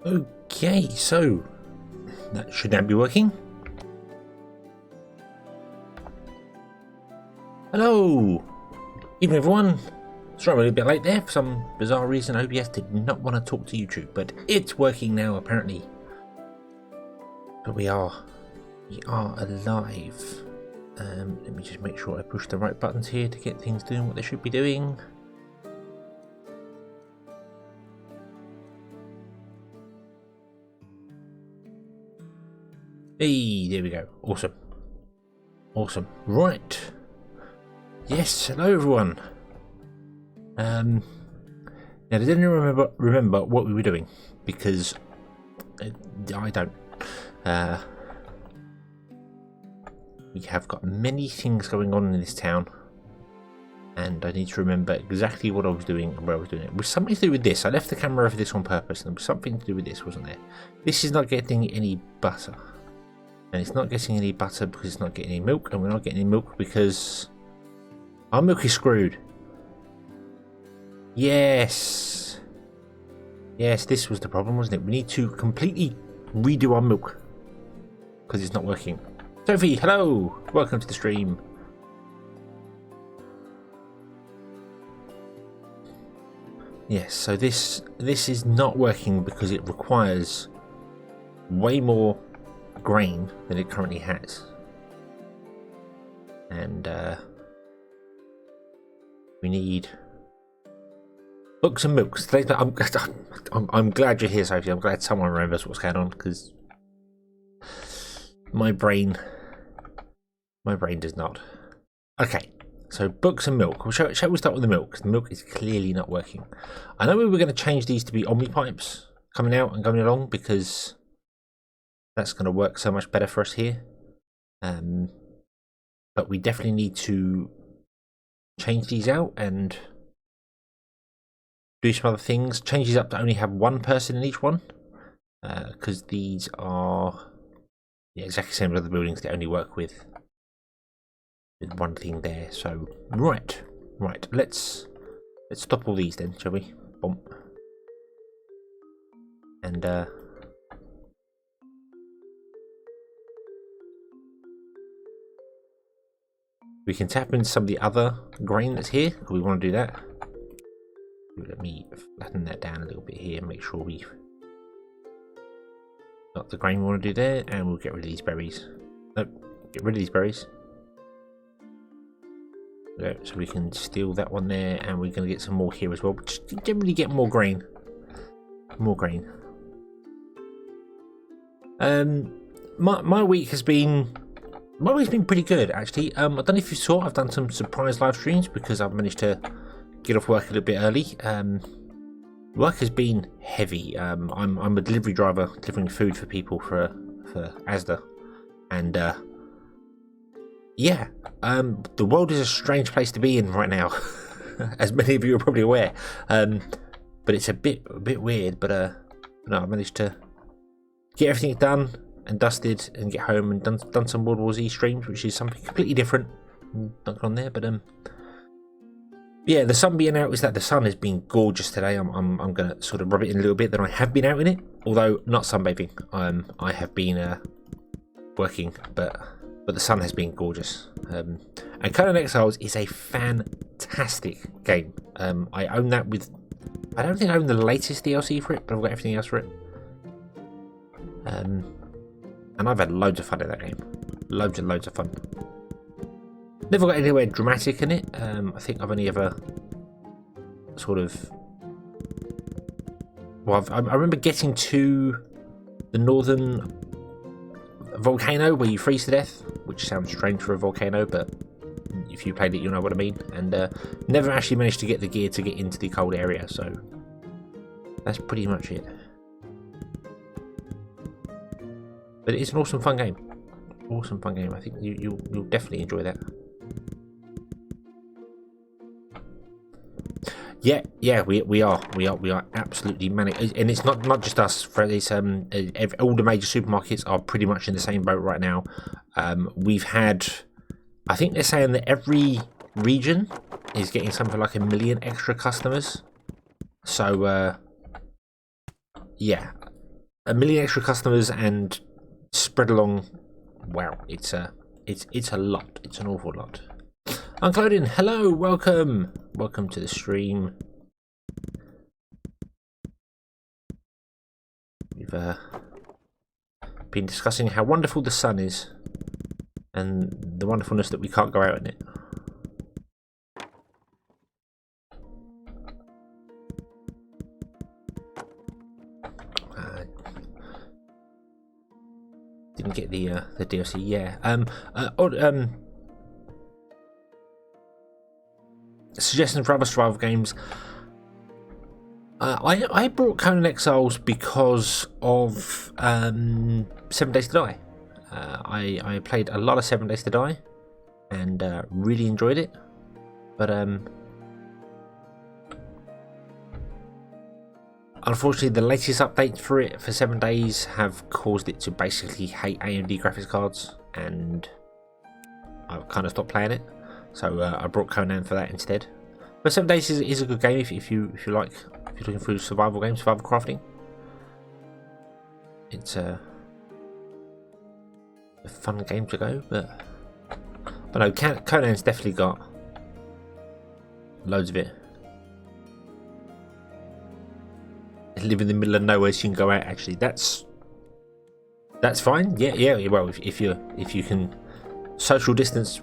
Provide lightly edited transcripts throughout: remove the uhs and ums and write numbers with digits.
Okay, so that should now be working. Hello, evening everyone. Sorry I'm a little bit late there. For some bizarre reason, OBS did not want to talk to YouTube, but it's working now apparently. But we are alive. Let me just make sure I push the right buttons here to get things doing what they should be doing. Hey, there we go. Awesome. Awesome. Right. Yes, hello everyone. Now does anyone remember what we were doing? Because I don't. We have got many things going on in this town, and I need to remember exactly what I was doing and where I was doing it. It was something to do with this. I left the camera over this on purpose, and there was something to do with this, wasn't there? This is not getting any butter. And it's not getting any butter because it's not getting any milk, and we're not getting any milk because our milk is screwed. Yes. Yes, this was the problem, wasn't it? We need to completely redo our milk because it's not working. Sophie, hello! Welcome to the stream. Yes, so this is not working because it requires way more grain than it currently has, and we need books and milks. I'm glad you're here, Sophie. I'm glad someone remembers what's going on, because my brain does not. Okay, so books and milk. Shall we start with the milk? The milk is clearly not working. I know we were going to change these to be omni pipes coming out and going along, because that's going to work so much better for us here. But we definitely need to change these out and do some other things. Change these up to only have one person in each one, because these are exactly the same as other buildings. They only work with one thing there. So right, let's stop all these then, shall we? Boom. And we can tap into some of the other grain that's here. We want to do that. Let me flatten that down a little bit here and make sure we've got the grain we want to do there, and we'll get rid of these berries. Nope, get rid of these berries. So we can steal that one there, and we're going to get some more here as well. Just generally get more grain. More grain. My week has been... My week's been pretty good, actually. I don't know if you saw, I've done some surprise live streams because I've managed to get off work a little bit early. Work has been heavy. I'm a delivery driver, delivering food for people for Asda, and yeah, the world is a strange place to be in right now, as many of you are probably aware. But it's a bit weird. But no, I managed to get everything done and dusted and get home and done some World War Z streams, which is something completely different. Not on there, but yeah, the sun being out is that the sun has been gorgeous today. I'm gonna sort of rub it in a little bit that I have been out in it, although not sunbathing. I have been working, but the sun has been gorgeous. And Conan Exiles is a fantastic game. I own that with... I don't think I own the latest DLC for it, but I've got everything else for it. And I've had loads of fun in that game. Loads and loads of fun. Never got anywhere dramatic in it. I think I've only ever sort of... Well, I remember getting to the northern volcano where you freeze to death, which sounds strange for a volcano, but if you played it, you'll know what I mean. And never actually managed to get the gear to get into the cold area, so that's pretty much it. But it's an awesome fun game. Awesome fun game. I think you'll definitely enjoy that. Yeah, we are absolutely manic, and it's not just us. It's all the major supermarkets are pretty much in the same boat right now. We've had, I think they're saying that every region is getting something like 1 million extra customers. So yeah, a million extra customers and spread along. Wow, it's a lot. It's an awful lot. Unclouding, hello, welcome to the stream. We've been discussing how wonderful the sun is and the wonderfulness that we can't go out in it. Didn't get the DLC, yeah. Suggestions for other survival games. I brought Conan Exiles because of 7 Days to Die. I played a lot of 7 Days to Die and really enjoyed it, but unfortunately the latest updates for it for 7 days have caused it to basically hate AMD graphics cards, and I've kind of stopped playing it. So I brought Conan for that instead. But 7 Days is a good game if you like, if you're looking for survival games, survival crafting. It's a fun game to go, but no, Conan's definitely got loads of it. Live in the middle of nowhere, so you can go out. Actually, that's fine. Yeah. Well, if you can social distance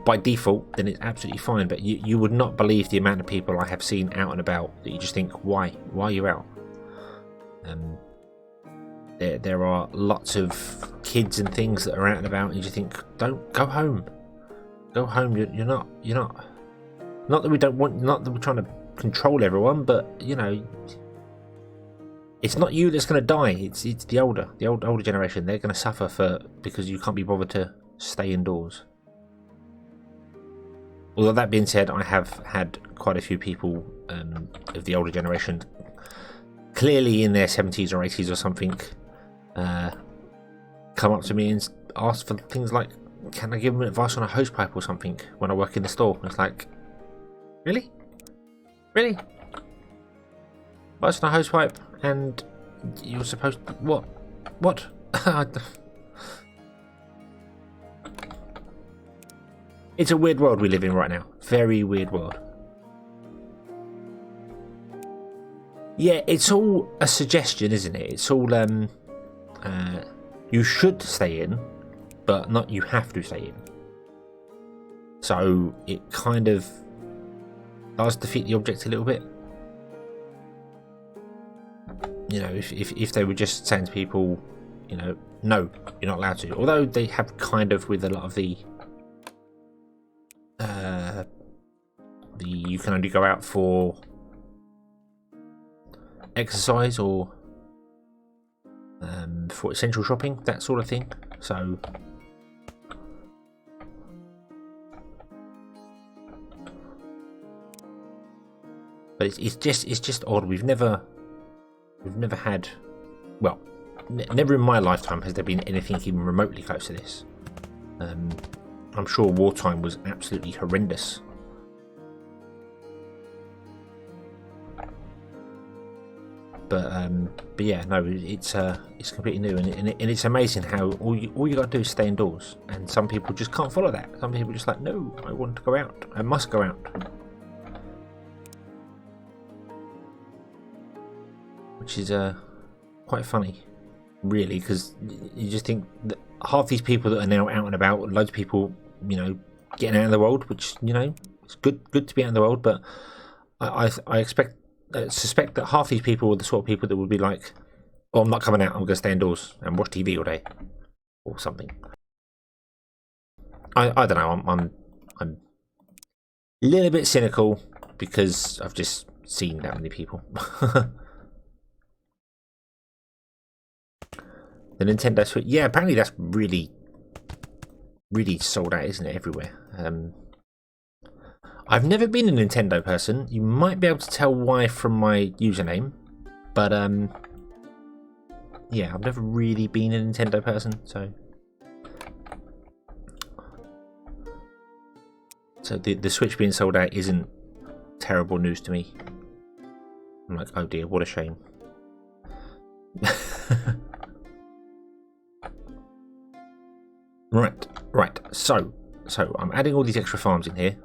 by default, then it's absolutely fine. But you would not believe the amount of people I have seen out and about that you just think, why are you out? There are lots of kids and things that are out and about, and you just think, don't go home. Go home. You're not. Not that we don't want. Not that we're trying to control everyone, but you know. It's not you that's going to die. It's the older generation. They're going to suffer because you can't be bothered to stay indoors. Although that being said, I have had quite a few people of the older generation, clearly in their 70s or 80s or something, come up to me and ask for things like, "Can I give them advice on a hose pipe or something when I work in the store?" And it's like, really? Advice on a hose pipe? And you're supposed to, what? It's a weird world we live in right now. Very weird world. Yeah, it's all a suggestion, isn't it? It's all you should stay in, but not you have to stay in. So it kind of does defeat the object a little bit. You know, if they were just saying to people, you know, no, you're not allowed to. Although they have kind of with a lot of the you can only go out for exercise or for essential shopping, that sort of thing. So but it's just odd. We've never had, well, never in my lifetime has there been anything even remotely close to this. I'm sure wartime was absolutely horrendous. But yeah, no, it's completely new, and it's amazing how all you got to do is stay indoors, and some people just can't follow that. Some people are just like, no, I want to go out. I must go out. Which is quite funny, really, because you just think that half these people that are now out and about, loads of people, you know, getting out in the world, which, you know, it's good to be out in the world, but I suspect that half these people are the sort of people that would be like, "Oh, I'm not coming out. I'm going to stay indoors and watch TV all day," or something. I don't know. I'm a little bit cynical because I've just seen that many people. The Nintendo Switch, yeah, apparently that's really sold out, isn't it, everywhere? I've never been a Nintendo person. You might be able to tell why from my username, but yeah, I've never really been a Nintendo person, so the Switch being sold out isn't terrible news to me. I'm like, oh dear, what a shame. Right. So I'm adding all these extra farms in here.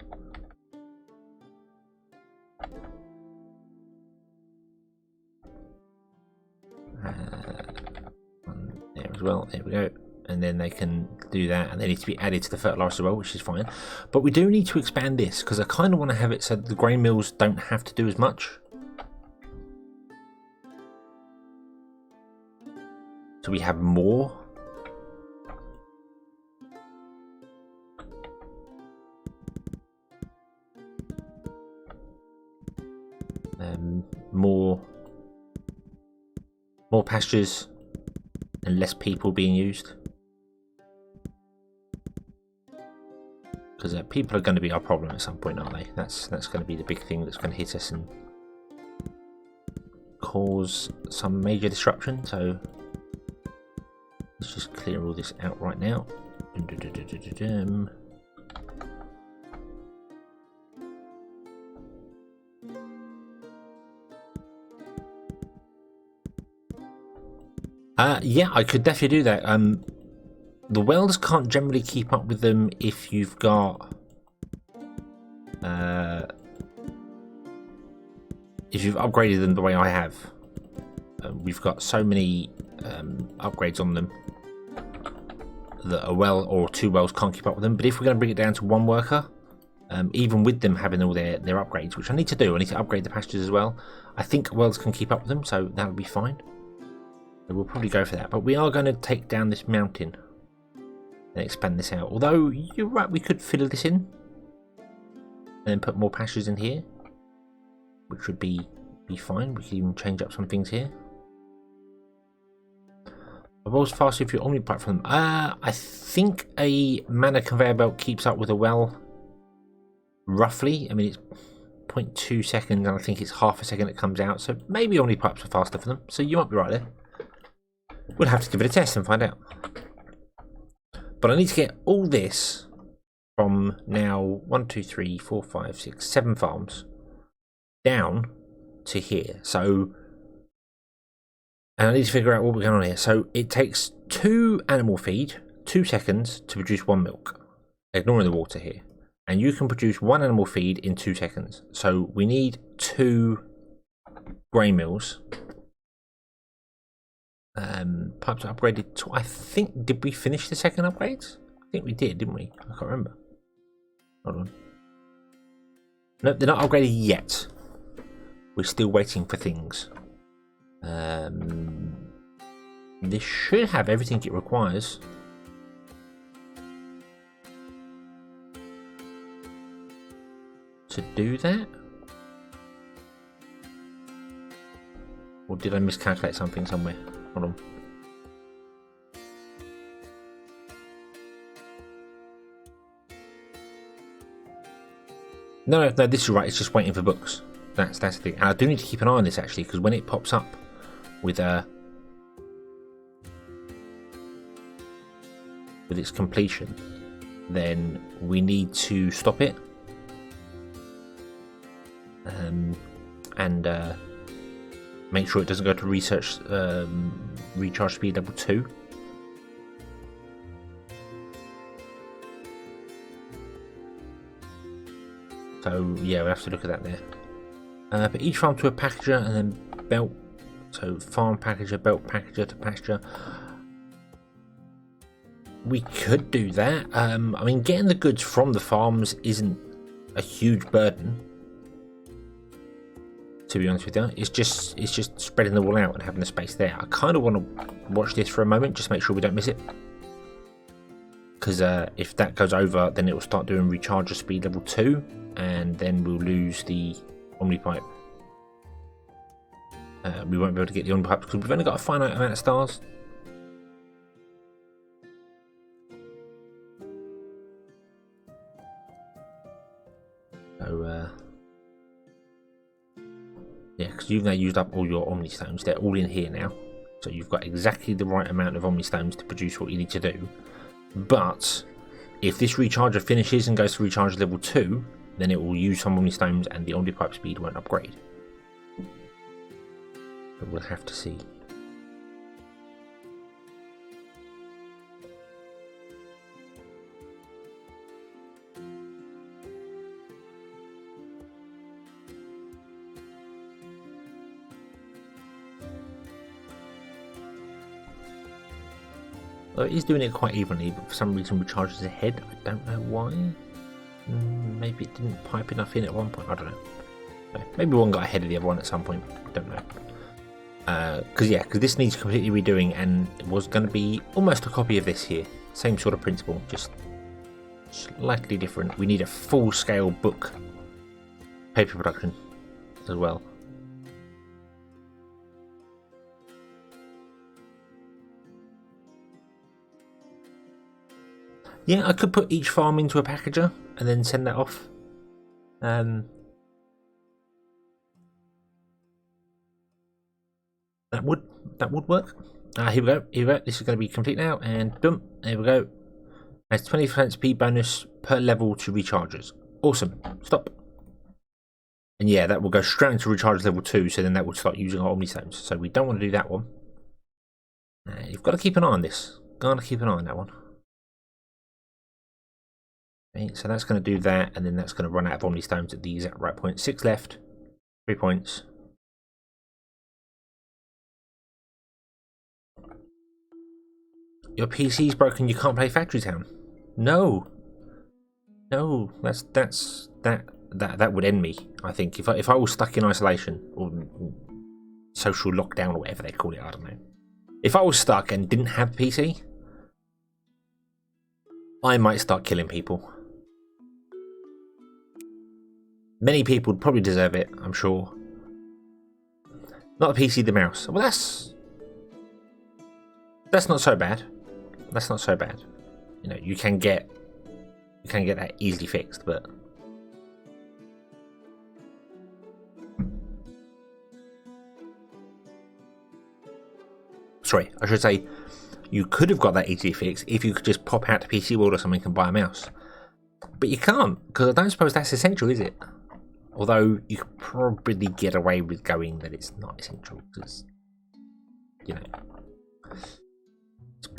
There as well. There we go. And then they can do that, and they need to be added to the fertilizer as well, which is fine. But we do need to expand this because I kind of want to have it so that the grain mills don't have to do as much. So we have more. More pastures and less people being used. Because people are going to be our problem at some point, aren't they? That's going to be the big thing that's going to hit us and cause some major disruption. So let's just clear all this out right now. Yeah, I could definitely do that. The wells can't generally keep up with them if you've got if you've upgraded them the way I have. We've got so many upgrades on them that a well or two wells can't keep up with them. But if we're going to bring it down to one worker, even with them having all their upgrades, which I need to do, I need to upgrade the pastures as well. I think wells can keep up with them, so that'll be fine. So we'll probably go for that. But we are going to take down this mountain and expand this out. Although you're right, we could fill this in and then put more pastures in here, which would be fine. We can even change up some things here. I was faster if you're omni platform. I think a mana conveyor belt keeps up with a well roughly. I mean, it's 0.2 seconds, and I think it's half a second it comes out. So maybe omni pipes are faster for them. So you might be right there. We'll have to give it a test and find out. But I need to get all this from now 1, 2, 3, 4, 5, 6, 7 farms down to here. So, and I need to figure out what we're going on here. So it takes 2 animal feed, 2 seconds to produce 1 milk, ignoring the water here. And you can produce 1 animal feed in 2 seconds. So we need 2 grain mills. Pipes are upgraded to, I think, did we finish the second upgrades? I think we did, didn't we? I can't remember. Hold on. No, they're not upgraded yet. We're still waiting for things. This should have everything it requires. To do that? Or did I miscalculate something somewhere? Hold on. No, this is right. It's just waiting for books. That's the thing. And I do need to keep an eye on this actually, because when it pops up with its completion, then we need to stop it and make sure it doesn't go to research recharge speed level 2. So yeah, we have to look at that there. But each farm to a packager and then belt. So farm packager, belt packager to pasture. We could do that. I mean, getting the goods from the farms isn't a huge burden, to be honest with you. It's just spreading them all out and having the space there. I kind of want to watch this for a moment, just make sure we don't miss it. Because if that goes over, then it will start doing recharger speed level 2, and then we'll lose the omnipipe. We won't be able to get the omnipipe because we've only got a finite amount of stars. So yeah, because you've now used up all your Omni Stones. They're all in here now. So you've got exactly the right amount of Omni Stones to produce what you need to do. But if this recharger finishes and goes to recharge level 2, then it will use some Omni Stones and the Omnipipe speed won't upgrade. But we'll have to see. So it is doing it quite evenly, but for some reason recharges ahead. I don't know why. Maybe it didn't pipe enough in at one point. I don't know. Maybe one got ahead of the other one at some point. Don't know. Because this needs completely redoing, and it was going to be almost a copy of this here. Same sort of principle, just slightly different. We need a full-scale book paper production as well. Yeah, I could put each farm into a packager and then send that off. That would work. Here we go. Here we go. This is going to be complete now, and boom, there we go. Has 20% speed bonus per level to recharges. Awesome. Stop. And yeah, that will go straight into recharge level 2, so then that will start using our Omni Stones. So we don't want to do that one. You've got to keep an eye on this. Got to keep an eye on that one. Okay, so that's going to do that, and then that's going to run out of Omni Stones at the exact right point. 6 left, 3 points. Your PC's broken. You can't play Factory Town. No, that would end me. I think if I was stuck in isolation or social lockdown or whatever they call it, I don't know. If I was stuck and didn't have a PC, I might start killing people. Many people would probably deserve it, I'm sure. Not the PC, the mouse. Well, that's not so bad. That's not so bad. You know, you can get that easily fixed, but sorry, I should say you could have got that easily fixed if you could just pop out to PC World or something and buy a mouse. But you can't, because I don't suppose that's essential, is it? Although you could probably get away with going that it's not essential, because, you know,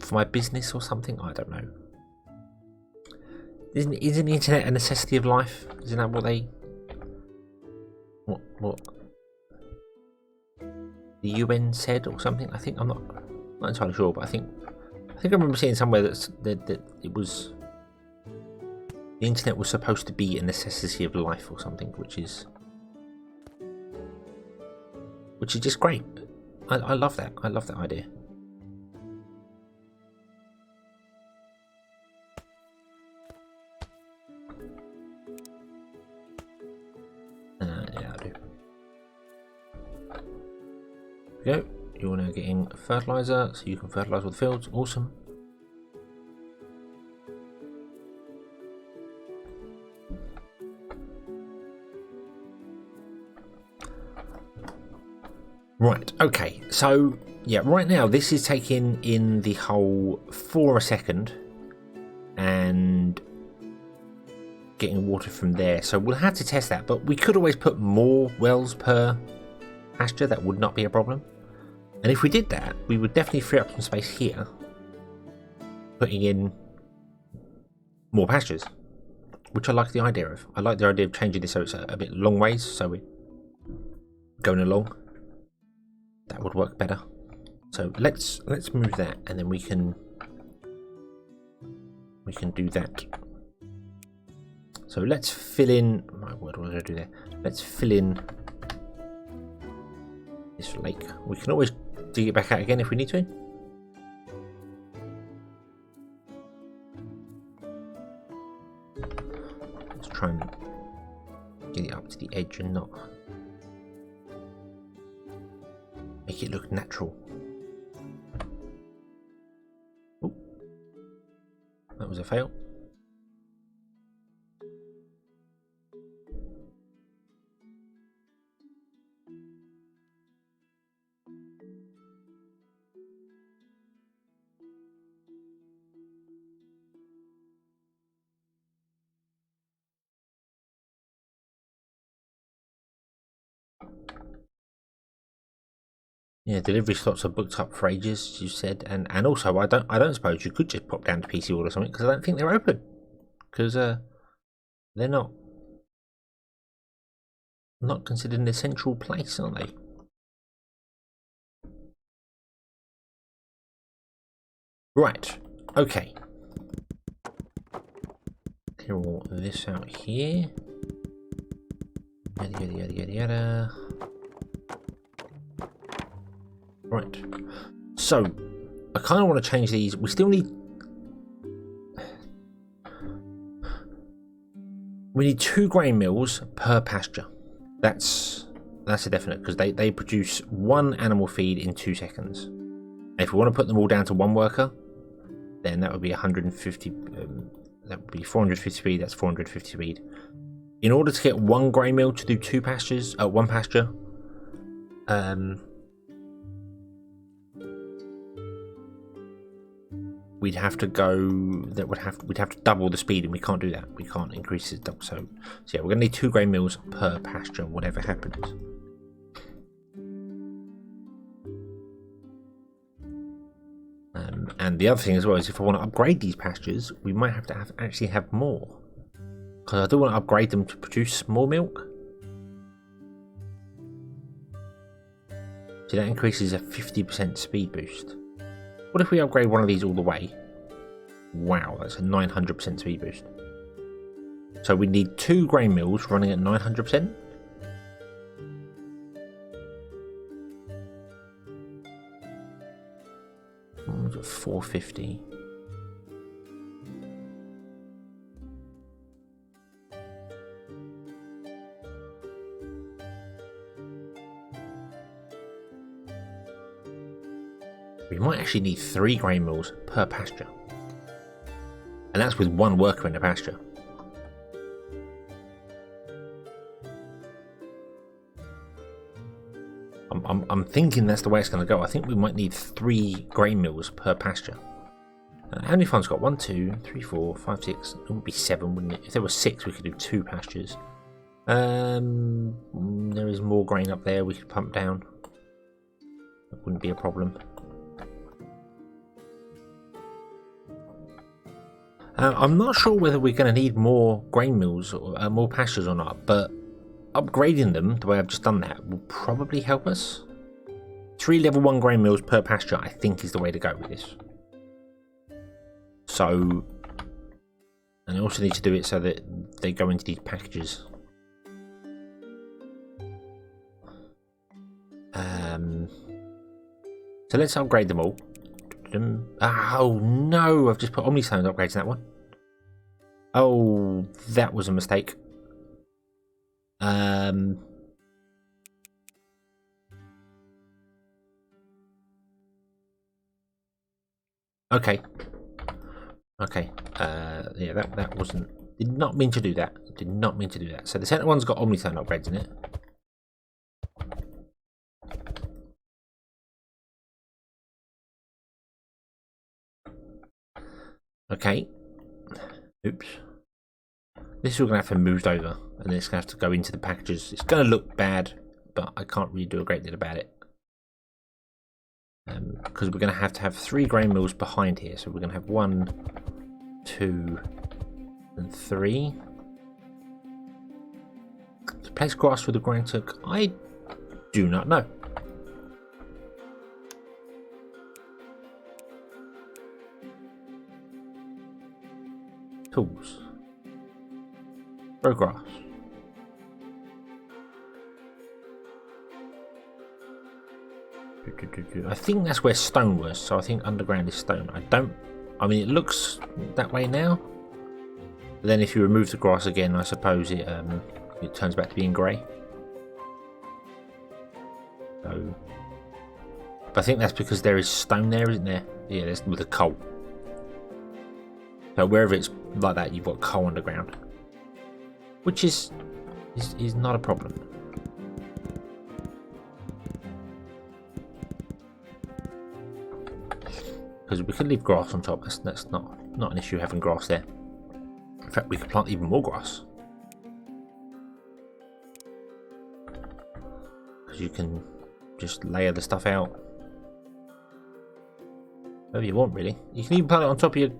for my business or something, I don't know. Isn't the internet a necessity of life? Isn't that what they... What the UN said or something? I think, I'm not entirely sure, but I think I remember seeing somewhere that it was... The internet was supposed to be a necessity of life or something, which is just great. I love that. I love that idea. Yeah, I do. There we go. You're now getting fertilizer, so you can fertilize all the fields. Awesome. Right, okay, so yeah, right now this is taking in the whole for a second and getting water from there, so we'll have to test that, but we could always put more wells per pasture. That would not be a problem. And if we did that, we would definitely free up some space here, putting in more pastures, which I like the idea of. I like the idea of changing this so it's a bit long ways, so we're going along. That would work better. So let's move that, and then we can do that. So let's fill in. My word, what did I do there? Let's fill in this lake. We can always dig it back out again if we need to. Let's try and get it up to the edge and not make it look natural. Ooh. That was a fail. Yeah, delivery slots are booked up for ages, you said, and also I don't suppose you could just pop down to PC World or something, because I don't think they're open, because they're not considered an essential place, are they? Right. Okay. Clear all this out here. Yada yada yada yada yada. Right. So, I kind of want to change these. We still need... We need 2 grain mills per pasture. That's a definite, because they produce 1 animal feed in 2 seconds. And if we want to put them all down to 1 worker, then that would be 150. That would be 450 speed. That's 450 speed. In order to get 1 grain mill to do 2 pastures, 1 pasture, we'd have to go. We'd have to double the speed, and we can't do that. We can't increase it double. So yeah, we're gonna need 2 grain mills per pasture, whatever happens. And the other thing as well is, if I want to upgrade these pastures, we might have to actually have more, because I do want to upgrade them to produce more milk. So that increases a 50% speed boost. What if we upgrade one of these all the way? Wow, that's a 900% speed boost. So we need 2 grain mills running at 900%. What was it, 450? We might actually need 3 grain mills per pasture. And that's with 1 worker in the pasture. I'm thinking that's the way it's going to go. I think we might need 3 grain mills per pasture. How many farms got? 1, 2, 3, 4, 5, 6. It would be 7, wouldn't it? If there were 6, we could do 2 pastures. There is more grain up there we could pump down. That wouldn't be a problem. I'm not sure whether we're going to need more grain mills or more pastures or not, but upgrading them the way I've just done that will probably help us. 3 level 1 grain mills per pasture, I think, is the way to go with this. So, and I also need to do it so that they go into these packages. So let's upgrade them all. Oh no, I've just put Omnistone upgrades in that one. Oh, that was a mistake. Okay. Okay. Yeah, that wasn't... Did not mean to do that. Did not mean to do that. So the centre one's got Omnistone upgrades in it. Okay. Oops. This is all going to have to be moved over, and then it's going to have to go into the packages. It's going to look bad, but I can't really do a great deal about it. Because we're going to have 3 grain mills behind here. So we're going to have 1, 2, and 3. To place grass with a grain tuck, I do not know. Tools. Grow grass. I think that's where stone was, so I think underground is stone. I mean, it looks that way now. But then if you remove the grass again, I suppose it turns back to being grey. So, but I think that's because there is stone there, isn't there? Yeah, there's with the coal. So wherever it's like that, you've got coal underground, which is not a problem. Because we could leave grass on top. That's not an issue having grass there. In fact, we could plant even more grass, because you can just layer the stuff out wherever you want, really. You can even plant it on top of your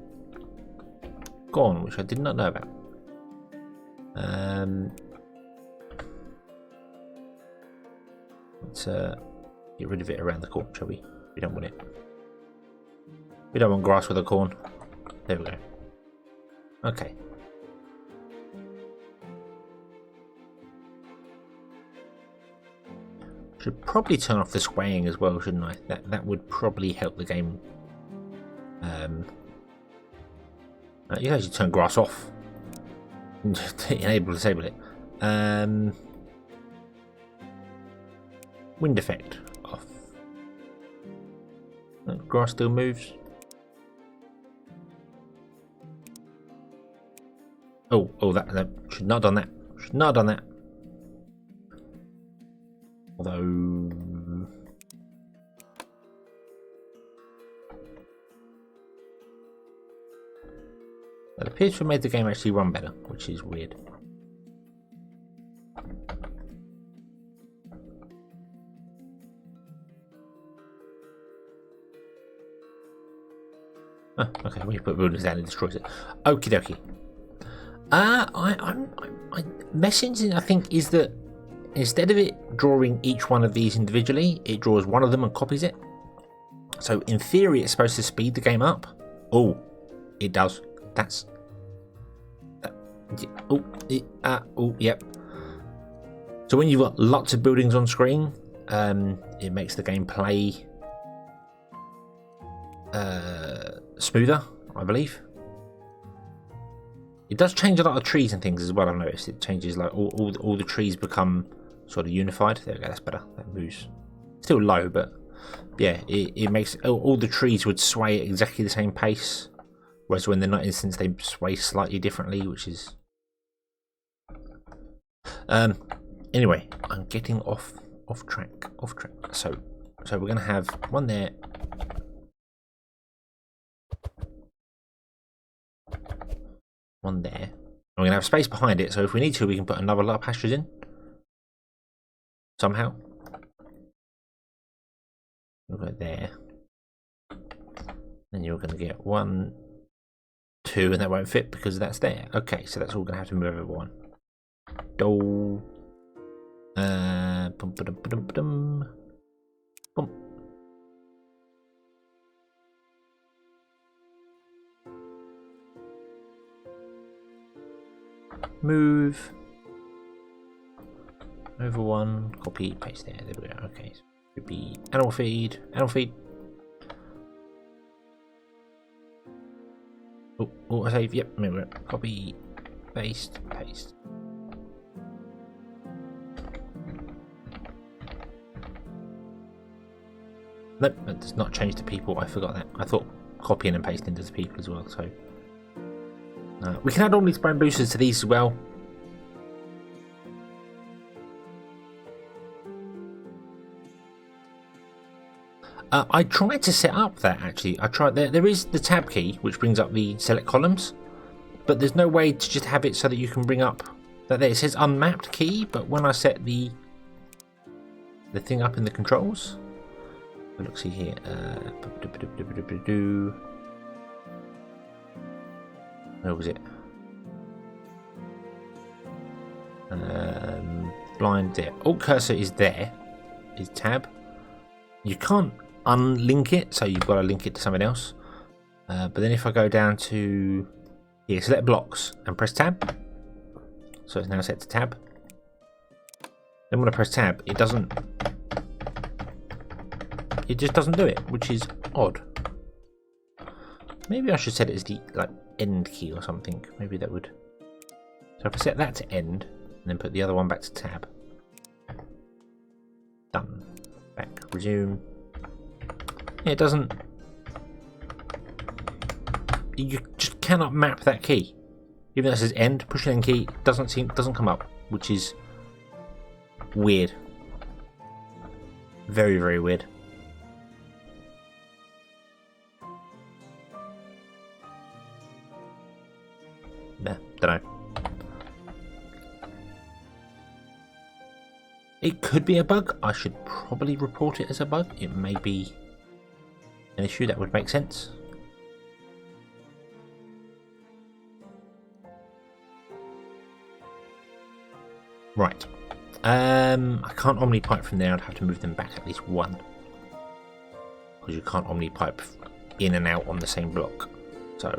corn, which I did not know about. Let's get rid of it around the corn, shall we? We don't want it. We don't want grass with a corn. There we go. Okay. Should probably turn off the swaying as well, shouldn't I? That would probably help the game. You can actually turn grass off. Just enable, disable it. Wind effect off. Grass still moves. Oh, that should not have done that. Should not have done that. Although it appears to have made the game actually run better, which is weird. Oh, okay, when you put buildings down, it destroys it. Okie dokie. Messaging, I think, is that instead of it drawing each one of these individually, it draws one of them and copies it. So in theory, it's supposed to speed the game up. Oh, it does. That's. Yep. So when you've got lots of buildings on screen, it makes the game play smoother, I believe. It does change a lot of trees and things as well. I've noticed it changes, like all the trees become sort of unified. There we go, that's better. That moves still low, but yeah, it makes all the trees would sway at exactly the same pace, whereas when they're not instants, they sway slightly differently, which is anyway. I'm getting off track. So we're gonna have one there. One there. We're going to have space behind it, so if we need to, we can put another lot of pastures in. Somehow. We'll go there. Then you're going to get 1, 2, and that won't fit because that's there. Okay, so that's all going to have to move over one. Bum, ba-dum. Bum. Move over one, copy, paste there. There we go. Okay, so it would be animal feed. Oh, I save. Yep, there we go. Copy, paste. Nope, that does not change the people. I forgot that. I thought copying and pasting does people as well. So. We can add all these bone boosters to these as well. I tried to set up that actually. I tried. There is the tab key which brings up the select columns, but there's no way to just have it so that you can bring up that there. It says unmapped key, but when I set the thing up in the controls, look, see here. Where was it? Blind there. Alt cursor is there. Is tab. You can't unlink it, so you've got to link it to something else. But then if I go down to here, select blocks and press tab. So it's now set to tab. Then when I press tab, it doesn't. It just doesn't do it, which is odd. Maybe I should set it as the end key or something. Maybe that would. So if I set that to end and then put the other one back to tab. Done. Back. Resume. Yeah, it doesn't. You just cannot map that key. Even though it says end, push end key doesn't come up, which is weird. Very, very weird. Nah, don't know. It could be a bug. I should probably report it as a bug. It may be an issue that would make sense. Right. I can't omni-pipe from there. I'd have to move them back at least one. Because you can't omni-pipe in and out on the same block. So,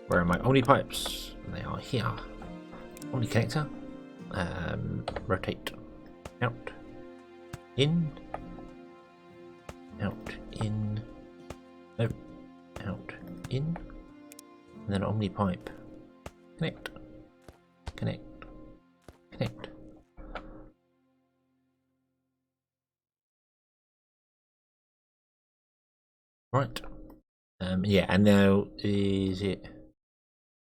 where are my Omni pipes? They are here. Omni connector. Rotate. Out. In. Out. In. No. Out. In. And then Omni pipe. Connect. Connect. Connect. Right. Yeah, and now is it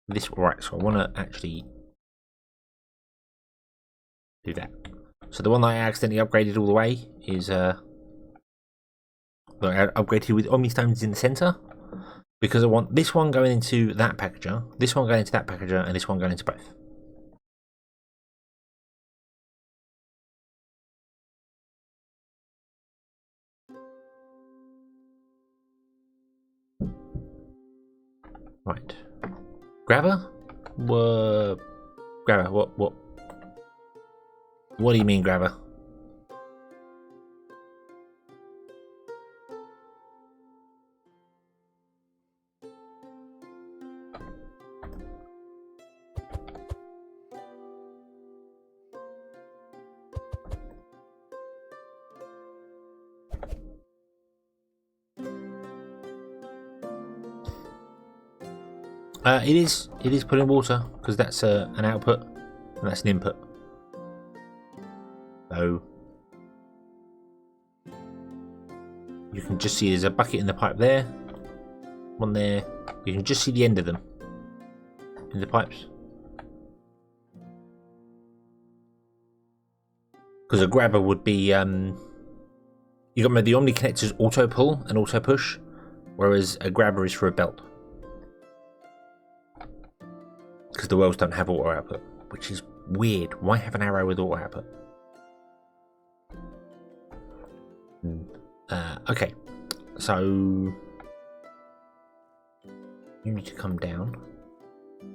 this right? So I want to actually do that. So the one that I accidentally upgraded all the way is I upgraded with Omni stones in the center because I want this one going into that packager, this one going into that packager, and this one going into both. Right. Grabber? Grabber, what? What do you mean, grabber? It is putting water because that's an output and that's an input. So you can just see there's a bucket in the pipe there, one there. You can just see the end of them in the pipes. Because a grabber would be you got the Omni connectors auto pull and auto push, whereas a grabber is for a belt. Because the wells don't have auto output, which is weird. Why have an arrow with auto output? Okay, so you need to come down.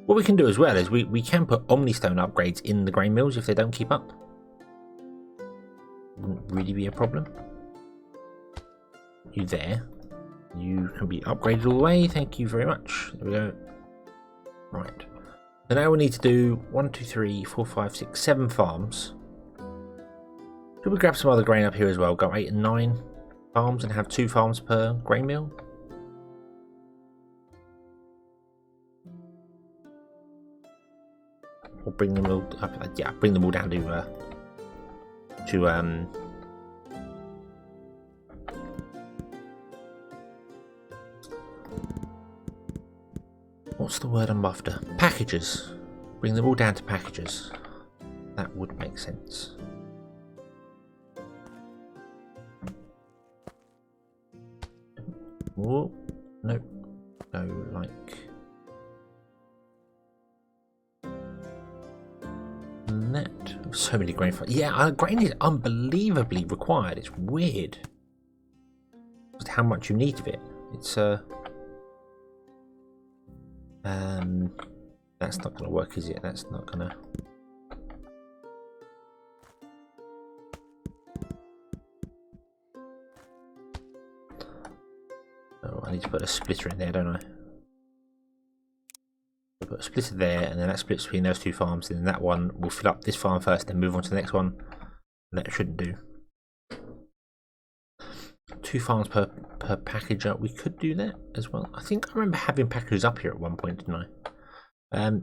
What we can do as well is we can put Omnistone upgrades in the grain mills if they don't keep up. Wouldn't really be a problem. You there. You can be upgraded all the way. Thank you very much. There we go. Right. So now we need to do 1, 2, 3, 4, 5, 6, 7 farms. Should we grab some other grain up here as well? Go 8 and 9 farms and have 2 farms per grain mill. Or bring them all up. Yeah, bring them all down to what's the word I'm after? Packages. Bring them all down to packages. That would make sense. Whoa. No. No, like that. So many grain. Yeah, grain is unbelievably required. It's weird. Just how much you need of it. It's that's not going to work, is it? That's not going to. Oh, I need to put a splitter in there, don't I? I'll put a splitter there, and then that splits between those 2 farms, and then that one will fill up this farm first, then move on to the next one. And that shouldn't do. 2 farms per packager. We could do that as well. I think I remember having packagers up here at one point, didn't I?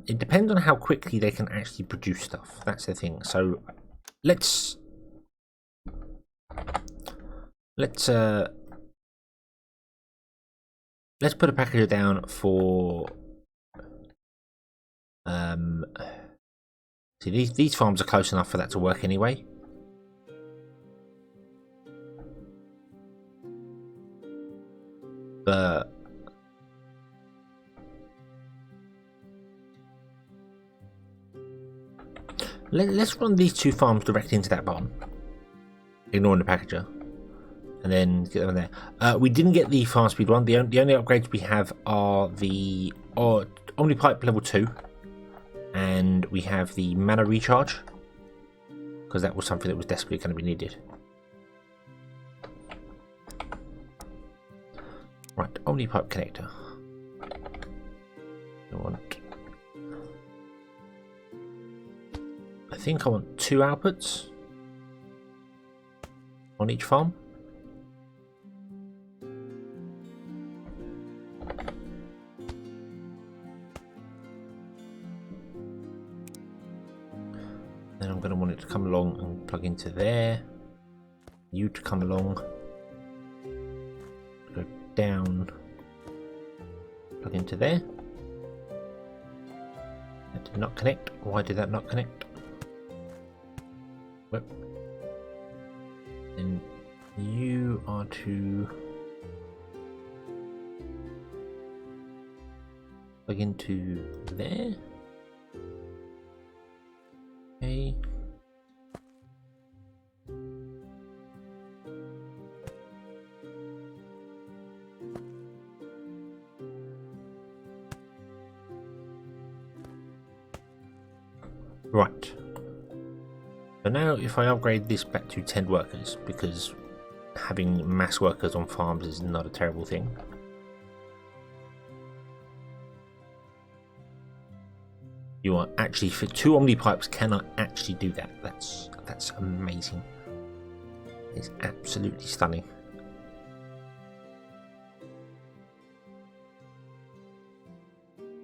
It depends on how quickly they can actually produce stuff. That's the thing. So let's put a packager down for see, these farms are close enough for that to work anyway. But let's run these 2 farms directly into that barn, ignoring the packager, and then get them in there. We didn't get the farm speed one. The only upgrades we have are the Omni Pipe level 2, and we have the mana recharge, because that was something that was desperately going to be needed. Right, Omni Pipe connector. I think I want 2 outputs on each farm. Then I'm going to want it to come along and plug into there. You to come along, go down, plug into there. That did not connect. Why did that not connect? Well, then you are to plug into there. Okay. Right. So now if I upgrade this back to 10 workers, because having mass workers on farms is not a terrible thing. You are actually, for 2 Omni pipes cannot actually do that. That's amazing. It's absolutely stunning.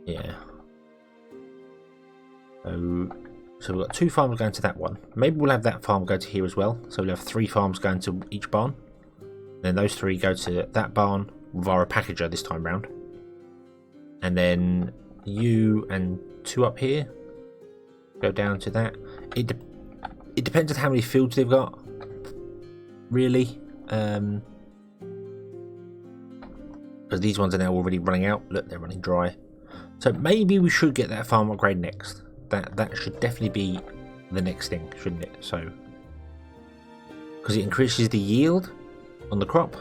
Yeah. So we've got 2 farms going to that one. Maybe we'll have that farm go to here as well. So we'll have 3 farms going to each barn. Then those 3 go to that barn via a packager this time round. And then you and 2 up here go down to that. It depends on how many fields they've got, really. Because these ones are now already running out. Look, they're running dry. So maybe we should get that farm upgrade next. That should definitely be the next thing, shouldn't it? So, because it increases the yield on the crop.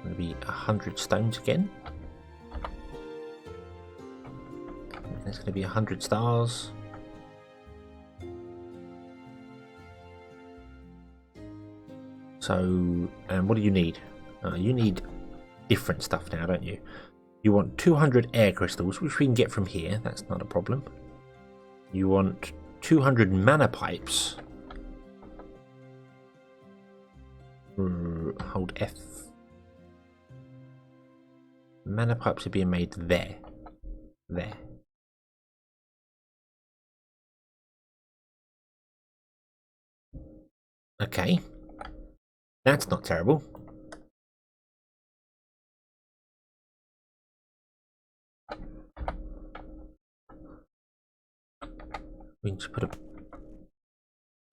Going to be 100 stones again. There's going to be 100 stars. So, what do you need? You need different stuff now, don't you? You want 200 air crystals, which we can get from here. That's not a problem. You want 200 mana pipes. Hold F. Mana pipes are being made there. There. Okay. That's not terrible. We can just put a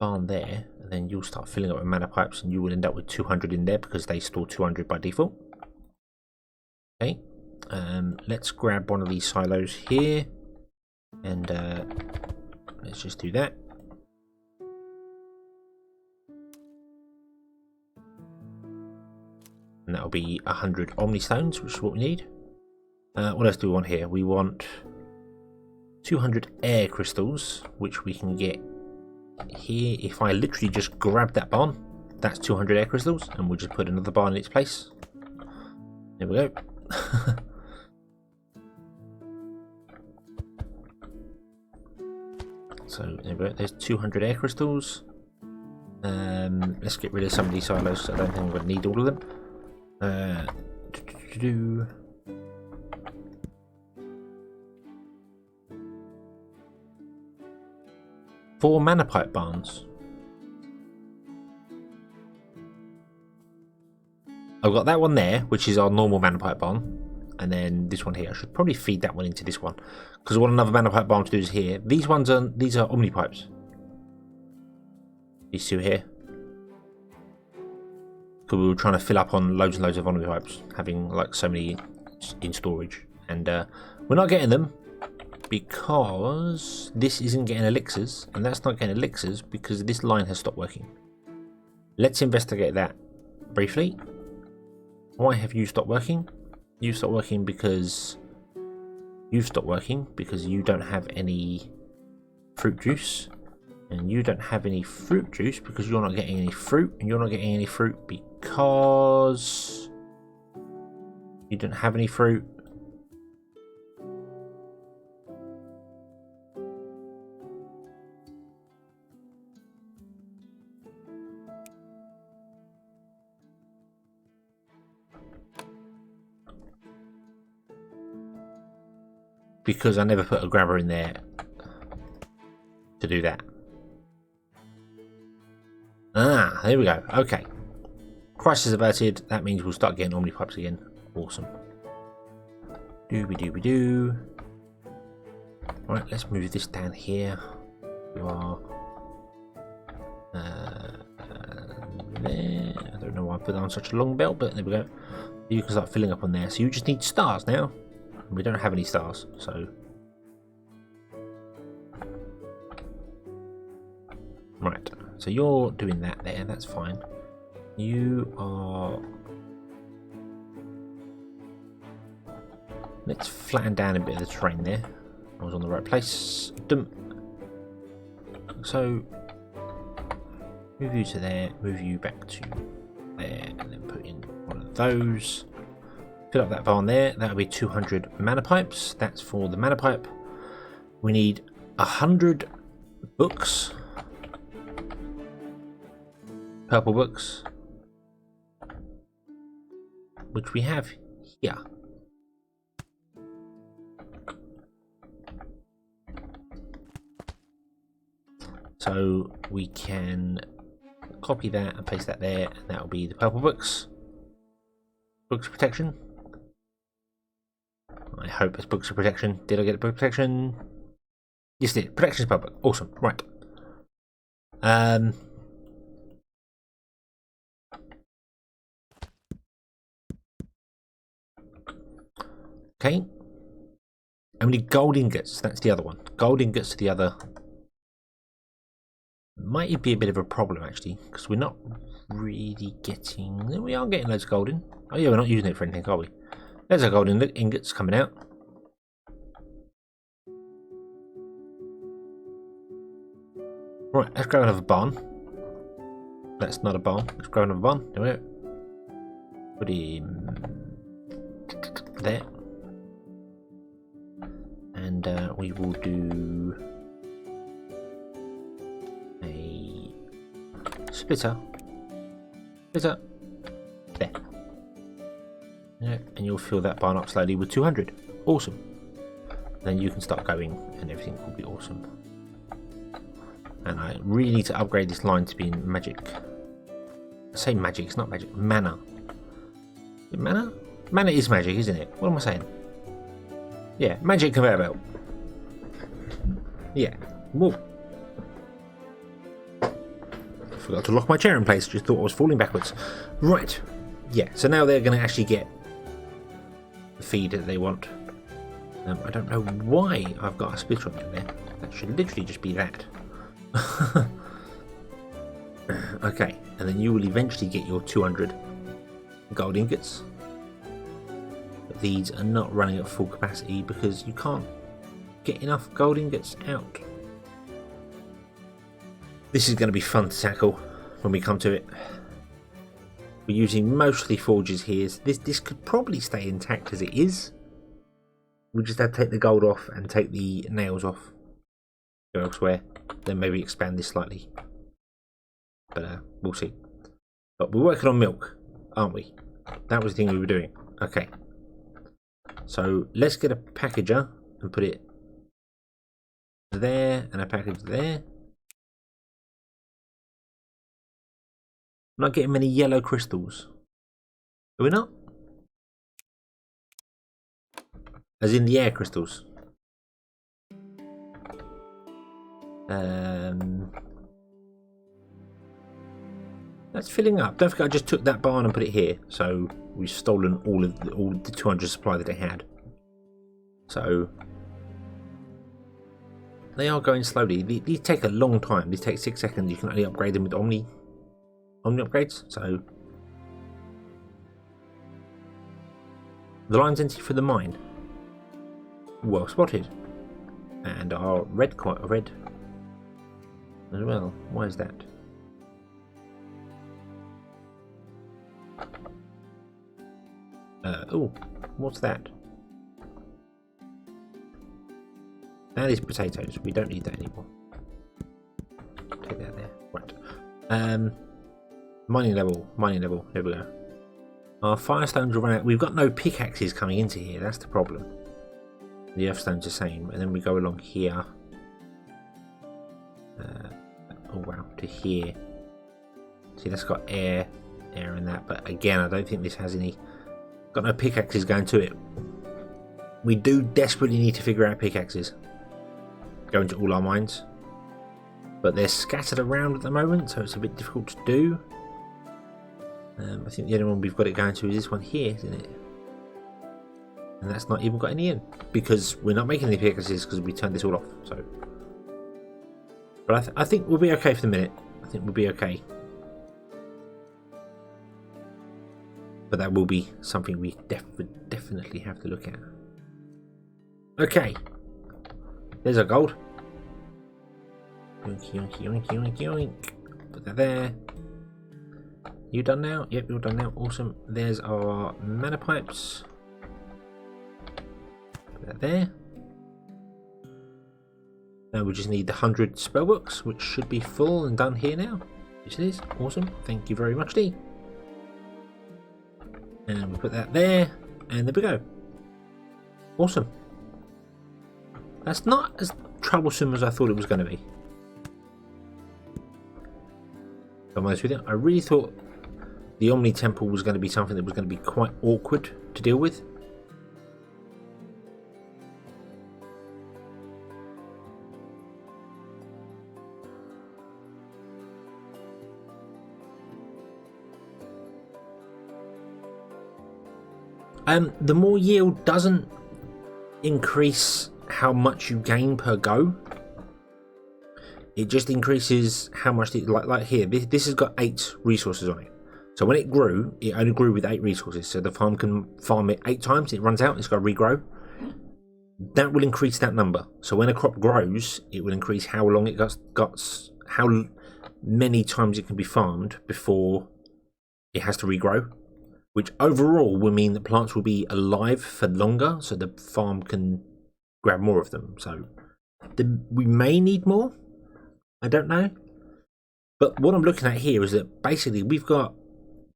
barn there, and then you'll start filling up with mana pipes, and you will end up with 200 in there because they store 200 by default. Okay, let's grab one of these silos here, and let's just do that. And that'll be 100 Omni stones, which is what we need. What else do we want here? We want 200 air crystals, which we can get here. If I literally just grab that barn, that's 200 air crystals, and we'll just put another barn in its place. There we go. So there we go. There's 200 air crystals. Let's get rid of some of these silos, so I don't think I'm going to need all of them. 4 mana pipe barns. I've got that one there, which is our normal mana pipe barn, and then this one here. I should probably feed that one into this one because I want another mana pipe barn to do is here. These are Omni pipes. These 2 here. Because we were trying to fill up on loads and loads of Omni pipes, having like so many in storage, and we're not getting them because this isn't getting elixirs, and that's not getting elixirs because this line has stopped working. Let's investigate that briefly. Why have you stopped working? You stopped working because you don't have any fruit juice, and you don't have any fruit juice because you're not getting any fruit, and you're not getting any fruit because you don't have any fruit. Because I never put a grabber in there to do that. Ah, there we go. Okay. Crisis averted. That means we'll start getting omni pipes again. Awesome. Dooby-dooby-doo. Right, let's move this down here. You are there. I don't know why I put on such a long belt, but there we go. You can start filling up on there. So you just need stars now. We don't have any stars, so right. So you're doing that there. That's fine. You are. Let's flatten down a bit of the terrain there. I was on the right place. Dump. So move you to there. Move you back to there, and then put in one of those. Fill up that barn there. That'll be 200 mana pipes. That's for the mana pipe. We need 100 books, purple books, which we have here. So we can copy that and paste that there, and that will be the purple books. Books protection. I hope it's books of protection. Did I get book protection? Yes, it did. Protection is public. Awesome. Right. Okay. And we need gold ingots. That's the other one. Gold ingots to the other. Might be a bit of a problem actually, because we're not really getting. We are getting loads of gold in. Oh yeah, we're not using it for anything, are we? There's our golden ingots coming out. Right, let's grab another barn. That's not a barn. Let's grab another barn. There we go. Put him there. And we will do a splitter. Splitter. There. Yeah, and you'll fill that barn up slowly with 200. Awesome. Then you can start going and everything will be awesome. And I really need to upgrade this line to be in magic. I say magic, it's not magic. Mana. Is it mana? Mana is magic, isn't it? What am I saying? Yeah, magic conveyor belt. Yeah. Whoa. Forgot to lock my chair in place, just thought I was falling backwards. Right. Yeah, so now they're going to actually get the feed that they want. I don't know why I've got a splitter on there. That should literally just be that. Okay, and then you will eventually get your 200 gold ingots. But these are not running at full capacity because you can't get enough gold ingots out. This is going to be fun to tackle when we come to it. We're using mostly forges here. This could probably stay intact as it is. We just have to take the gold off and take the nails off. Go elsewhere. Then maybe expand this slightly. But we'll see. But we're working on milk, aren't we? That was the thing we were doing. Okay. So let's get a packager and put it there and a package there. I'm not getting many yellow crystals. Are we not? As in the air crystals. That's filling up. Don't forget I just took that barn and put it here. So we've stolen all the 200 supply that it had. So they are going slowly. These take a long time. These take 6 seconds. You can only upgrade them with Omni upgrades. So the line's empty for the mine. Well spotted. And our red as well. Why is that? Oh, what's that? That is potatoes. We don't need that anymore. Take that there. Right. Mining level. There we go. Our firestones will run out. We've got no pickaxes coming into here. That's the problem. The earthstone's the same. And then we go along here. Oh wow, to here. See, that's got air in that. But again, I don't think this has any. Got no pickaxes going to it. We do desperately need to figure out pickaxes. Go into all our mines. But they're scattered around at the moment, so it's a bit difficult to do. I think the only one we've got it going to is this one here, isn't it? And that's not even got any in. Because we're not making any pickaxes because we turned this all off. So, but I think we'll be okay for the minute. I think we'll be okay. But that will be something we definitely have to look at. Okay. There's our gold. Yoink, yoink, yoink, yoink, yoink. Put that there. You done now? Yep, you're done now. Awesome. There's our mana pipes. Put that there. Now we just need the 100 spellbooks, which should be full and done here now. Yes, it is. Awesome. Thank you very much, D. And we put that there, and there we go. Awesome. That's not as troublesome as I thought it was going to be. If I'm honest with you, I really thought the Omni Temple was going to be something that was going to be quite awkward to deal with. The more yield doesn't increase how much you gain per go. It just increases how much, like here, this has got 8 resources on it. So when it grew, it only grew with 8 resources. So the farm can farm it 8 times, it runs out, it's got to regrow. That will increase that number. So when a crop grows, it will increase how long it got how many times it can be farmed before it has to regrow. Which overall will mean that plants will be alive for longer, so the farm can grab more of them. So we may need more. I don't know. But what I'm looking at here is that basically we've got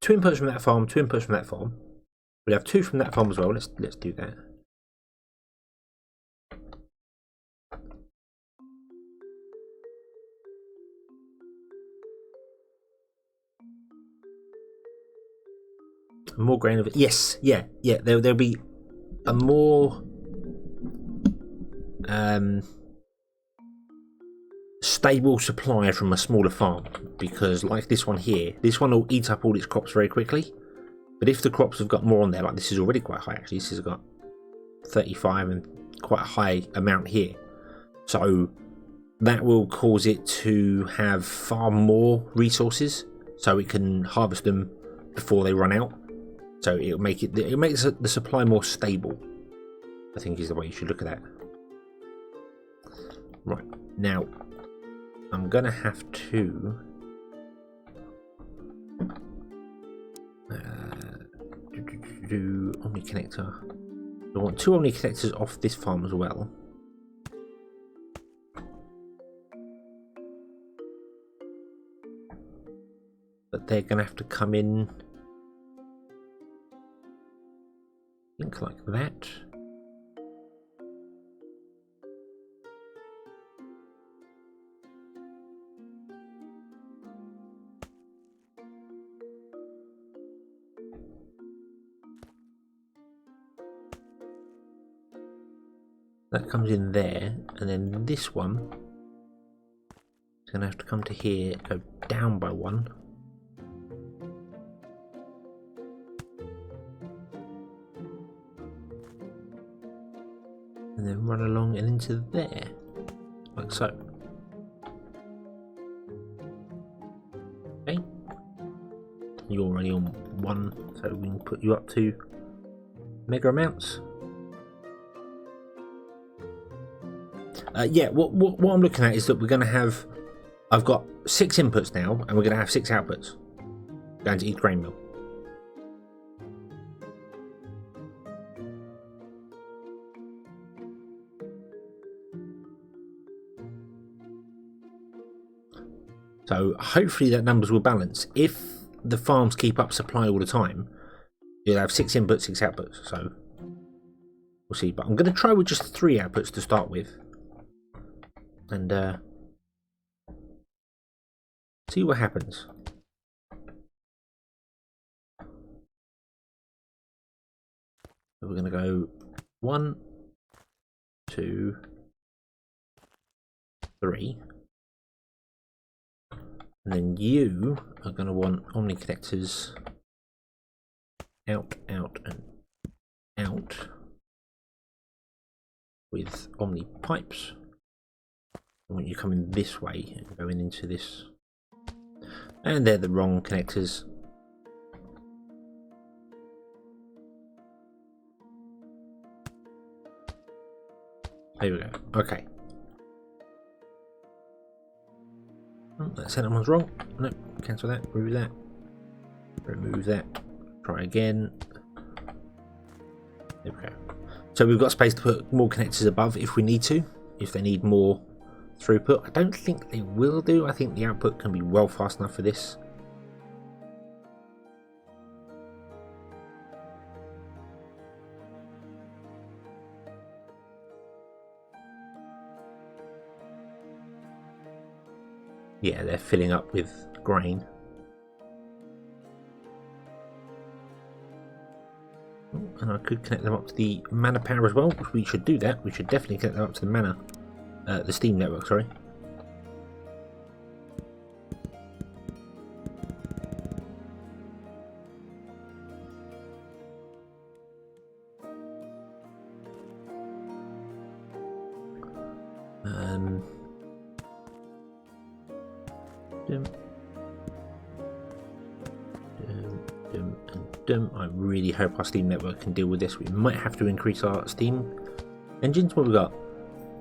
2 inputs from that farm, 2 inputs from that farm. We'll have 2 from that farm as well. Let's do that. More grain of it. Yes, yeah. There'll be a more stable supply from a smaller farm, because like this one here, this one will eat up all its crops very quickly. But if the crops have got more on there, like this is already quite high actually. This has got 35 and quite a high amount here. So that will cause it to have far more resources, so it can harvest them before they run out. So it makes the supply more stable, I think is the way you should look at that. Right, now I'm gonna have to do Omni connector. I want 2 Omni connectors off this farm as well. But they're gonna have to come in, I think, like that. That comes in there, and then this one is going to have to come to here, go down by 1. And then run along and into there, like so. Okay. You're already on 1, so we can put you up to mega amounts. Yeah, what I'm looking at is that we're going to have, I've got 6 inputs now, and we're going to have 6 outputs going to each grain mill. So hopefully that numbers will balance. If the farms keep up supply all the time, you'll have 6 inputs, 6 outputs. So we'll see. But I'm going to try with just 3 outputs to start with. And see what happens. So we're going to go 1, 2, 3. And then you are going to want omni connectors out, out, and out with omni pipes. I want you coming this way and going into this. And they're the wrong connectors. There we go. Okay. Oh, that center one's wrong. No, cancel that. Remove that. Remove that. Try again. There we go. So we've got space to put more connectors above if we need to. If they need more throughput. I don't think they will do. I think the output can be well fast enough for this. Yeah, they're filling up with grain. Oh, and I could connect them up to the mana power as well, which we should do that. We should definitely connect them up to the mana, the Steam network, sorry. I really hope our Steam network can deal with this. We might have to increase our Steam engines. What have we got?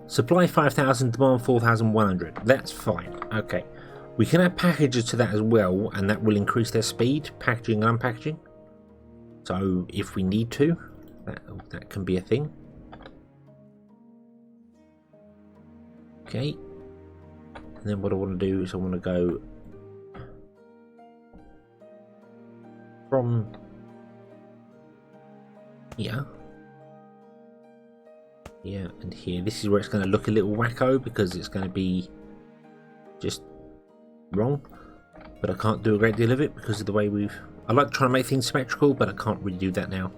Supply 5,000, demand 4,100. That's fine. Okay. We can add packages to that as well, and that will increase their speed, packaging and unpackaging. So if we need to, that can be a thing. Okay. And then what I want to do is I want to go from here, and here. This is where it's going to look a little wacko because it's going to be just wrong, but I can't do a great deal of it because of the way I like trying to make things symmetrical, but I can't really do that now.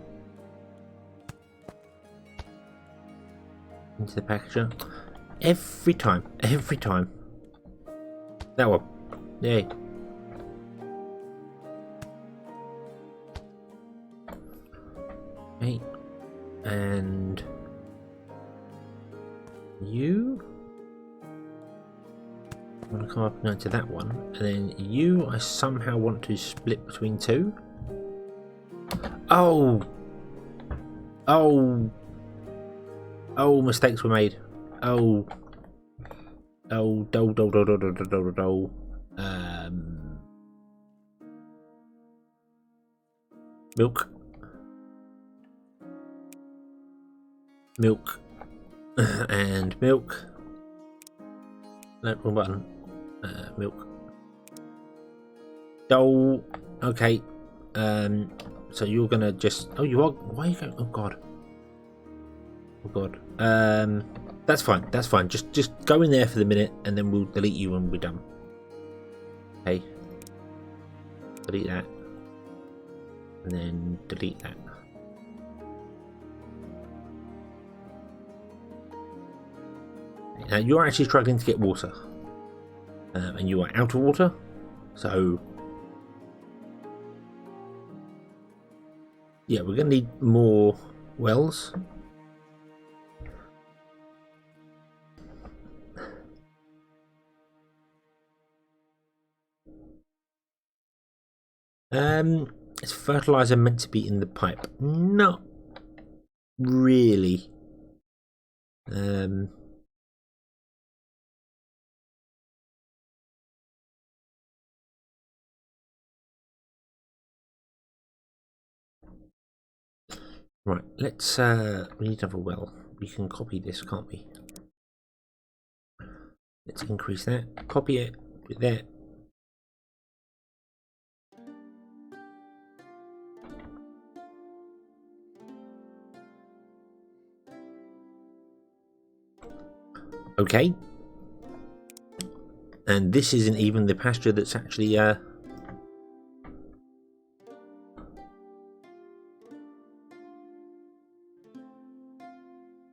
Into the packager. Every time. That one. Yay. Okay. And you want to come up and go to that one, and then you I somehow want to split between 2. Oh, mistakes were made. Milk and milk. No, wrong button. Milk. Dole. Okay. So you're gonna just. Oh, you are. Why are you going? Oh God. Oh God. That's fine. That's fine. Just go in there for the minute, and then we'll delete you when we're done. Okay. Delete that, and then delete that. Now you're actually struggling to get water, and you are out of water, so yeah, we're going to need more wells. Is fertilizer meant to be in the pipe? Not really. Right, let's we need another well. We can copy this, can't we? Let's increase that, copy it, put it there, Okay. And this isn't even the pasture that's actually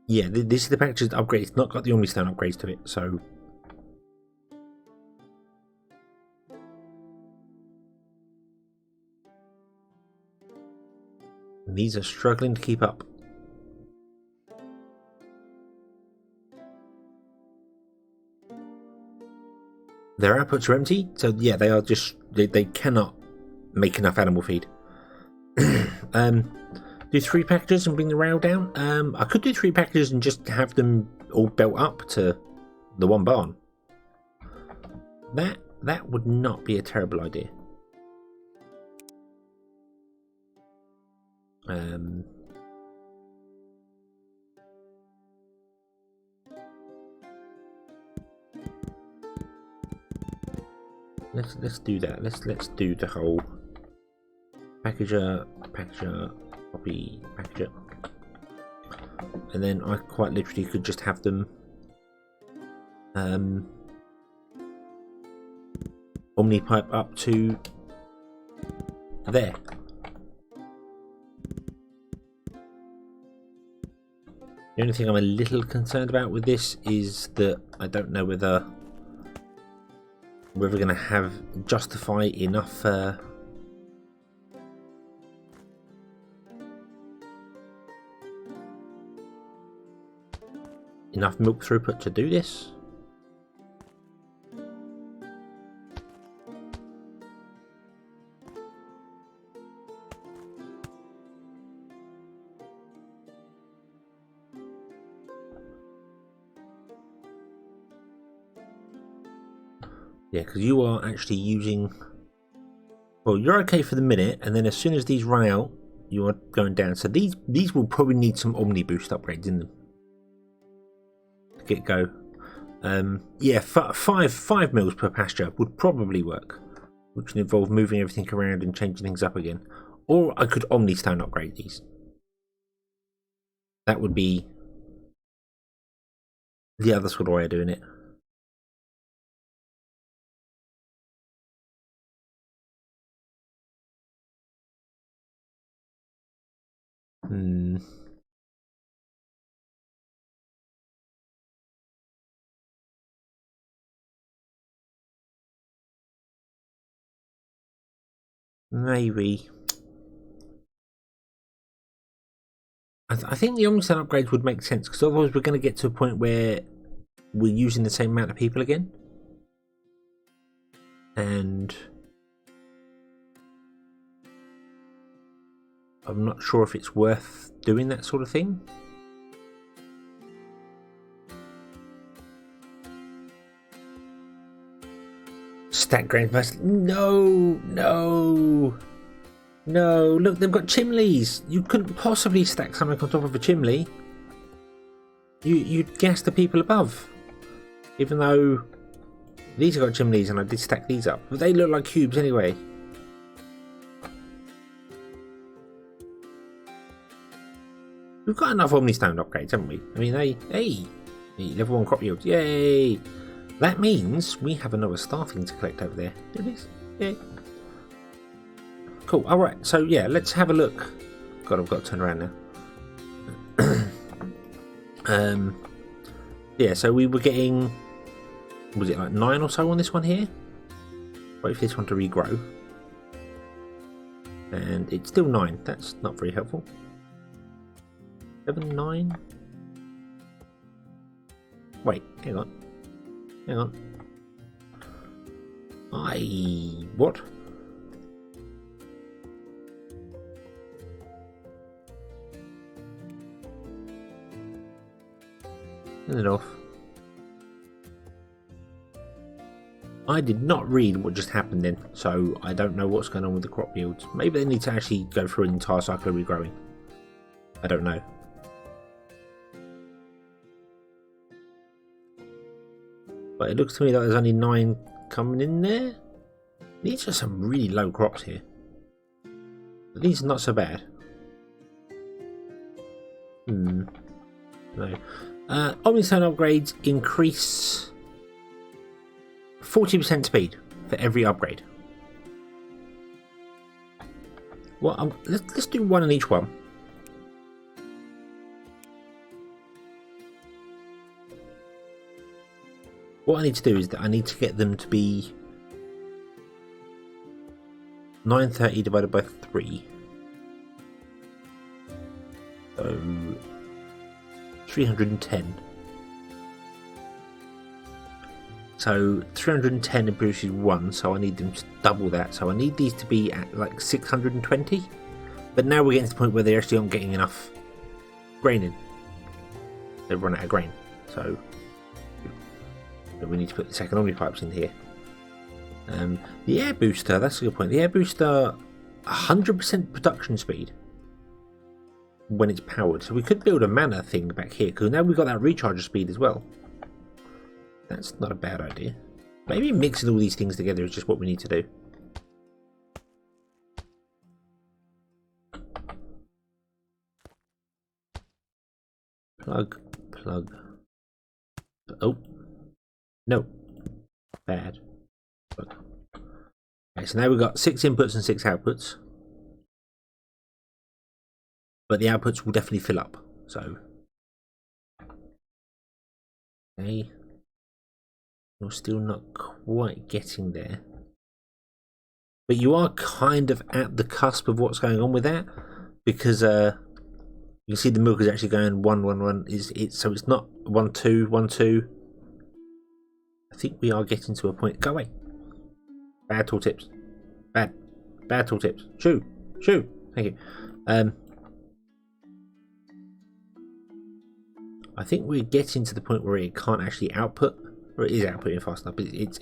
yeah, this is the pasture upgrade. It's not got the Omnistone upgrades to it, so these are struggling to keep up. Their outputs are empty, so yeah, they are just they cannot make enough animal feed. Do 3 packages and bring the rail down. I could do 3 packages and just have them all built up to the one barn. That would not be a terrible idea. Let's do that. Let's do the whole packager, copy, packager, and then I quite literally could just have them omnipipe up to there. The only thing I'm a little concerned about with this is that I don't know whether we're going to justify enough enough milk throughput to do this. Yeah, because you are actually using... Well, you're okay for the minute, and then as soon as these run out, you are going down. So these will probably need some Omni Boost upgrades in them to get go. Yeah, 5 mils per pasture would probably work, which would involve moving everything around and changing things up again. Or I could Omnistone upgrade these. That would be the other sort of way of doing it. Maybe. I think the Omnistone upgrades would make sense, because otherwise we're going to get to a point where we're using the same amount of people again. And I'm not sure if it's worth doing that sort of thing. Stack grain first. No. Look, they've got chimneys. You couldn't possibly stack something on top of a chimney. You'd gas the people above. Even though these have got chimneys and I did stack these up. But they look like cubes anyway. We've got enough Omnistone upgrades, haven't we? I mean, hey, level 1 crop yield. Yay! That means we have another staffing to collect over there. There it is. Yay. Cool. Alright, so yeah, let's have a look. God, I've got to turn around now. Yeah, so we were getting... Was it like 9 or so on this one here? Wait for this one to regrow. And it's still 9. That's not very helpful. 7, 9. Wait, hang on. What? Turn it off. I did not read what just happened then, so I don't know what's going on with the crop yields. Maybe they need to actually go through an entire cycle of regrowing. I don't know. But it looks to me like there's only 9 coming in there. These are some really low crops here. But these are not so bad. No. Omnisound upgrades increase 40% speed for every upgrade. Well, let's do one on each one. What I need to do is that I need to get them to be 930 divided by 3. So 310. So 310 produces 1, so I need them to double that. So I need these to be at like 620. But now we're getting to the point where they actually aren't getting enough grain in. They've run out of grain. So we need to put the second omni pipes in here. The air booster, that's a good point. The air booster, 100% production speed when it's powered. So we could build a mana thing back here, because now we've got that recharger speed as well. That's not a bad idea. Maybe mixing all these things together is just what we need to do. Plug, plug. Oh. No. Bad. Plug. Okay, so now we've got 6 inputs and 6 outputs. But the outputs will definitely fill up. So. Okay. You're still not quite getting there. But you are kind of at the cusp of what's going on with that. Because you can see the milk is actually going 1, 1, 1. So it's not 1, 2, 1, 2. I think we are getting to a point. Go away. Bad tooltips. Bad tooltips. Shoo. Thank you. I think we're getting to the point where it can't actually output. Or it is outputting fast enough, but it's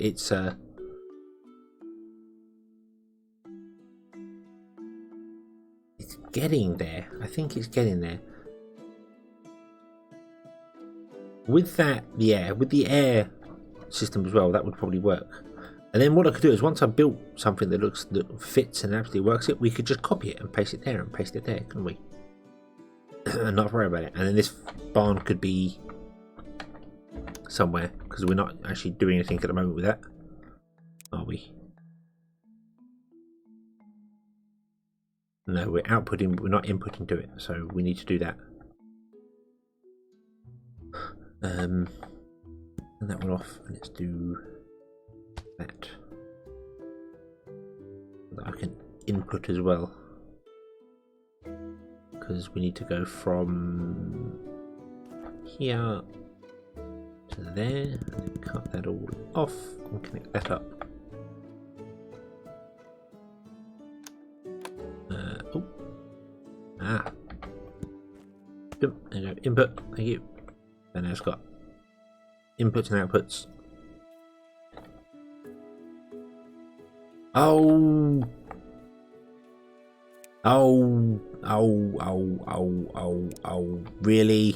getting there. I think it's getting there. With that, with the air system as well, that would probably work. And then what I could do is once I've built something that fits and absolutely works it, we could just copy it and paste it there and paste it there, couldn't we? And not worry about it. And then this barn could be somewhere, because we're not actually doing anything at the moment with that, are we? No, we're outputting, but we're not inputting to it, so we need to do that. And that one off, and let's do that. That I can input as well, because we need to go from here to there, and then cut that all off and connect that up. There you go. Input, thank you. And now it's got inputs and outputs. Oh, really?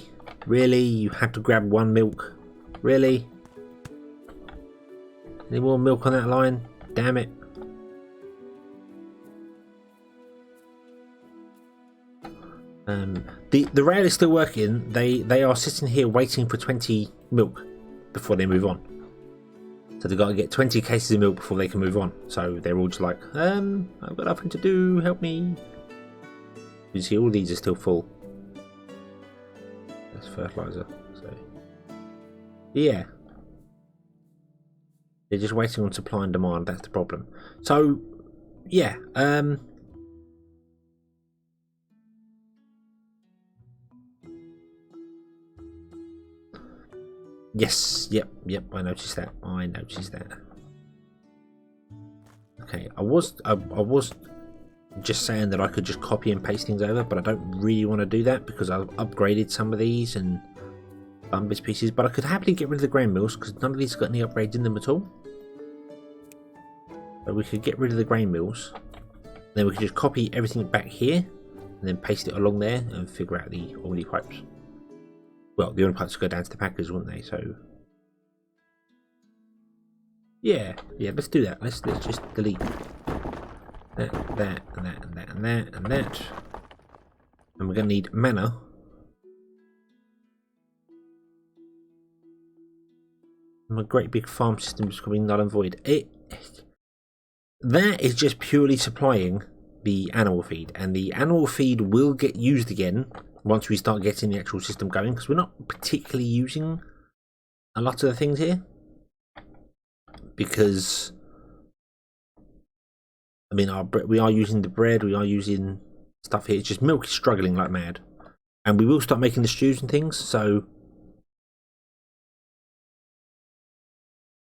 You had to grab one milk? Really? Any more milk on that line? Damn it. The rail is still working. They are sitting here waiting for 20 milk before they move on. So they've got to get 20 cases of milk before they can move on. So they're all just like, I've got nothing to do, help me. You see all these are still full. That's fertilizer. So yeah. They're just waiting on supply and demand, that's the problem. So yeah, yes, yep, I noticed that. Okay, I was just saying that I could just copy and paste things over, but I don't really want to do that because I've upgraded some of these and done bits pieces. But I could happily get rid of the grain mills because none of these got any upgrades in them at all. So we could get rid of the grain mills. Then we could just copy everything back here and then paste it along there and figure out the omni pipes. Well, the omni pipes would go down to the packers, wouldn't they? So yeah, let's do that. Let's just delete that, and that, and that, and that, and that, and that. And we're going to need mana. My great big farm system is becoming null and void. That is just purely supplying the animal feed, and the animal feed will get used again once we start getting the actual system going, because we're not particularly using a lot of the things here. Because, I mean, we are using the bread, we are using stuff here. It's just milk is struggling like mad. And we will start making the stews and things, so...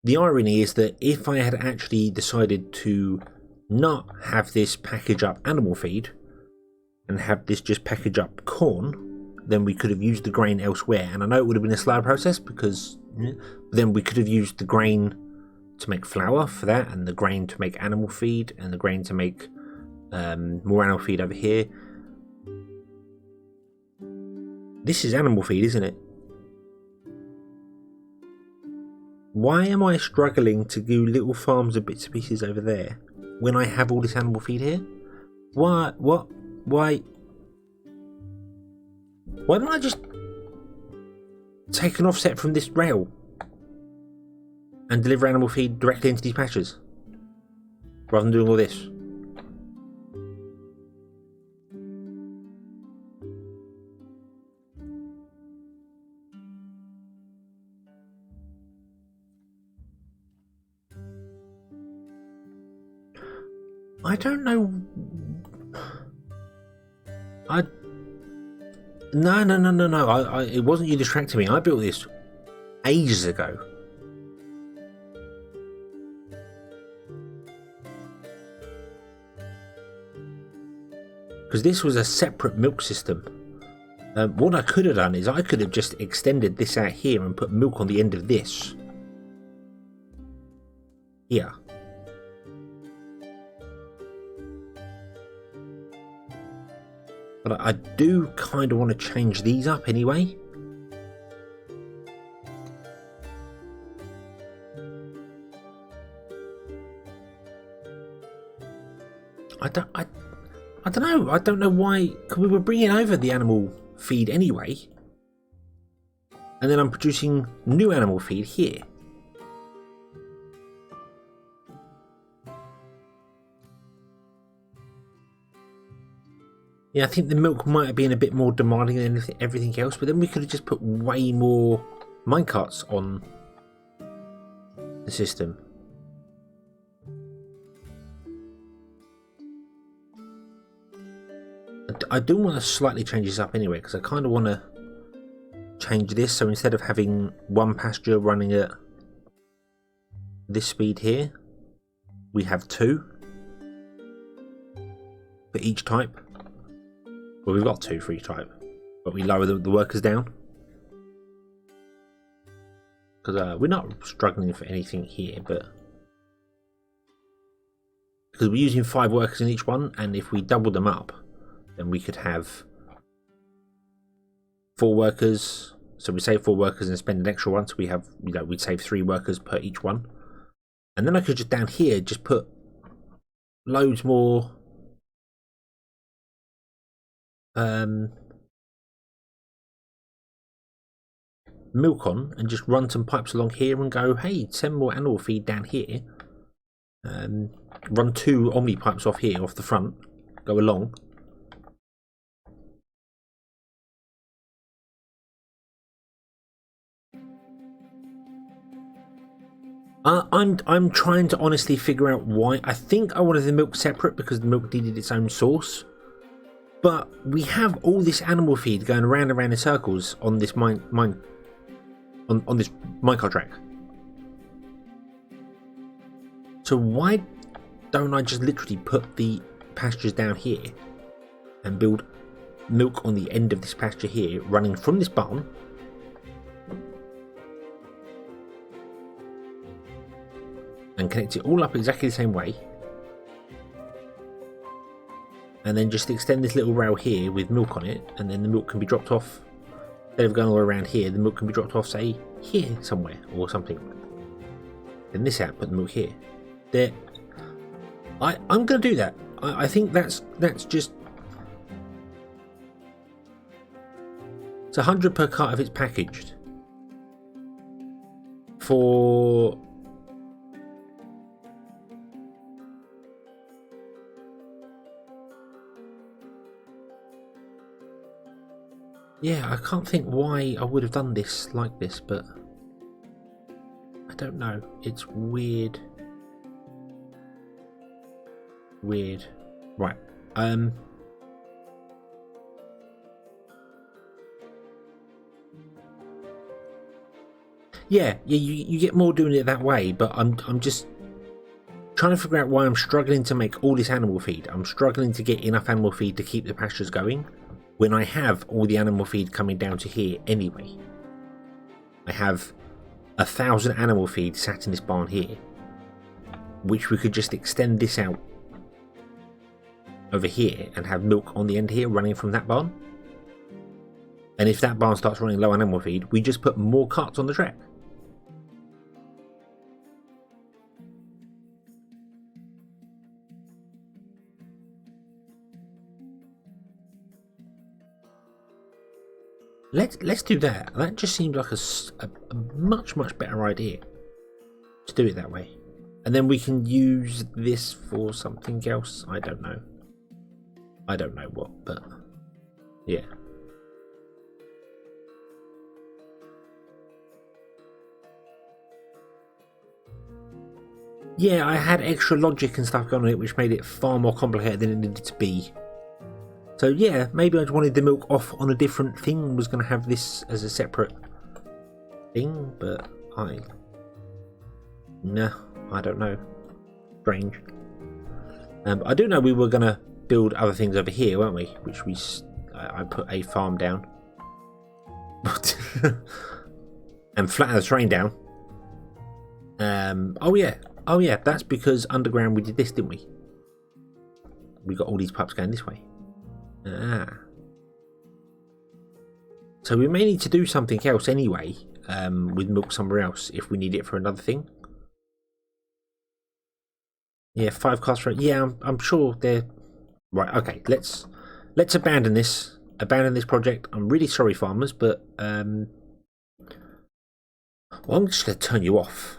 The irony is that if I had actually decided to not have this package up animal feed and have this just package up corn, then we could have used the grain elsewhere. And I know it would have been a slower process, because then we could have used the grain to make flour for that, and the grain to make animal feed, and the grain to make more animal feed over here. This is animal feed, isn't it? Why am I struggling to do little farms of bits and pieces over there when I have all this animal feed here? Why? Why don't I just take an offset from this rail and deliver animal feed directly into these pastures rather than doing all this? I don't know. No. It wasn't you distracting me. I built this ages ago. Because this was a separate milk system. What I could have done is I could have just extended this out here and put milk on the end of this. Here. But I do kind of want to change these up anyway. I don't know. I don't know why. Because we were bringing over the animal feed anyway, and then I'm producing new animal feed here. Yeah, I think the milk might have been a bit more demanding than everything else, but then we could have just put way more minecarts on the system. I do want to slightly change this up anyway, because I kind of want to change this, so instead of having one pasture running at this speed here, we have two for each type. Well, we've got two for each type, but we lower the workers down, because we're not struggling for anything here, but because we're using 5 workers in each one, and if we double them up, then we could have 4 workers. So we save 4 workers and spend an extra one, so we have, we'd save 3 workers per each one, and then I could just down here just put loads more milk on, and just run some pipes along here and go, hey, send more animal feed down here. Run 2 Omni pipes off here, off the front, go along. I'm trying to honestly figure out why. I think I wanted the milk separate because the milk needed its own source. But we have all this animal feed going around and around in circles on this on this minecart track. So why don't I just literally put the pastures down here and build milk on the end of this pasture here, running from this barn and connect it all up exactly the same way, and then just extend this little rail here with milk on it, and then the milk can be dropped off. Instead of going all around here, the milk can be dropped off, say, here somewhere or something. Then this out, put the milk here. There. I'm going to do that. I think that's just... It's 100 per cart if it's packaged. for... Yeah, I can't think why I would have done this like this, but I don't know. It's weird. Weird. Right. Yeah, you get more doing it that way, but I'm just trying to figure out why I'm struggling to make all this animal feed. I'm struggling to get enough animal feed to keep the pastures going when I have all the animal feed coming down to here anyway. I have 1,000 animal feed sat in this barn here, which we could just extend this out over here and have milk on the end here running from that barn. And if that barn starts running low on animal feed, we just put more carts on the track. Let's do that. That just seems like a much better idea to do it that way. And then we can use this for something else. I don't know what, but yeah. Yeah, I had extra logic and stuff going on it, which made it far more complicated than it needed to be. So yeah, maybe I just wanted the milk off on a different thing, was going to have this as a separate thing, but no, I don't know. Strange. I do know we were going to build other things over here, weren't we? Which I put a farm down. And flatten the terrain down. Oh yeah, that's because underground we did this, didn't we? We got all these pipes going this way. So we may need to do something else anyway, with milk somewhere else if we need it for another thing. Yeah, 5 cars for... Yeah, I'm sure they're... Right, okay, let's abandon this project. I'm really sorry, farmers, but well, I'm just going to turn you off.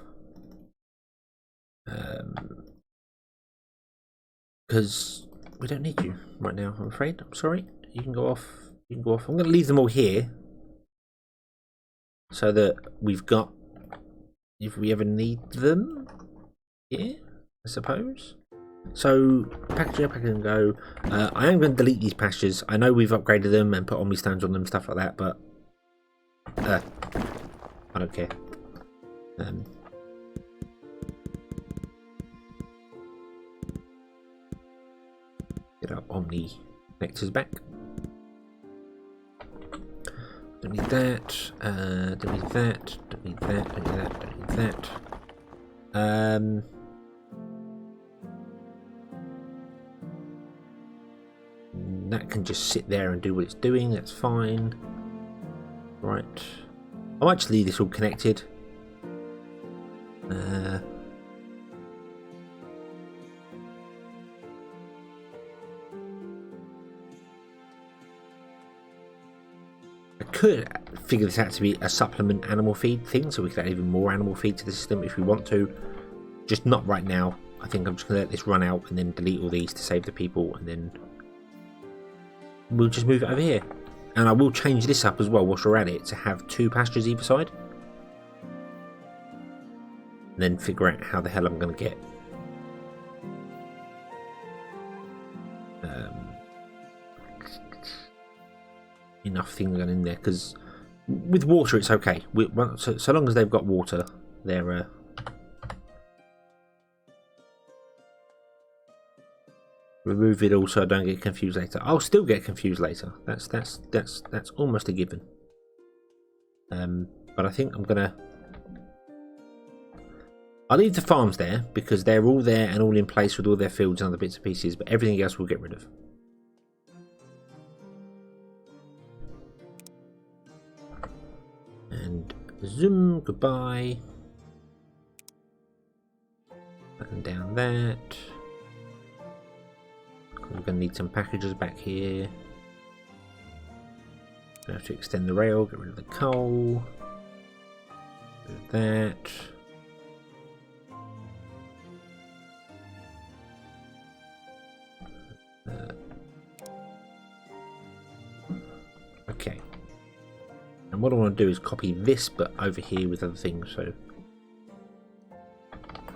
Because we don't need you right now, I'm afraid. I'm sorry. You can go off. I'm going to leave them all here so that we've got, if we ever need them, here, I suppose. So, packaging go. I am going to delete these pastures. I know we've upgraded them and put Omni stones on them, stuff like that, but I don't care. Get our Omni connectors back. Don't need that. Don't need that. Don't need that. Don't need that. Don't need that. That can just sit there and do what it's doing. That's fine. Right. Oh, actually, this all connected. I could figure this out to be a supplement animal feed thing, so we could add even more animal feed to the system if we want to. Just not right now. I think I'm just going to let this run out and then delete all these to save the people, and then we'll just move it over here. And I will change this up as well whilst we're at it to have 2 pastures either side. And then figure out how the hell I'm going to get enough things going in there, because with water it's okay. So long as they've got water, they're remove it all so I don't get confused later. I'll still get confused later. That's almost a given. But I think I'll leave the farms there because they're all there and all in place with all their fields and other bits and pieces, but everything else we'll get rid of. And zoom, goodbye. And down that. We're going to need some packages back here. Going to have to extend the rail, get rid of the coal. That. Okay. And what I want to do is copy this, but over here with other things. So,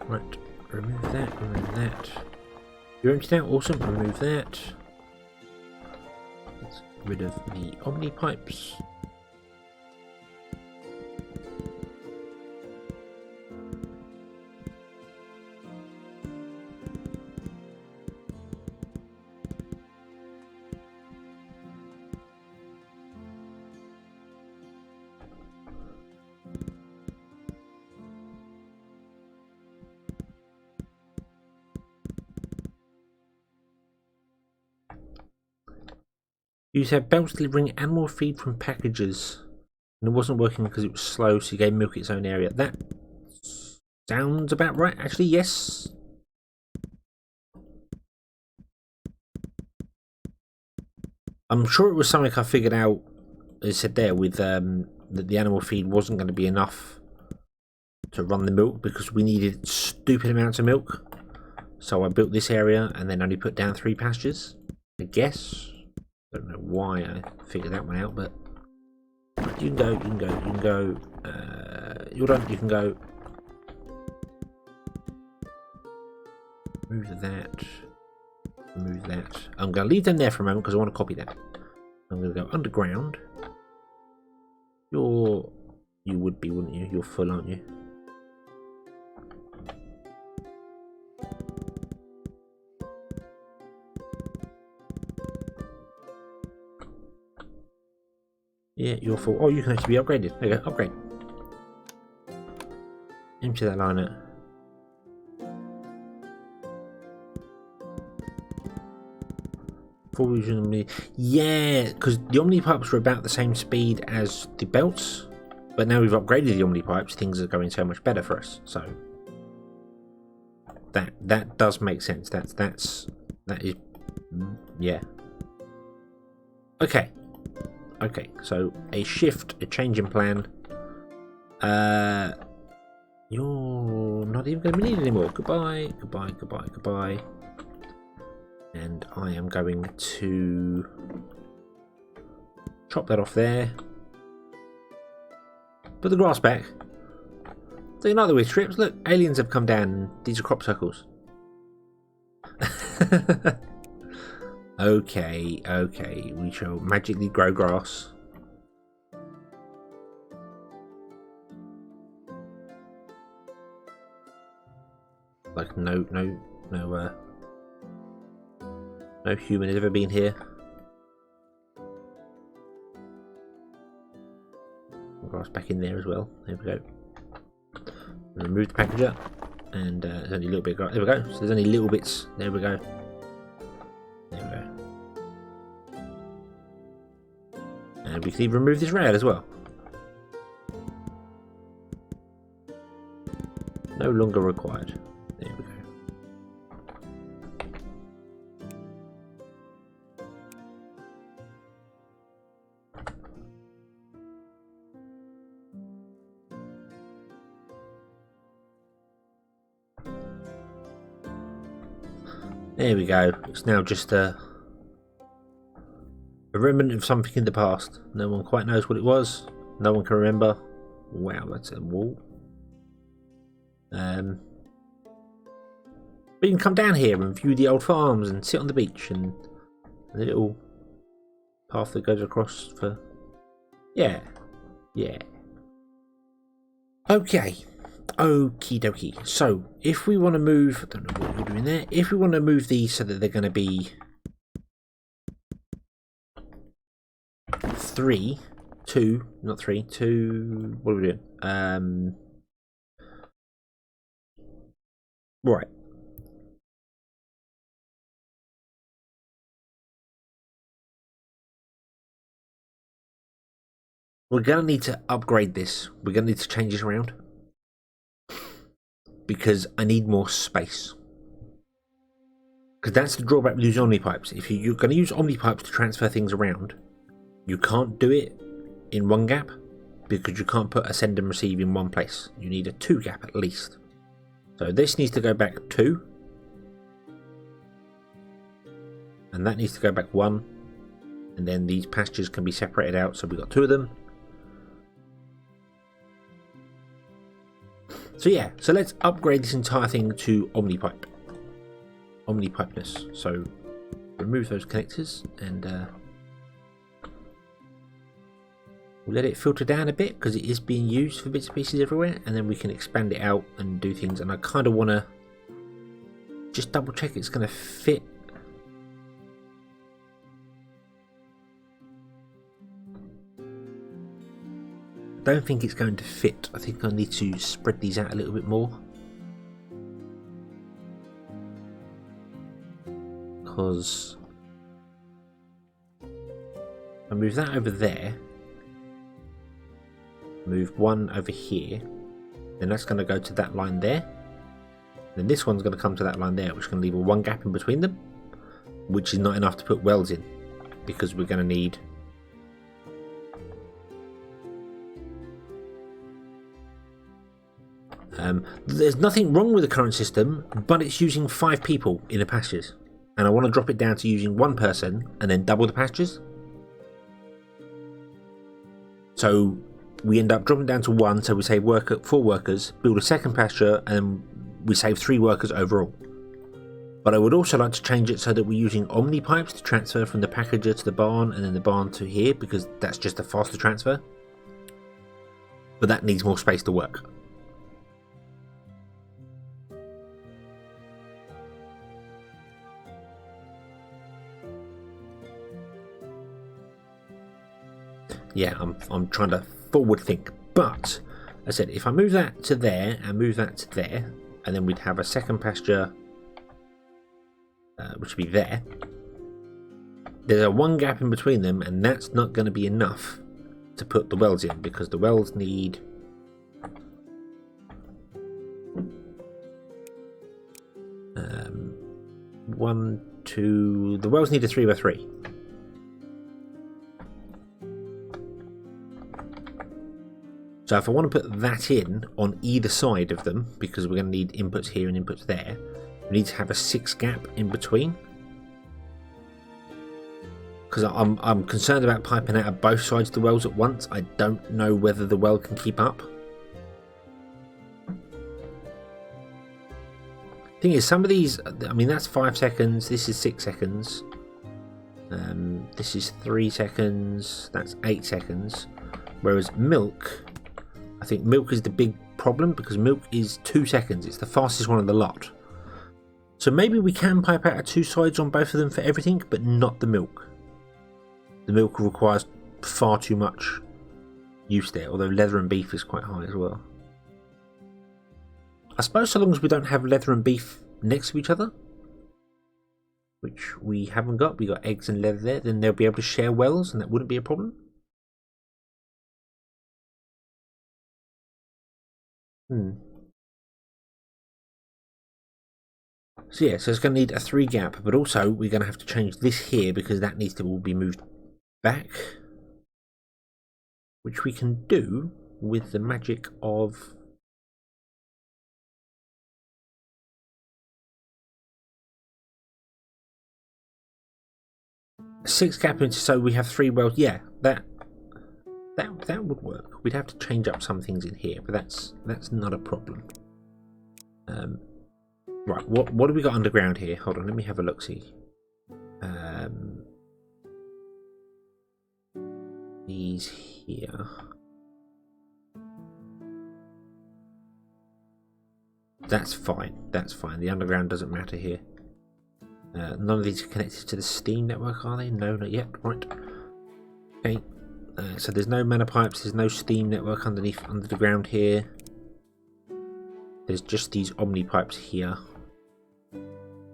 right, remove that, remove that. You're empty now. Awesome. Remove that. Let's get rid of the Omni pipes. You have belts delivering animal feed from packages, and it wasn't working because it was slow, so you gave milk its own area. That sounds about right, actually. Yes. I'm sure it was something I figured out, as I said there, with that the animal feed wasn't going to be enough to run the milk because we needed stupid amounts of milk. So I built this area and then only put down 3 pastures, I guess. Don't know why I figured that one out, but you can go, you can go, you can go. You're done, you can go. Remove that. Remove that. I'm going to leave them there for a moment because I want to copy them. I'm going to go underground. You would be, wouldn't you? You're full, aren't you? Yeah, you're full. Oh, you can actually be upgraded. There you go, upgrade. Empty that line out. Full using. Yeah, because the Omni pipes were about the same speed as the belts, but now we've upgraded the Omni pipes. Things are going so much better for us. So that does make sense. That is yeah. Okay. Okay, so a shift, a change in plan. You're not even going to be needed anymore. Goodbye, goodbye, goodbye, goodbye. And I am going to chop that off there. Put the grass back. So you know the weird strips. Look, aliens have come down. These are crop circles. Okay, okay, we shall magically grow grass. Like no human has ever been here. Grass back in there as well. There we go. Remove the packager, and there's only a little bit of grass. There we go. So there's only little bits. There we go. There we go. And we can even remove this rail as well. No longer required. There we go. There we go. It's now just a remnant of something in the past. No one quite knows what it was. No one can remember. Wow, that's a wall. But you can come down here and view the old farms and sit on the beach and the little path that goes across for... Yeah. Yeah. Okay. Okie dokie. So, if we want to move... I don't know what we're doing there. If we want to move these so that they're going to be... 2... Not 3. 2... What are we doing? Right. We're going to need to upgrade this. We're going to need to change this around. Because I need more space. Because that's the drawback with using Omni pipes. If you're going to use Omni pipes to transfer things around, you can't do it in one gap. because you can't put a send and receive in one place. You need a 2 gap at least. So this needs to go back 2. And that needs to go back 1. And then these pastures can be separated out, so we've got 2 of them. So yeah, so let's upgrade this entire thing to Omnipipe. Omnipipeness. So remove those connectors and we'll let it filter down a bit because it is being used for bits and pieces everywhere, and then we can expand it out and do things. And I kind of want to just double check it's going to fit. I don't think it's going to fit. I think I need to spread these out a little bit more. Because I move that over there, move one over here, then that's going to go to that line there. Then this one's going to come to that line there, which is going to leave a 1 gap in between them, which is not enough to put wells in, because we're going to need there's nothing wrong with the current system, but it's using 5 people in the pastures, and I want to drop it down to using 1 person and then double the pastures. So we end up dropping down to 1, so we save 4 workers, build a second pasture, and we save 3 workers overall. But I would also like to change it so that we're using Omnipipes to transfer from the packager to the barn and then the barn to here, because that's just a faster transfer. But that needs more space to work. Yeah, I'm trying to forward think, but as I said, if I move that to there and move that to there, and then we'd have a second pasture, which would be there. There's a 1 gap in between them, and that's not going to be enough to put the wells in, because the wells need the wells need a 3x3. So if I want to put that in on either side of them, because we're going to need inputs here and inputs there, we need to have a 6 gap in between. Because I'm concerned about piping out of both sides of the wells at once. I don't know whether the well can keep up. Thing is, some of these, I mean, that's 5 seconds, this is 6 seconds. This is 3 seconds, that's 8 seconds. Whereas milk, I think milk is the big problem, because milk is 2 seconds. It's the fastest one of the lot. So maybe we can pipe out 2 sides on both of them for everything, but not the milk. The milk requires far too much use there, although leather and beef is quite high as well. I suppose so long as we don't have leather and beef next to each other, which we haven't got. We got eggs and leather there, then they'll be able to share wells, and that wouldn't be a problem. So yeah, so it's going to need a 3 gap, but also we're going to have to change this here, because that needs to all be moved back, which we can do with the magic of a 6 gap into, so we have 3 wells. Yeah, that would work. We'd have to change up some things in here, but that's not a problem. Right, what do we got underground here? Hold on, let me have a look. See, these here. That's fine. That's fine. The underground doesn't matter here. None of these are connected to the steam network, are they? No, not yet. Right. Okay. So there's no mana pipes. There's no steam network under the ground here. There's just these Omni pipes here,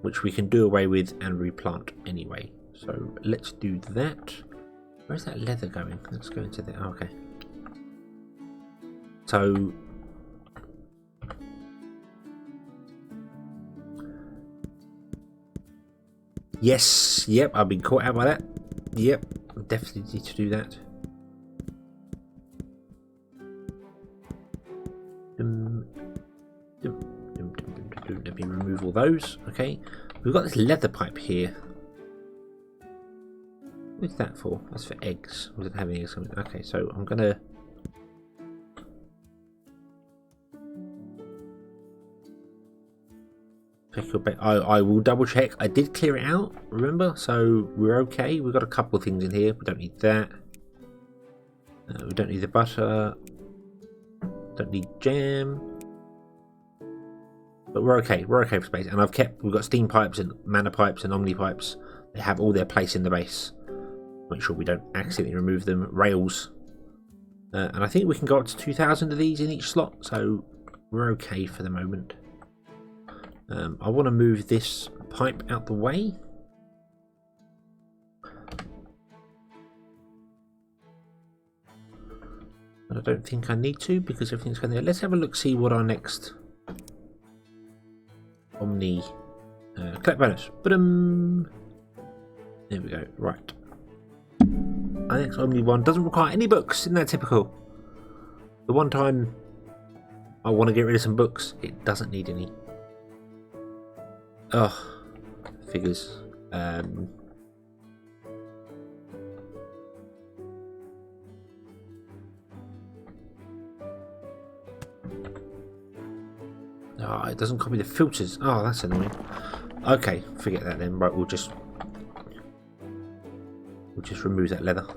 which we can do away with and replant anyway. So let's do that. Where's that leather going? Let's go into there. Oh, okay. So yes, yep, I've been caught out by that. Yep, definitely need to do that. Let me remove all those. Okay, we've got this leather pipe here. What's that for? That's for eggs. Was it having eggs? Okay, so I'm gonna. I will double check. I did clear it out, remember? So we're okay. We've got a couple of things in here. We don't need that. We don't need the butter. Don't need jam. But we're okay. We're okay for space. And we've got steam pipes and mana pipes and omni pipes. They have all their place in the base. Make sure we don't accidentally remove them. Rails. And I think we can go up to 2,000 of these in each slot. So we're okay for the moment. I want to move this pipe out the way. But I don't think I need to because everything's going there. Let's have a look, see what our next Omni collect bonus. But there we go. Right. Our next Omni one doesn't require any books. Isn't that typical? The one time I want to get rid of some books, it doesn't need any. Oh, figures. Oh, it doesn't copy the filters. Oh, that's annoying. Okay, forget that then. Right, we'll just remove that leather.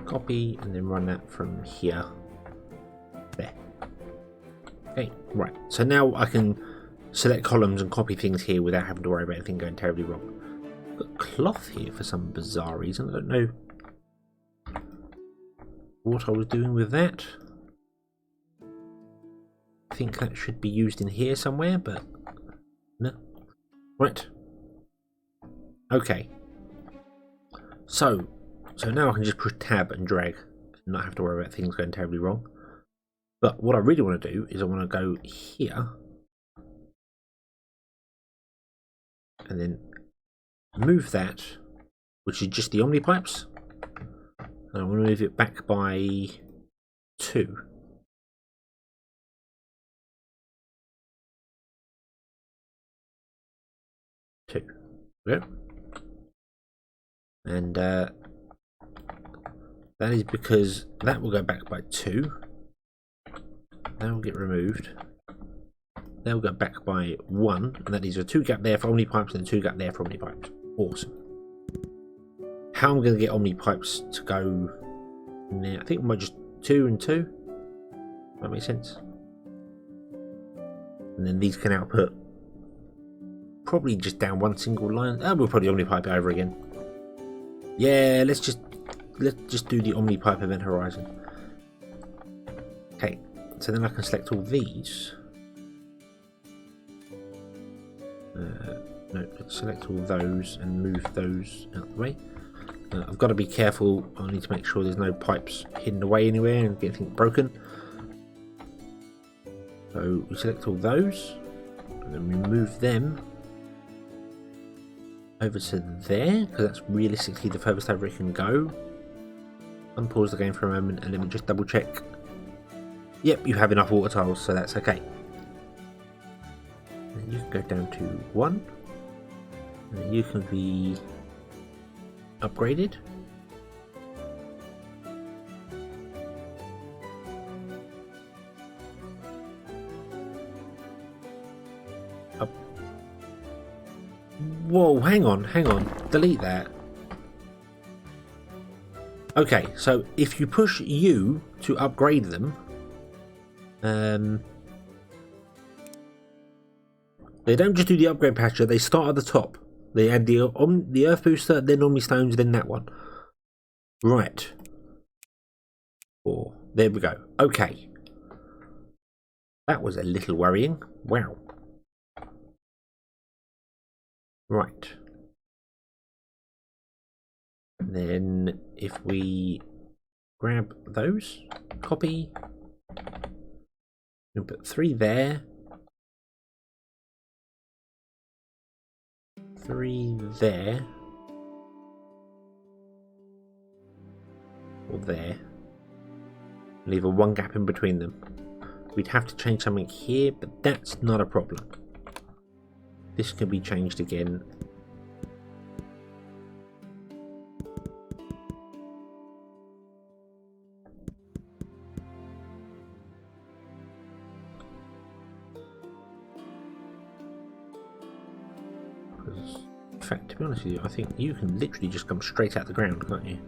Copy and then run that from here. There. Okay, right. So now I can select columns and copy things here without having to worry about anything going terribly wrong. I've got cloth here for some bizarre reason. I don't know what I was doing with that. I think that should be used in here somewhere, but no. Right. Okay. So now I can just push tab and drag and not have to worry about things going terribly wrong. But what I really want to do is I want to go here and then move that, which is just the Omni pipes, and I want to move it back by 2. Yep. And that is because that will go back by 2. That will get removed. That will go back by 1, and that is a 2 gap there for Omni pipes and a 2 gap there for Omni pipes. Awesome. How I'm going to get Omni pipes to go in there? I think we might just 2 and 2. That makes sense. And then these can output probably just down one single line. Oh, we'll probably Omni pipe it over again. Yeah, let's just do the Omni pipe event horizon. Okay. So then I can select all these. No, select all those and move those out of the way. I've got to be careful. I need to make sure there's no pipes hidden away anywhere and get anything broken. So we select all those and then we move them over to there because that's realistically the furthest over it can go. Unpause the game for a moment and let me just double check. Yep, you have enough water tiles, so that's okay. And you can go down to 1. And you can be upgraded. Up. Whoa, hang on. Delete that. Okay, so if you push U to upgrade them, they don't just do the upgrade patcher, they start at the top. They add the earth booster, then Omni stones, then that one. Right. 4. There we go. Okay. That was a little worrying. Wow. Right. And then if we grab those, copy, and put 3 there. 3 there. Or there. Leave a one gap in between them. We'd have to change something here, but that's not a problem. This can be changed again. In fact, to be honest with you, I think you can literally just come straight out the ground, can't you?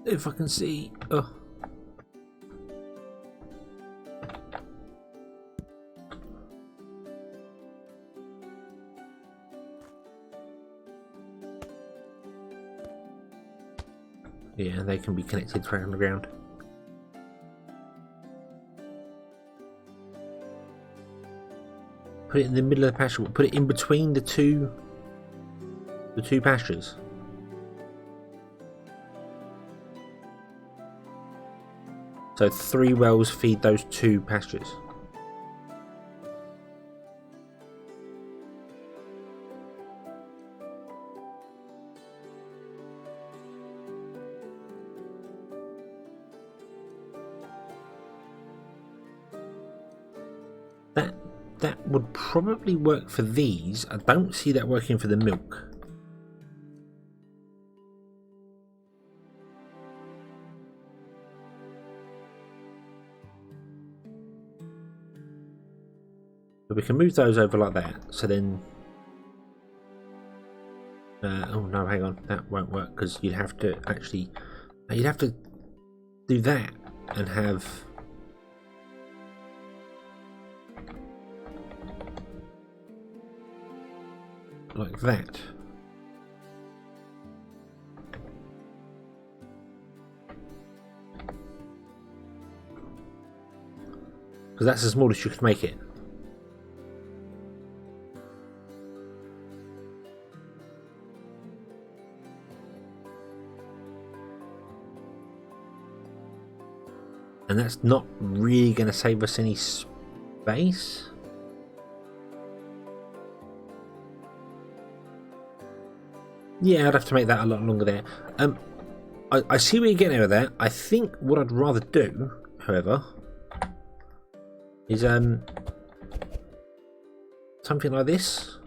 If I can see. Oh. Yeah, they can be connected right on the ground. Put it in the middle of the pasture. Put it in between the two pastures. So 3 wells feed those 2 pastures. That would probably work for these. I don't see that working for the milk. But we can move those over like that. So then... oh no, hang on. That won't work because you'd have to actually... You'd have to do that and have... like that. Because that's the smallest you could make it. And that's not really going to save us any space. Yeah, I'd have to make that a lot longer there. I see where you're getting with that. I think what I'd rather do, however, is something like this.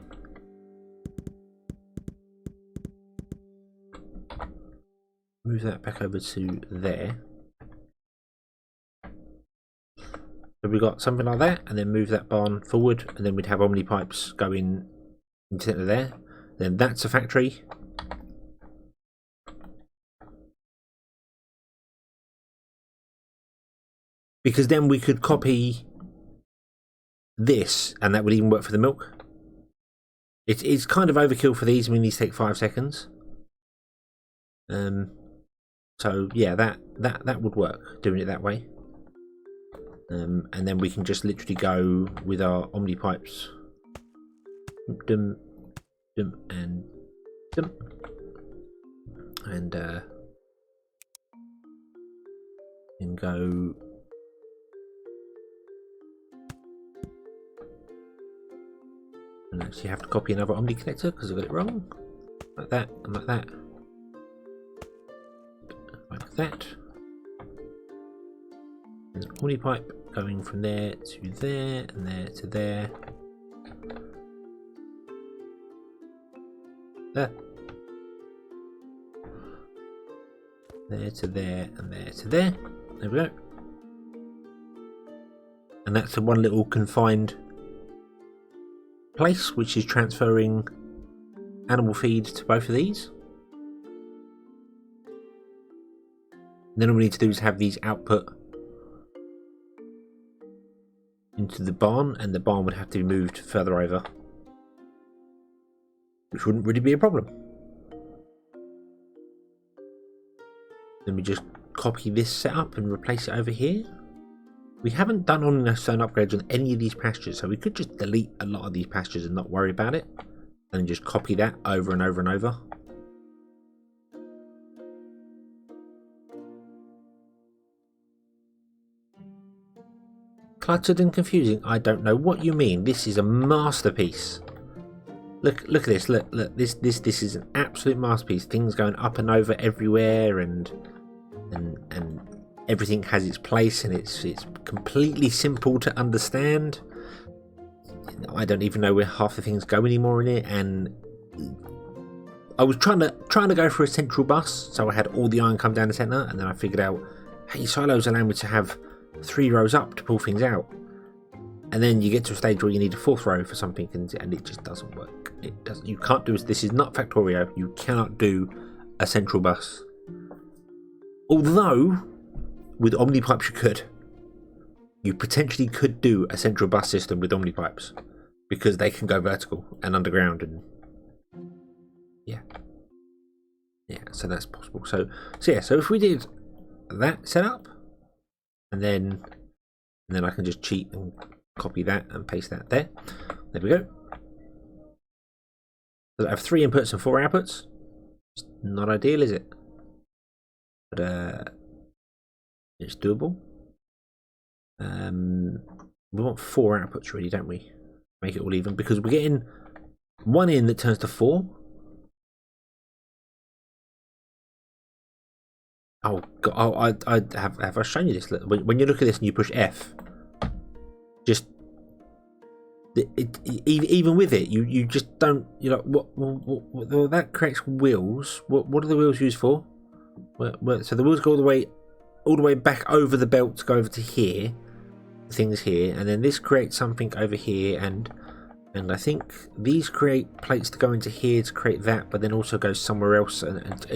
Move that back over to there. So we got something like that, and then move that barn forward, and then we'd have Omni pipes going into the center there. Then that's a factory. Because then we could copy this, and that would even work for the milk. It's kind of overkill for these. I mean, these take 5 seconds. So yeah, that would work, doing it that way. And then we can just literally go with our Omni pipes. Dum, dum, and dum. And go. And actually have to copy another Omni connector because I got it wrong. Like that, and like that. Like that. And an Omni pipe going from there to there, and there to there. There. There to there, and there to there. There we go. And that's the one little confined place which is transferring animal feed to both of these. And then all we need to do is have these output into the barn, and the barn would have to be moved further over, which wouldn't really be a problem. Then we just copy this setup and replace it over here. We haven't done on stone upgrades on any of these pastures, so we could just delete a lot of these pastures and not worry about it, and just copy that over and over and over. Cluttered and confusing. I don't know what you mean. This is a masterpiece. Look at this. Look. This is an absolute masterpiece. Things going up and over everywhere, and everything has its place, and it's completely simple to understand. I don't even know where half the things go anymore in it, and I was trying to go for a central bus, so I had all the iron come down the centre, and then I figured out, hey, silos allow me to have 3 rows up to pull things out, and then you get to a stage where you need a 4th row for something, and it just doesn't work. It doesn't. You can't do this. Is not Factorio. You cannot do a central bus. Although with Omnipipes you could. You potentially could do a central bus system with Omnipipes because they can go vertical and underground, and yeah, so that's possible. So if we did that setup, and then I can just cheat and copy that and paste that there. There we go. So I have 3 inputs and 4 outputs. It's not ideal, is it? But it's doable. We want 4 outputs really, don't we? Make it all even, because we're getting 1 in that turns to 4. Oh God! Oh, I have I shown you this? When you look at this and you push F, just even with it, you just don't. You're like, what that creates wheels. What are the wheels used for? So the wheels go all the way back over the belt to go over to here. Things here, and then this creates something over here, and I think these create plates to go into here to create that, but then also goes somewhere else, and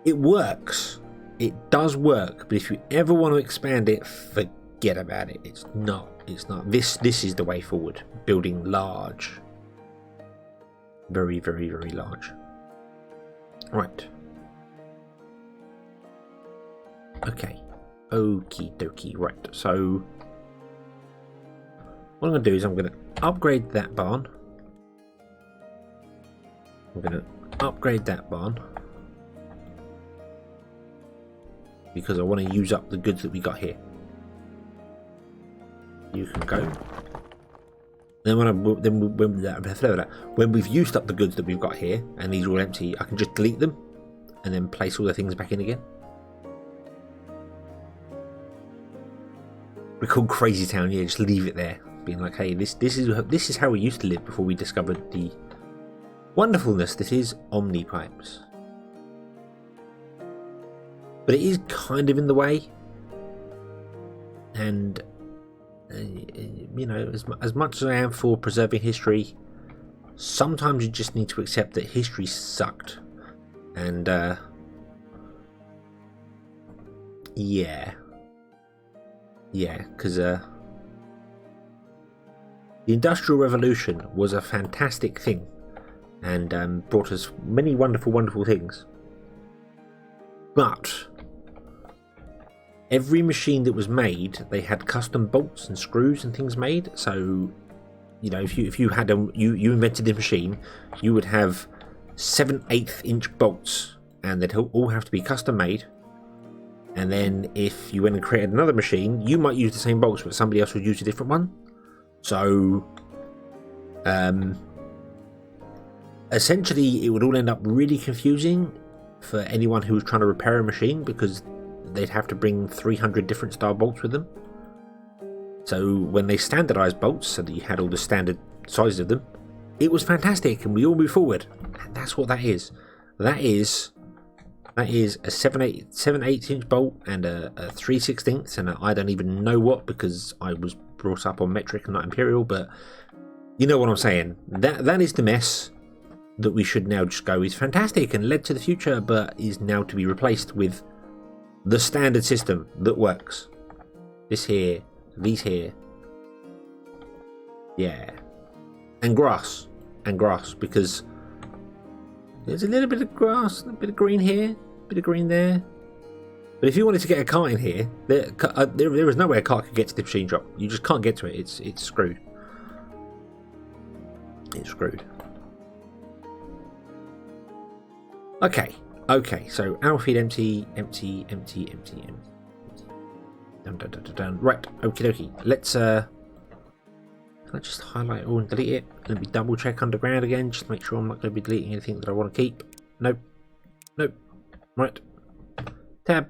it works. It does work, but if you ever want to expand it, forget about it. It's not. This is the way forward. Building large, very, very, very large. Right. Okay. Okie dokie. Right. So what I'm going to do is I'm going to upgrade that barn. I'm going to upgrade that barn because I want to use up the goods that we got here. You can go. Then when we've used up the goods that we've got here and these are all empty, I can just delete them and then place all the things back in again. We're called Crazy Town, yeah, just leave it there. Being like, hey, this is how we used to live before we discovered the wonderfulness that is Omnipipes. But it is kind of in the way. And you know, as much as I am for preserving history, sometimes you just need to accept that history sucked. And yeah, because the Industrial Revolution was a fantastic thing and brought us many wonderful things. But every machine that was made, they had custom bolts and screws and things made. So, you know, if you had you invented the machine, you would have 7/8 inch bolts, and they'd all have to be custom made. And then if you went and created another machine, you might use the same bolts, but somebody else would use a different one. So, essentially, it would all end up really confusing for anyone who was trying to repair a machine, because they'd have to bring 300 different style bolts with them. So when they standardized bolts so that you had all the standard sizes of them, it was fantastic, and we all moved forward. And that's what that is. That is a 7/8 inch bolt and a 3/16, and I don't even know what, because I was brought up on metric and not imperial, but you know what I'm saying. That is the mess that we should now just go is fantastic and led to the future, but is now to be replaced with the standard system that works. This here, these here, yeah, and grass, because there's a little bit of grass, a bit of green here, a bit of green there. But if you wanted to get a cart in here, there is no way a cart could get to the machine shop. You just can't get to it. It's screwed. It's screwed. Okay. So our feed empty. Right, okie dokie. Let's can I just highlight all and delete it? Let me double check underground again, just to make sure I'm not going to be deleting anything that I want to keep. Nope. Nope. Right. Tab.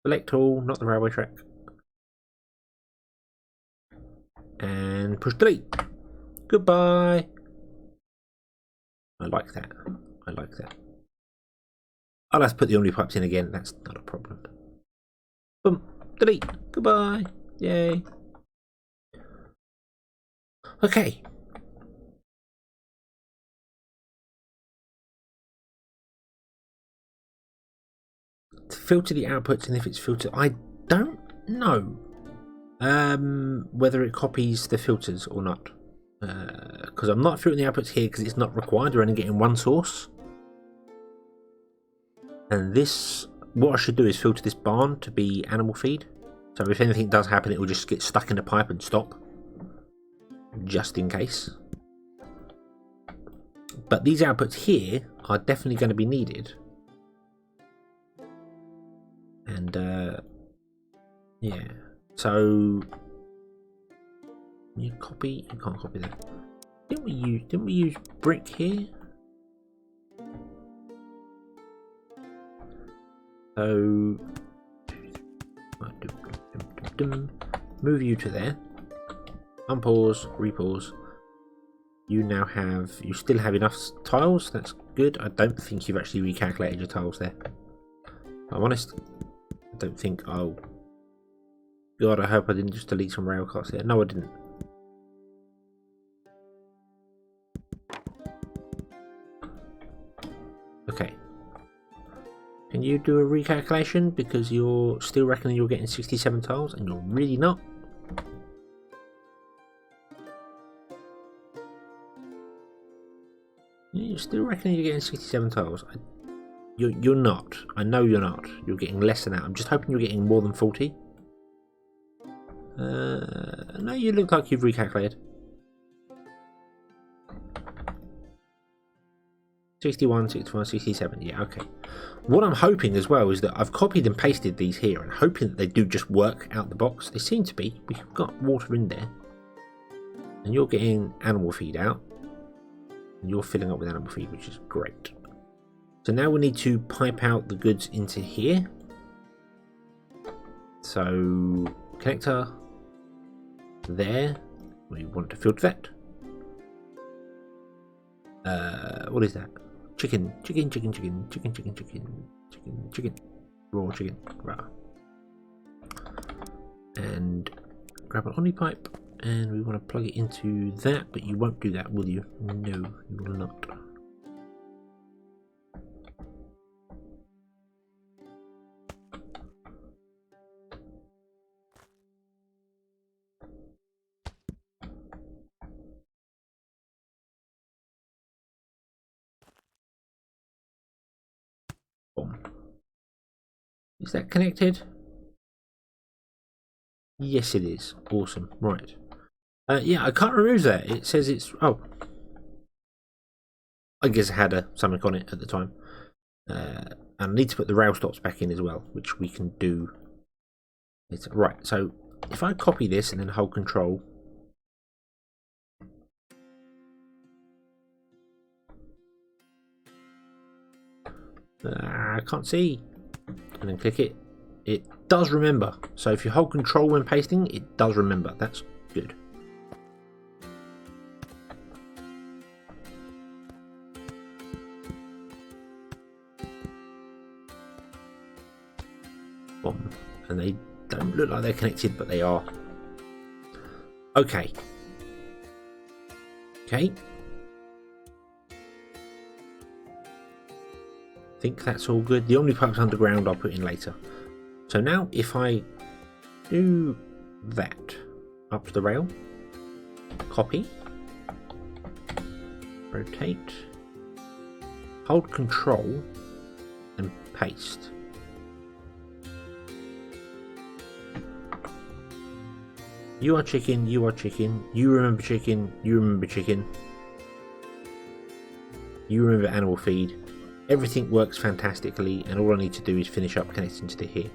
Select all, not the railway track. And push delete. Goodbye. I like that. I like that. I'll have to put the omni pipes in again, that's not a problem. Boom. Delete. Goodbye. Yay. Okay. To filter the outputs, and if it's filtered, I don't know whether it copies the filters or not. Because I'm not filtering the outputs here because it's not required. We're only getting one source. And this, what I should do is filter this barn to be animal feed. So if anything does happen, it will just get stuck in the pipe and stop. Just in case. But these outputs here are definitely going to be needed. And yeah. So you copy, you can't copy that. Didn't we use brick here? So move you to there. Unpause, repause. You now have, you still have enough tiles. That's good. I don't think you've actually recalculated your tiles there. If I'm honest, I don't think. Oh God, I hope I didn't just delete some rail carts there. No, I didn't. Okay. Can you do a recalculation? Because you're still reckoning you're getting 67 tiles and you're really not. You're still reckoning you're getting 67 tiles. You're not. I know you're not. You're getting less than that. I'm just hoping you're getting more than 40. No, you look like you've recalculated. 61, 65, 67, yeah, okay. What I'm hoping as well is that I've copied and pasted these here and hoping that they do just work out the box. They seem to be. We've got water in there. And you're getting animal feed out. And you're filling up with animal feed, which is great. So now we need to pipe out the goods into here. So, connector there. We want to filter that. What is that? Chicken. Raw chicken. Rah. And grab an omni pipe, and we want to plug it into that, but you won't do that, will you? No, you will not. Is that connected? Yes, it is. Awesome. Right. Yeah, I can't remove that. It says it's... Oh. I guess it had something on it at the time. And I need to put the rail stops back in as well, which we can do. Right, so if I copy this and then hold control... I can't see. And then click it. It does remember. So if you hold control when pasting, it does remember. That's good. Boom. And they don't look like they're connected, but they are. Okay. Okay. I think that's all good. The omni pipes underground I'll put in later. So now if I do that up to the rail, copy, rotate, hold control and paste. You are chicken, you are chicken, you remember chicken, you remember chicken, you remember animal feed. Everything works fantastically, and all I need to do is finish up connecting to the here.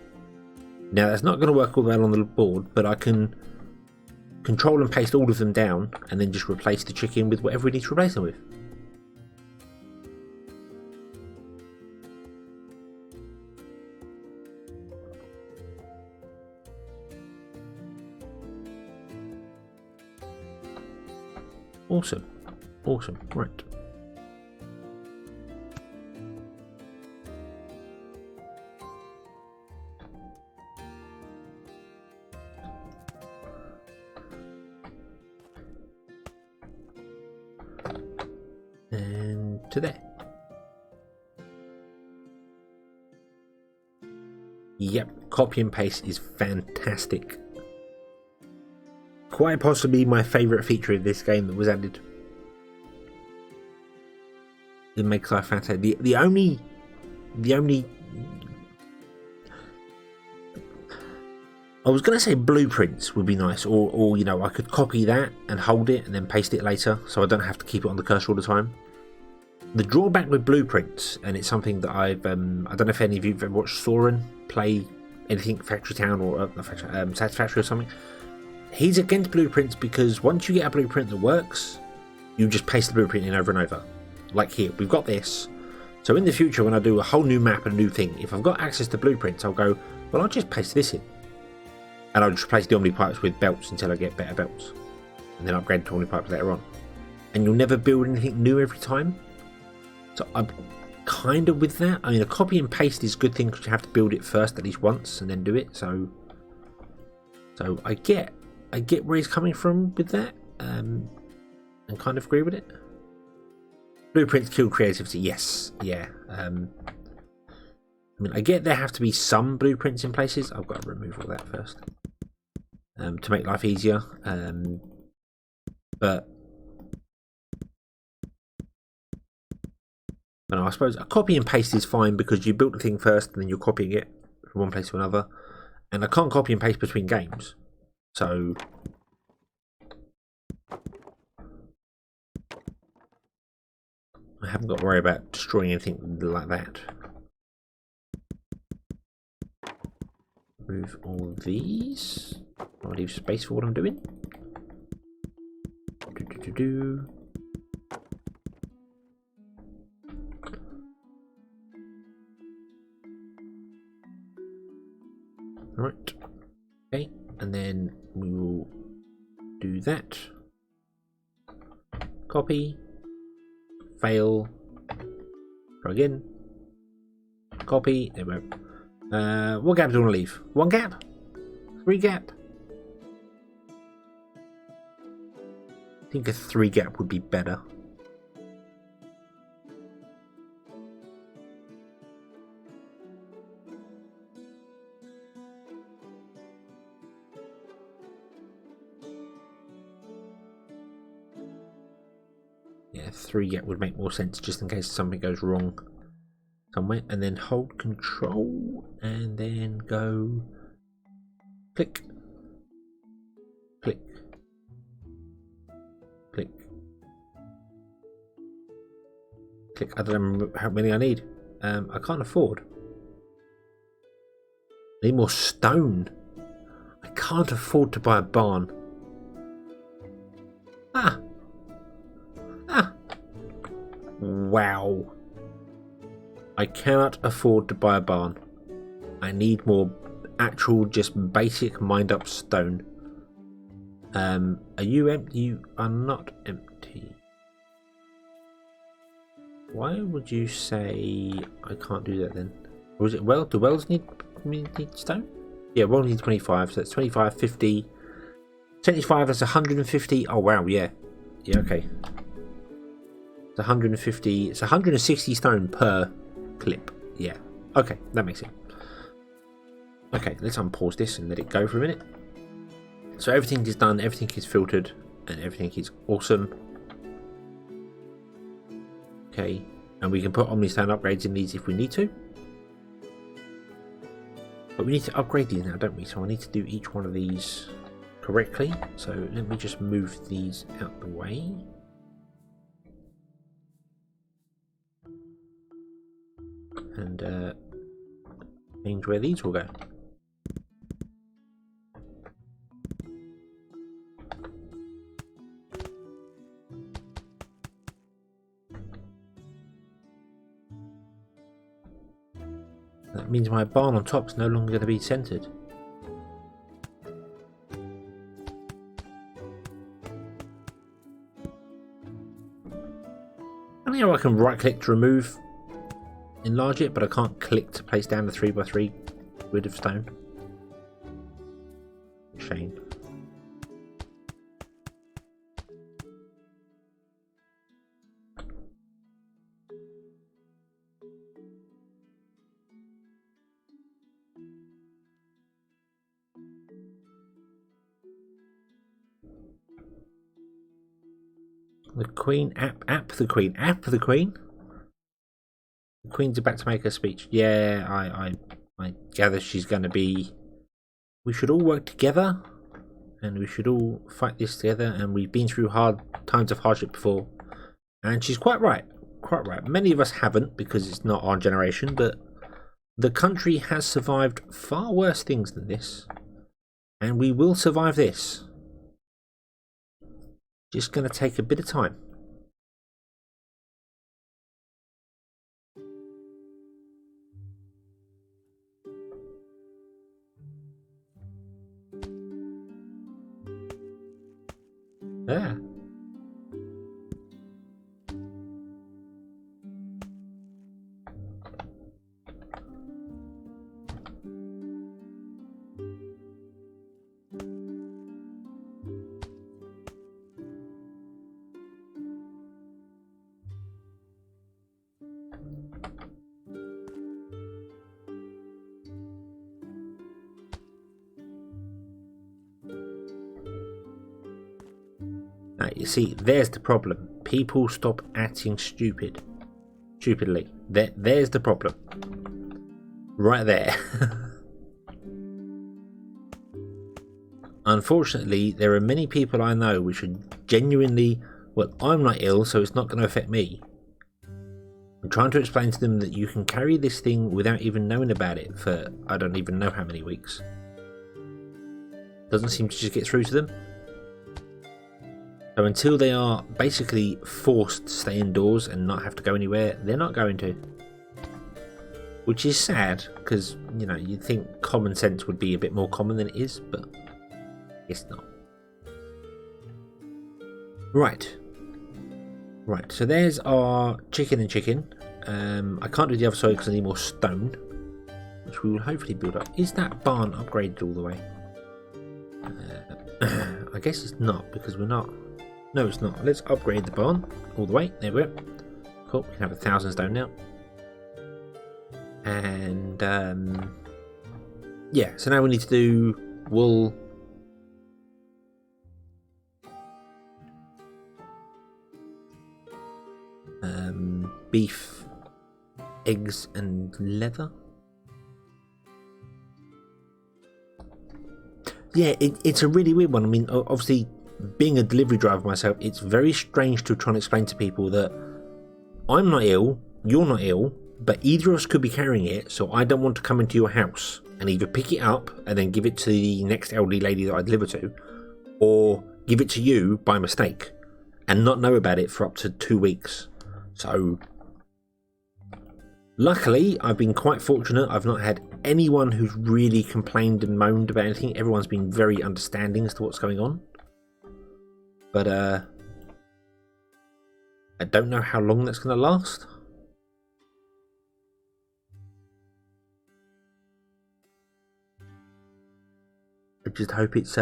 Now that's not going to work all well on the board, but I can control and paste all of them down and then just replace the chicken with whatever we need to replace them with. Awesome. Awesome. Right. And to there. Yep, copy and paste is fantastic. Quite possibly my favourite feature of this game that was added. It makes life fantastic. The only I was going to say blueprints would be nice, or you know, I could copy that and hold it and then paste it later, so I don't have to keep it on the cursor all the time. The drawback with blueprints, and it's something that I don't know if any of you have ever watched Soren play anything Factory Town or Satisfactory or something. He's against blueprints because once you get a blueprint that works, you just paste the blueprint in over and over. Like here, we've got this. So in the future, when I do a whole new map and a new thing, if I've got access to blueprints, I'll go, well, I'll just paste this in. And I'll just replace the Omni pipes with belts until I get better belts. And then upgrade to Omni pipes later on. And you'll never build anything new every time. So I'm kind of with that. I mean, a copy and paste is a good thing because you have to build it first at least once and then do it. So I get where he's coming from with that, and kind of agree with it. Blueprints kill creativity, yes, yeah. I mean, I get there have to be some blueprints in places. I've got to remove all that first to make life easier. But I suppose a copy and paste is fine because you built the thing first and then you're copying it from one place to another. And I can't copy and paste between games. So I haven't got to worry about destroying anything like that. Move all these. I'll leave space for what I'm doing. Right. Okay, and then we will do that. Copy. Fail. Try again. Copy. There we go. What gap do you want to leave? 1 gap? 3 gap? I think a 3 gap would be better. Yeah, 3 gap would make more sense just in case something goes wrong somewhere. And then hold control and then go click, click, click, click. I don't remember how many I need. I can't afford. I need more stone. I can't afford to buy a barn. Wow. I cannot afford to buy a barn. I need more actual, just basic mined up stone. Are you empty? You are not empty. Why would you say I can't do that then? Or is it well? Do wells need stone? Yeah, well needs 25, so that's 25, 50, 75, that's 150. Oh wow, yeah. Yeah, okay. It's 150, it's 160 stone per clip. Yeah, okay, that makes it. Okay, let's unpause this and let it go for a minute. So everything is done, everything is filtered, and everything is awesome. Okay, and we can put Omnistone upgrades in these if we need to. But we need to upgrade these now, don't we? So I need to do each one of these correctly. So let me just move these out the way. And change where these will go. that means my barn on top is no longer going to be centered. I know I can right click to remove, enlarge it, but I can't click to place down the 3x3 grid of stone. Shame. The Queen, the Queen. The Queen's about to make her speech. Yeah, I gather she's going to be... We should all work together, and we should all fight this together, and we've been through hard times of hardship before. And she's quite right, Many of us haven't, because it's not our generation, but the country has survived far worse things than this, and we will survive this. Just going to take a bit of time. Yeah. You see, there's the problem. People stop acting stupidly. There's the problem. Right there. Unfortunately, there are many people I know which are genuinely, well, I'm not ill, so it's not going to affect me. I'm trying to explain to them that you can carry this thing without even knowing about it for I don't even know how many weeks. Doesn't seem to just get through to them. So until they are basically forced to stay indoors and not have to go anywhere, they're not going to. Which is sad, because, you know, you'd think common sense would be a bit more common than it is, but it's not. Right, so there's our chicken and chicken. I can't do the other side because I need more stone, which we will hopefully build up. Is that barn upgraded all the way? I guess it's not, because we're not... No, it's not. Let's upgrade the barn all the way. There we go. Cool. We can have 1,000 stone now. And yeah, so now we need to do wool, beef, eggs, and leather. Yeah, it's a really weird one. I mean, obviously, being a delivery driver myself, it's very strange to try and explain to people that I'm not ill, you're not ill, but either of us could be carrying it, so I don't want to come into your house and either pick it up and then give it to the next elderly lady that I deliver to, or give it to you by mistake and not know about it for up to 2 weeks. So luckily, I've been quite fortunate. I've not had anyone who's really complained and moaned about anything. Everyone's been very understanding as to what's going on. But I don't know how long that's going to last. I just hope it's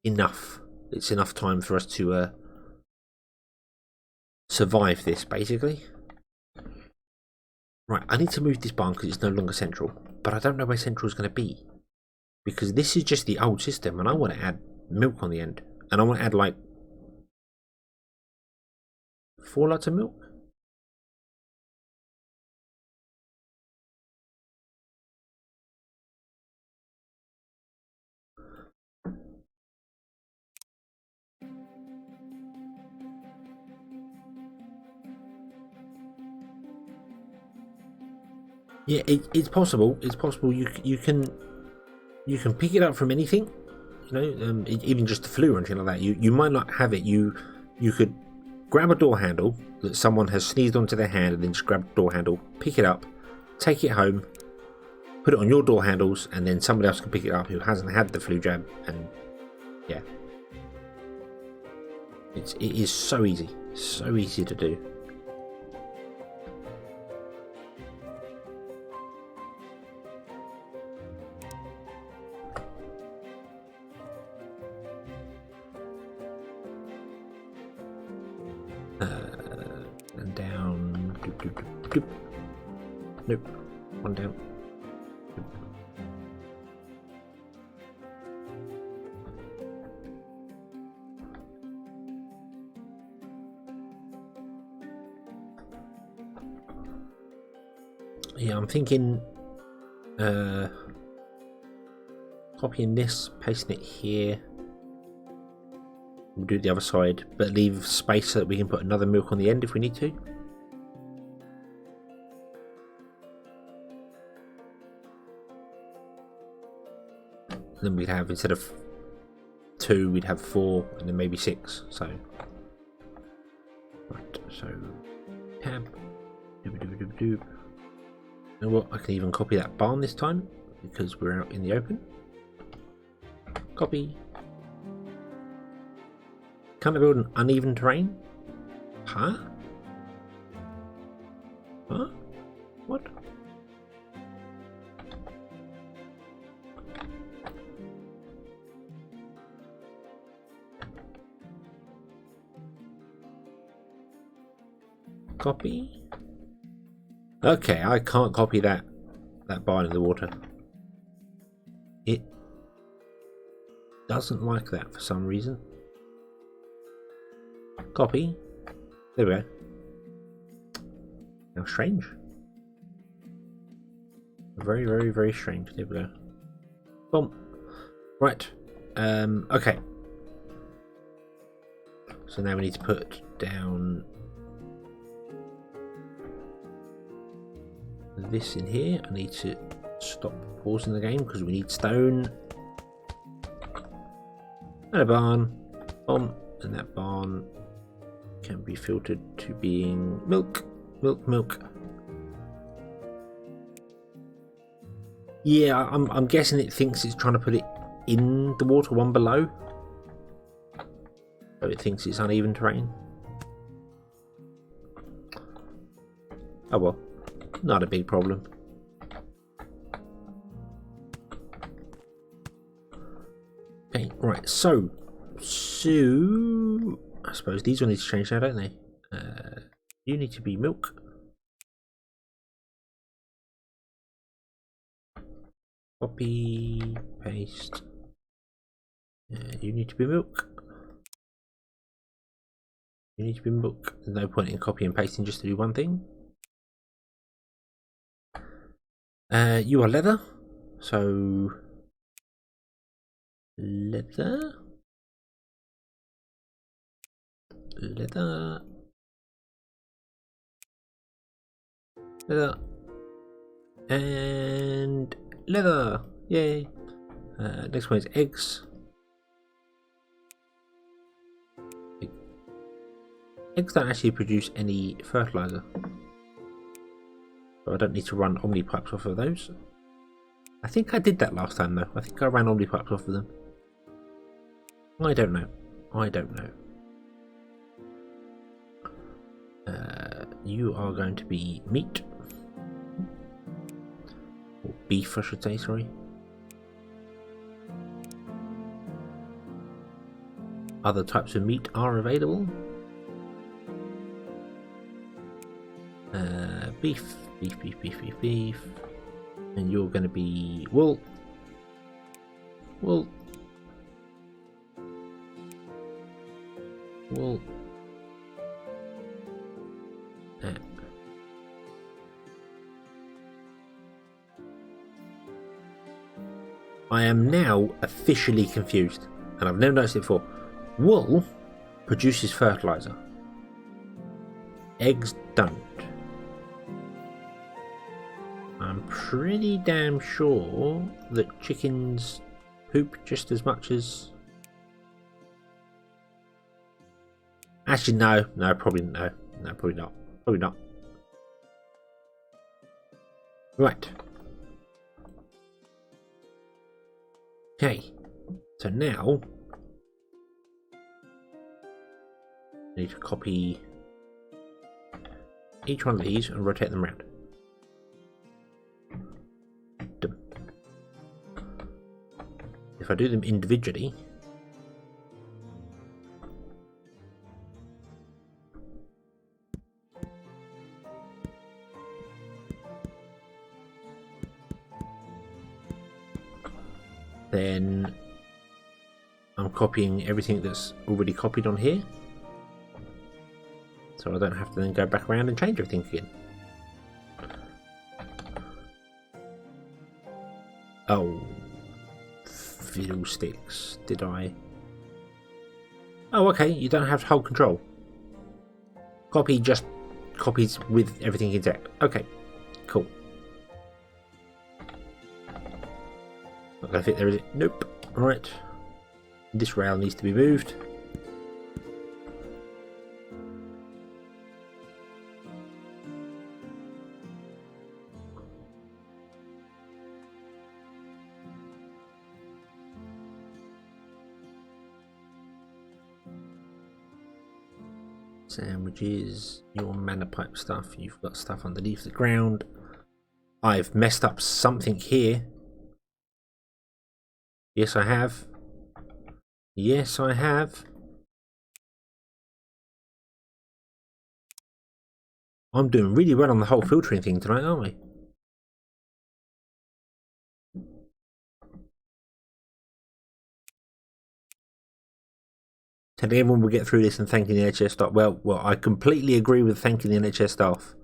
enough. It's enough time for us to survive this, basically. Right, I need to move this barn because it's no longer central. But I don't know where central is going to be. Because this is just the old system and I want to add milk on the end. And I want to add like 4 lots of milk. Yeah, it's possible. It's possible. You can pick it up from anything. You know, even just the flu or anything like that. You might not have it. You could grab a door handle that someone has sneezed onto their hand and then just grab the door handle, pick it up, take it home, put it on your door handles, and then somebody else can pick it up who hasn't had the flu jab. And yeah, it is so easy to do. And down. Doop, doop, doop, doop. Nope. One down. Yeah, I'm thinking copying this, pasting it here. We'll do the other side, but leave space so that we can put another milk on the end if we need to. And then we'd have, instead of 2, we'd have 4, and then maybe 6. So, right. So, tab. Doop doop doop doop. You know what? I can even copy that barn this time because we're out in the open. Copy. Can't I build an uneven terrain? Huh? Huh? What? Copy. Okay, I can't copy that barn in the water. It doesn't like that for some reason. Copy. There we go. Now strange. Very, very, very strange. There we go. Boom. Right. Okay. So now we need to put down this in here. I need to stop pausing the game because we need stone. And a barn. Boom. And that barn can be filtered to being milk. Yeah, I'm guessing it thinks it's trying to put it in the water one below. So it thinks it's uneven terrain. Oh well, not a big problem. Okay, right, so I suppose these will need to change now, don't they? You need to be milk. Copy, paste. You need to be milk. You need to be milk. There's no point in copy and pasting just to do one thing. You are leather. So leather. And leather. Yay. Next one is eggs. Eggs don't actually produce any fertilizer, so I don't need to run omnipipes off of those. I think I did that last time though. I think I ran omnipipes off of them. I don't know. You are going to be meat. Or beef, I should say, sorry. Other types of meat are available. Beef. And you're going to be wool. I am now officially confused, and I've never noticed it before. Wool produces fertilizer. Eggs don't. I'm pretty damn sure that chickens poop just as much as... Actually, no, probably no. No, probably not. Right. Okay. So now I need to copy each one of these and rotate them around. Done. If I do them individually, then I'm copying everything that's already copied on here, so I don't have to then go back around and change everything again. Oh, fiddlesticks, did I? Oh, okay, you don't have to hold control. Copy just copies with everything intact. Okay, cool. Not gonna fit there, is it? Nope. Alright. This rail needs to be moved. Sandwiches, your mana pipe stuff, you've got stuff underneath the ground. I've messed up something here. Yes, I have. Yes, I have. I'm doing really well on the whole filtering thing tonight, aren't we? Telling everyone we'll get through this and thanking the NHS staff. Well, I completely agree with thanking the NHS staff.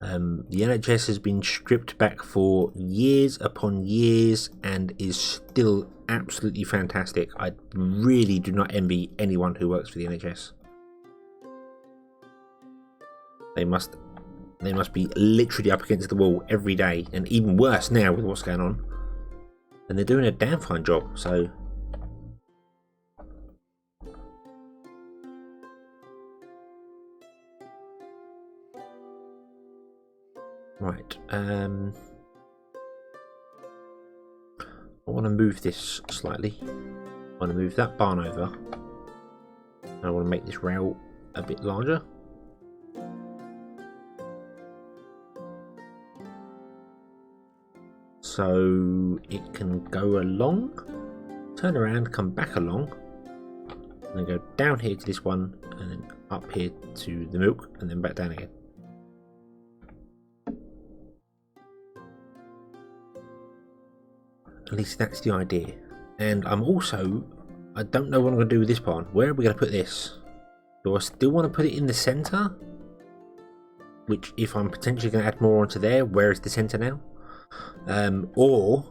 The NHS has been stripped back for years upon years and is still absolutely fantastic. I really do not envy anyone who works for the NHS. They must be literally up against the wall every day, and even worse now with what's going on. And they're doing a damn fine job, so. Right, I want to move this slightly. I want to move that barn over. And I want to make this rail a bit larger. So it can go along, turn around, come back along, and then go down here to this one, and then up here to the milk, and then back down again. At least that's the idea. And I don't know what I'm going to do with this barn. Where are we going to put this? Do I still want to put it in the centre? Which, if I'm potentially going to add more onto there, where is the centre now? Or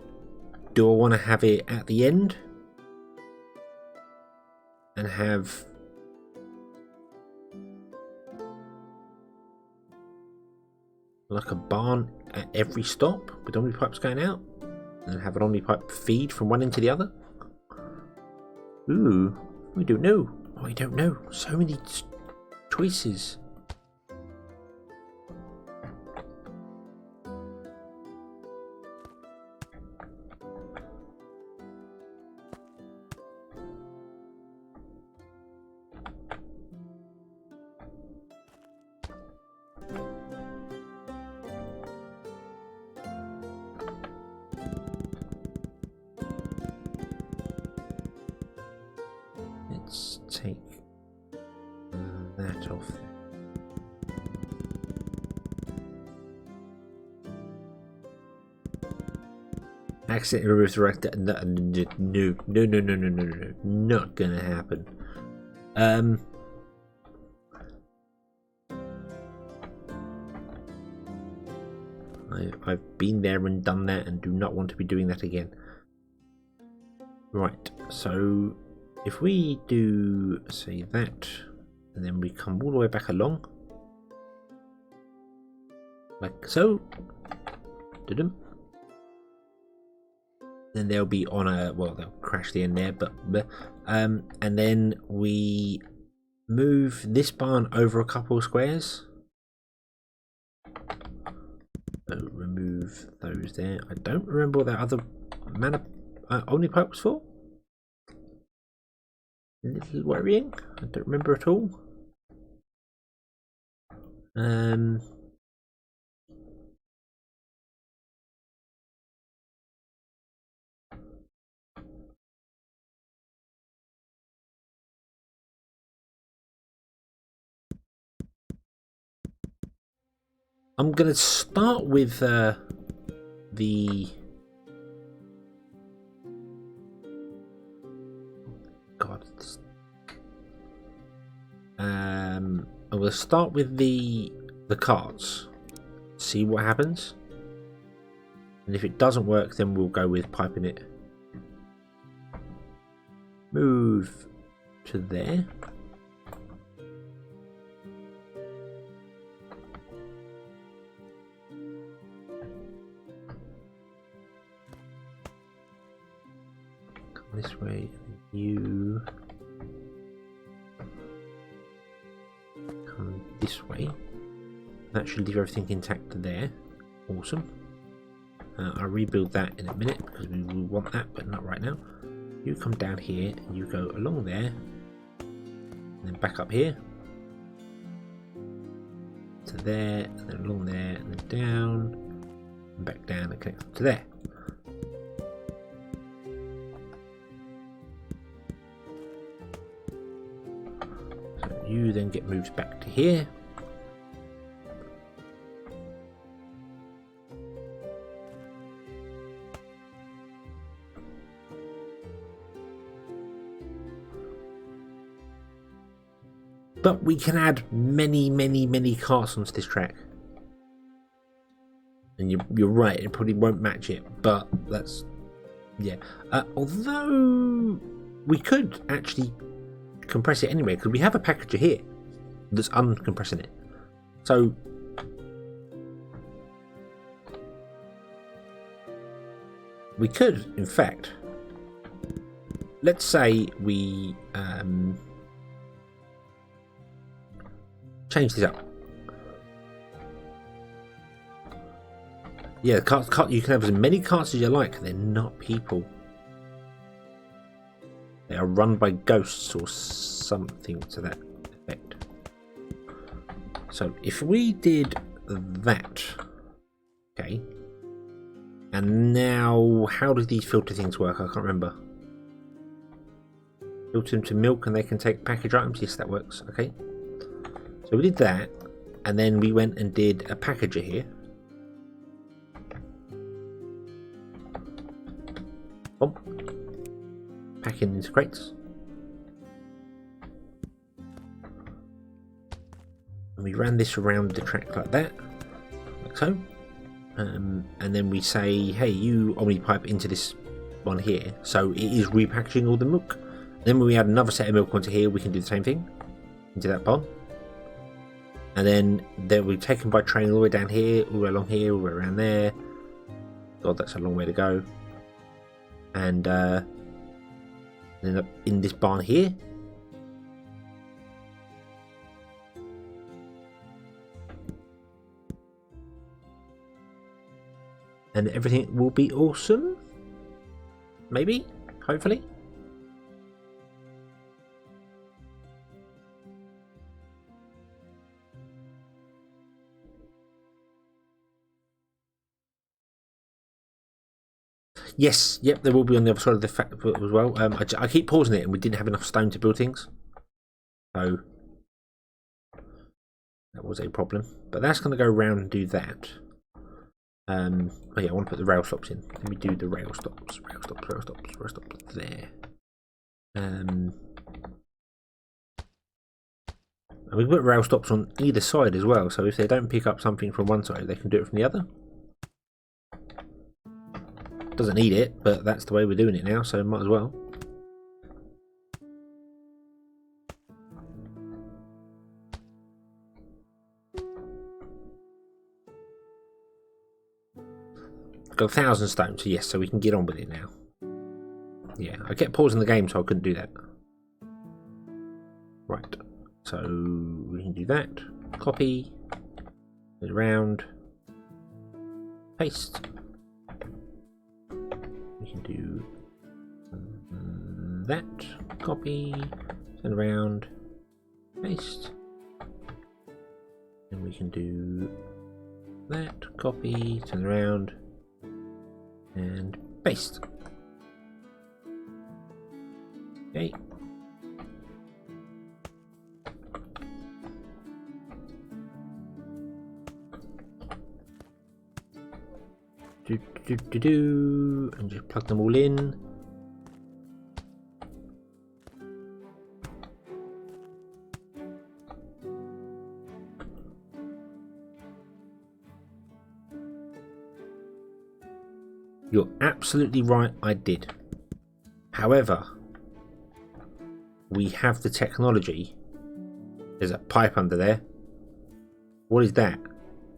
do I want to have it at the end and have like a barn at every stop with omni pipes going out, and have an omni pipe feed from one end to the other? Ooh, we don't know. I don't know. So many choices. Let's take that off. Accidentally remove the rectangle. No, not gonna happen. I've been there and done that and do not want to be doing that again. Right, so if we do, say, that, and then we come all the way back along, like so, then they'll be on a, well, they'll crash the end there, but and then we move this barn over a couple of squares. move those there. I don't remember what that other Omni pipe was for. A little worrying. I don't remember at all. I'm going to start with the God. I will start with the carts. See what happens, and if it doesn't work, then we'll go with piping it. Move to there. This way, you come this way. That should leave everything intact there. Awesome. I'll rebuild that in a minute because we will want that, but not right now. You come down here and you go along there, and then back up here to there, and then along there, and then down, and back down, and connect to there. You then get moved back to here. But we can add many carts onto this track. And you're right, it probably won't match it, but that's... yeah. Although we could actually compress it anyway, because we have a packager here that's uncompressing it. So we could, in fact, let's say we change this up. Yeah, cart, you can have as many carts as you like. They're not people. They are run by ghosts or something to that effect. So if we did that, okay, and now how do these filter things work? I can't remember. Filter them to milk and they can take package items. Yes, that works. Okay. So we did that, and then we went and did a packager here. Oh. Packing into crates. And we ran this around the track like that, like so. And then we say, hey, you Omni pipe into this one here. So it is repackaging all the milk. Then when we add another set of milk onto here, we can do the same thing into that barn. And then they'll be taken by train all the way down here, all the way along here, all the way around there. God, that's a long way to go. And end up in this barn here. And everything will be awesome. Maybe, hopefully. Yes, yep, there will be on the other side of the fact as well. I keep pausing it, and we didn't have enough stone to build things, so that was a problem. But that's going to go around and do that. Oh yeah, I want to put the rail stops in. Let me do the rail stops there. And we can put rail stops on either side as well. So if they don't pick up something from one side, they can do it from the other. Doesn't need it, but that's the way we're doing it now, so might as well. Got 1,000 stones, so yes, so we can get on with it now. Yeah, I kept pausing the game, so I couldn't do that. Right, so we can do that. Copy, go around. paste. We can do that, copy, turn around, paste. And we can do that, copy, turn around, and paste. Okay. And just plug them all in. You're absolutely right, I did. However, we have the technology. There's a pipe under there. What is that?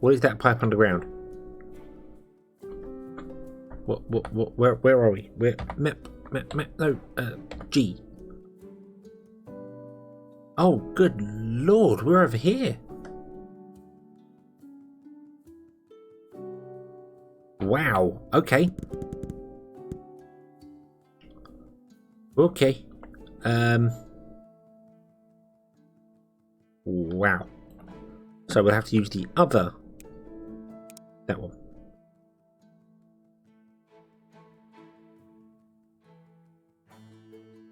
What is that pipe underground? Where are we? Where? Map, no, G. Oh, good lord, we're over here. Wow, okay. Okay. Wow. So we'll have to use the other. That one.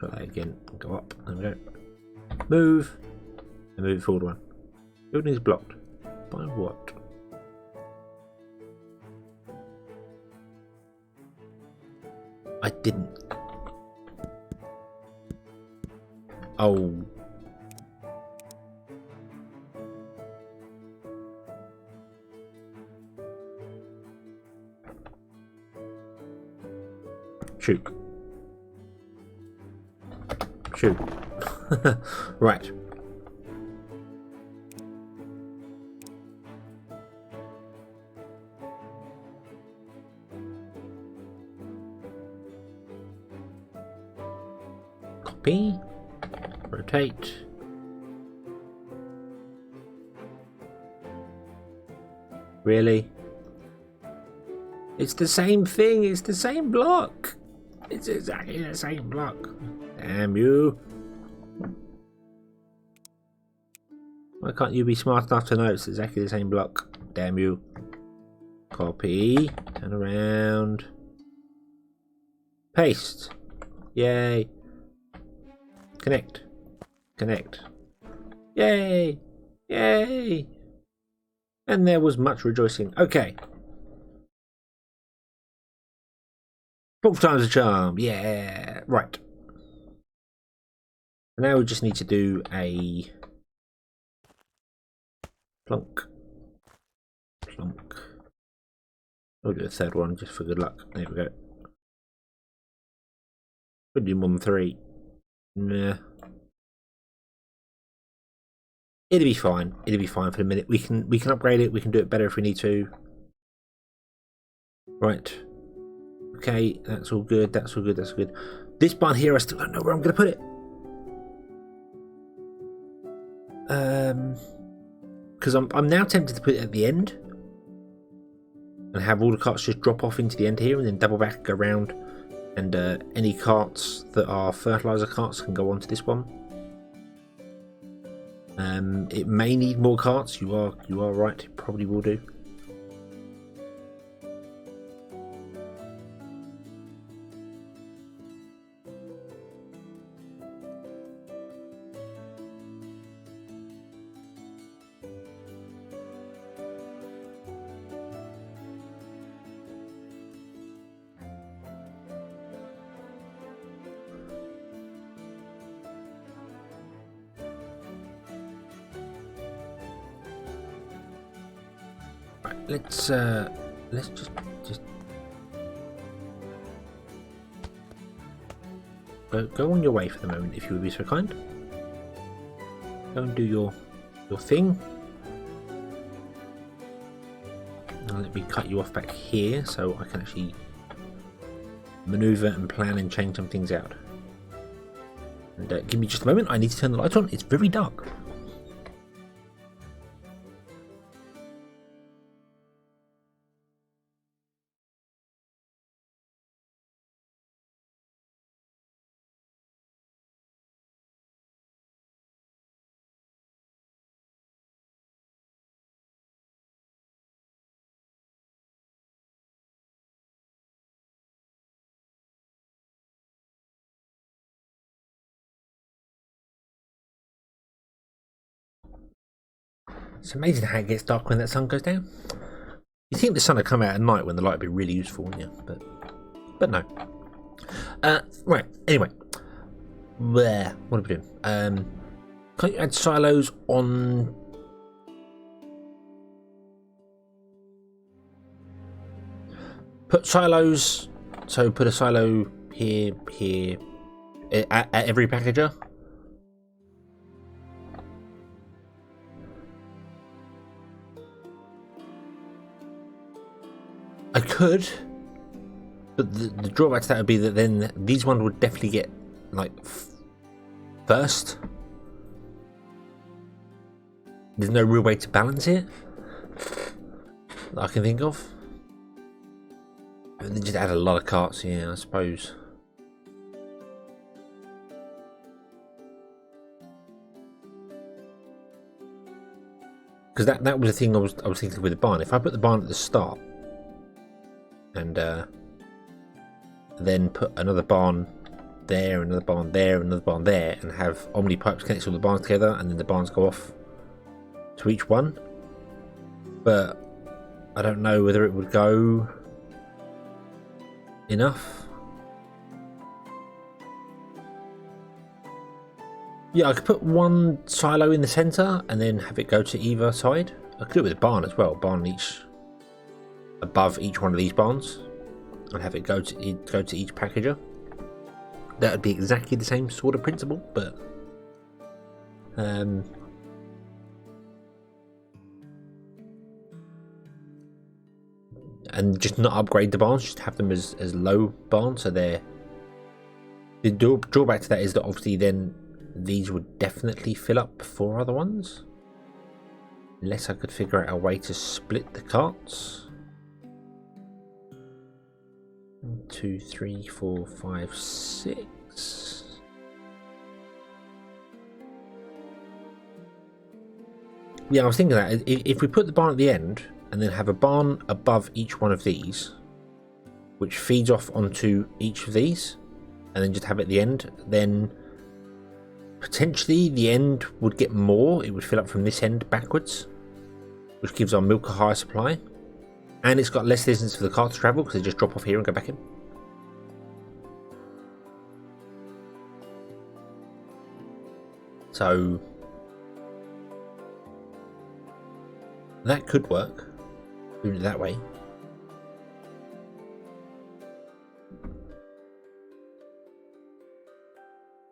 Put that again. Go up. There we go. Move. And move forward one. Building is blocked. By what? I didn't. Oh. Shoot. Shoot. Right. Copy. Rotate. Really? It's the same thing. It's the same block. It's exactly the same block. Damn you. Why can't you be smart enough to know it's exactly the same block? Damn you. Copy. Turn around. Paste. Yay. Connect. Connect. Yay. Yay. And there was much rejoicing. Okay. Fourth time's a charm. Yeah. Right. Now we just need to do a plunk. Plunk. We'll do a third one just for good luck. There we go. Could do more than 3. Nah. It'll be fine. It'll be fine for a minute. We can upgrade it. We can do it better if we need to. Right. Okay, that's all good. That's all good. That's all good. This barn here, I still don't know where I'm going to put it. Because I'm now tempted to put it at the end and have all the carts just drop off into the end here, and then double back, go round, and any carts that are fertilizer carts can go onto this one. It may need more carts. You are right. It probably will do. Let's just go on your way for the moment, if you would be so kind. Go and do your thing. Now let me cut you off back here so I can actually maneuver and plan and change some things out. And give me just a moment. I need to turn the light on. It's very dark. It's amazing how it gets dark when that sun goes down. You think the sun would come out at night when the light would be really useful, wouldn't you? But no. Right, anyway. What are we doing? Can't you add silos on... Put silos... So put a silo here, at every packager. I could, but the drawback to that would be that then these ones would definitely get like first. There's no real way to balance it that I can think of. And then just add a lot of carts, yeah, I suppose. Because that was the thing I was thinking with the barn. If I put the barn at the start and then put another barn there, another barn there, another barn there, and have Omni pipes connect all the barns together, and then the barns go off to each one. But I don't know whether it would go enough. Yeah, I could put one silo in the centre and then have it go to either side. I could do it with a barn as well. Barn each above each one of these barns, and have it go to each packager. That would be exactly the same sort of principle, but and just not upgrade the barns, just have them as low barns. So the drawback to that is that obviously then these would definitely fill up 4 other ones, unless I could figure out a way to split the carts. 1, 2, 3, 4, 5, 6. Yeah, I was thinking that if we put the barn at the end and then have a barn above each one of these, which feeds off onto each of these, and then just have it at the end, then potentially the end would get more. It would fill up from this end backwards, which gives our milk a higher supply, and it's got less distance for the cart to travel because they just drop off here and go back in. So that could work, doing it that way.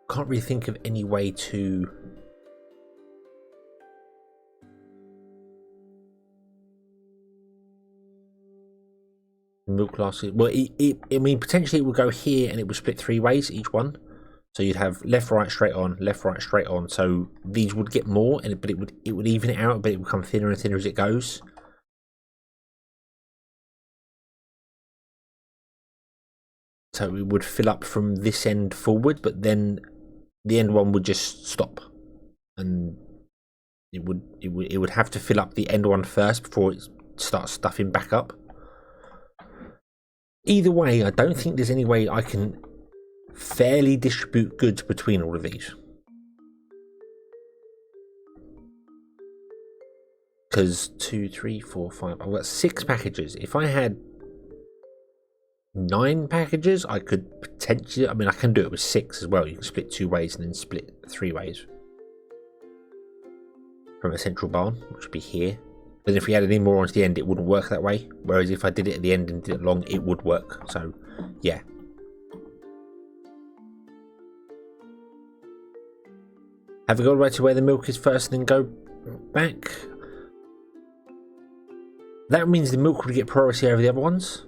Can't really think of any way to milk glasses. Well, I mean, potentially it would go here and it would split 3 ways each one. So you'd have left, right, straight on, left, right, straight on. So these would get more, but it would even it out, but it would become thinner and thinner as it goes. So it would fill up from this end forward, but then the end one would just stop, and it would have to fill up the end one first before it starts stuffing back up. Either way, I don't think there's any way I can fairly distribute goods between all of these, because 2, 3, 4, 5. I've got 6 packages. If I had 9 packages, I could potentially. I mean, I can do it with 6 as well. You can split 2 ways and then split 3 ways from a central barn, which would be here. But if we added any more onto the end, it wouldn't work that way. Whereas if I did it at the end and did it long, it would work. So, yeah. Have we got right to where the milk is first and then go back? That means the milk would get priority over the other ones.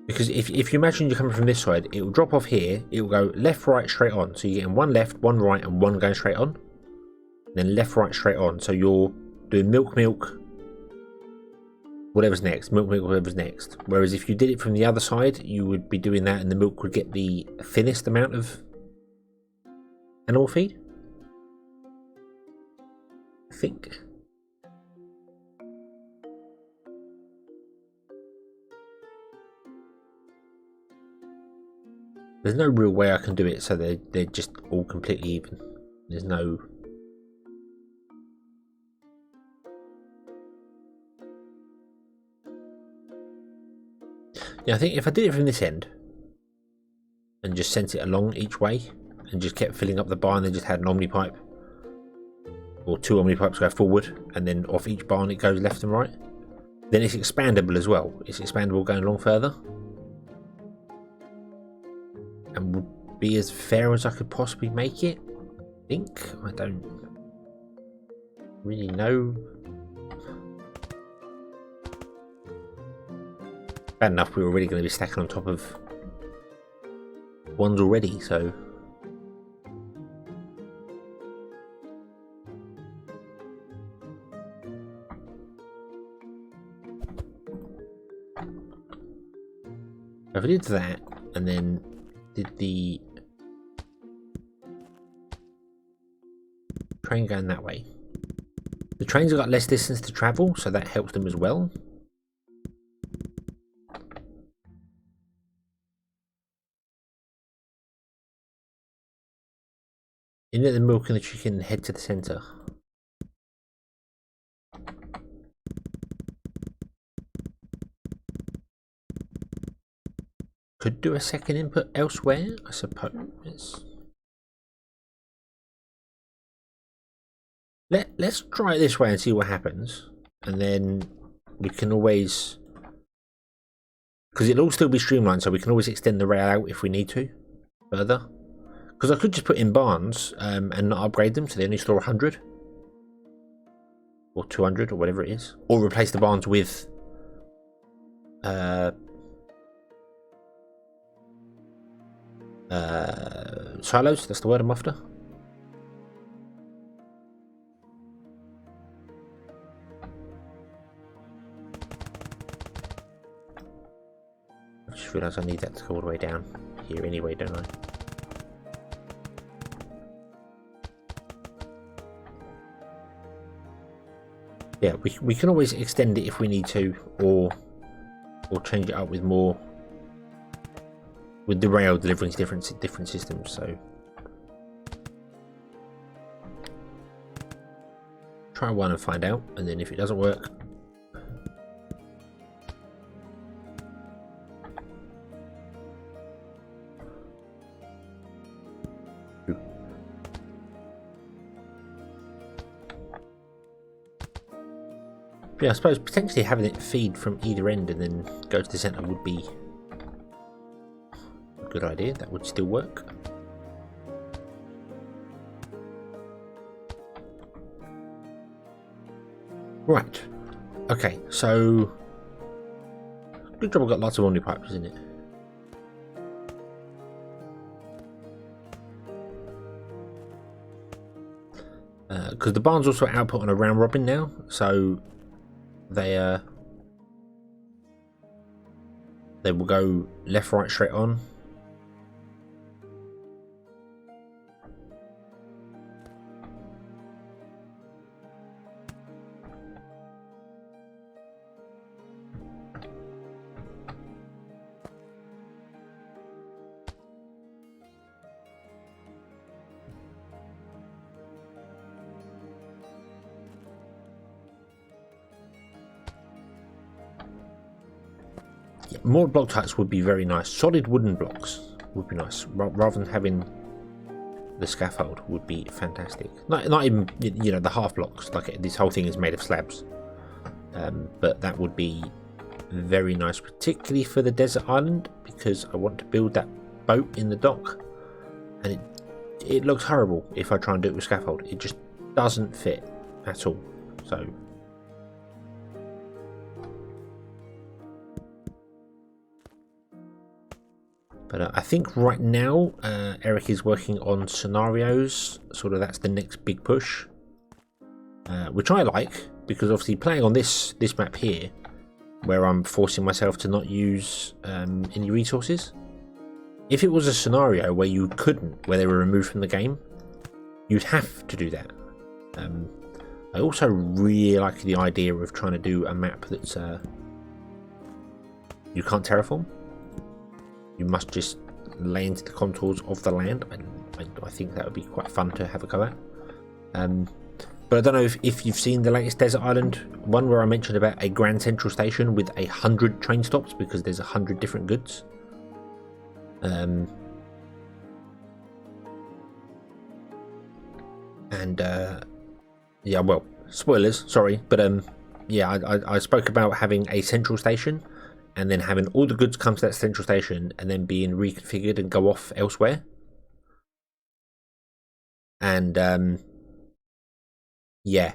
Because if you imagine you're coming from this side, it will drop off here, it will go left, right, straight on. So you're getting 1 left, 1 right, and 1 going straight on. Then left, right, straight on. So you're doing milk, whatever's next. Milk, whatever's next. Whereas if you did it from the other side, you would be doing that and the milk would get the thinnest amount of animal feed, I think. There's no real way I can do it so they're just all completely even. There's no... Yeah, I think if I did it from this end and just sent it along each way and just kept filling up the barn and then just had an omni pipe or 2 omni pipes go forward and then off each barn it goes left and right, then it's expandable as well. It's expandable going along further and would be as fair as I could possibly make it. I think. I don't really know. Bad enough we were already going to be stacking on top of ones already, so if I did that and then did the train going that way, the trains have got less distance to travel, so that helps them as well. You let the milk and the chicken head to the centre. Could do a second input elsewhere, I suppose. Let's try it this way and see what happens, and then we can always, because it'll all still be streamlined, so we can always extend the rail out if we need to further. Because I could just put in barns and not upgrade them, so they only store 100 or 200 or whatever it is, or replace the barns with silos. That's the word I'm after. I just realised I need that to go all the way down here anyway, don't I? Yeah, we can always extend it if we need to, or change it up with more, with the rail delivering to different systems. So try one and find out, and then if it doesn't work, yeah, I suppose potentially having it feed from either end and then go to the centre would be a good idea. That would still work. Right. Okay, so good job I've got lots of omni pipes, isn't it? Because the barns also output on a round robin now, so they will go left, right, straight on. More block types would be very nice. Solid wooden blocks would be nice, rather than having the scaffold would be fantastic. Not even, you know, the half blocks. Like this whole thing is made of slabs, but that would be very nice, particularly for the desert island, because I want to build that boat in the dock, and it looks horrible if I try and do it with scaffold. It just doesn't fit at all. So. But I think right now Eric is working on scenarios, sort of that's the next big push, which I like, because obviously playing on this map here, where I'm forcing myself to not use any resources, if it was a scenario where you couldn't, where they were removed from the game, you'd have to do that. I also really like the idea of trying to do a map that's you can't terraform. You must just lay into the contours of the land, and I think that would be quite fun to have a go at. But I don't know if you've seen the latest Desert Island one where I mentioned about a Grand Central Station with 100 train stops because there's 100 different goods. Yeah, well, spoilers, sorry, but yeah, I spoke about having a central station and then having all the goods come to that central station and then being reconfigured and go off elsewhere. And yeah,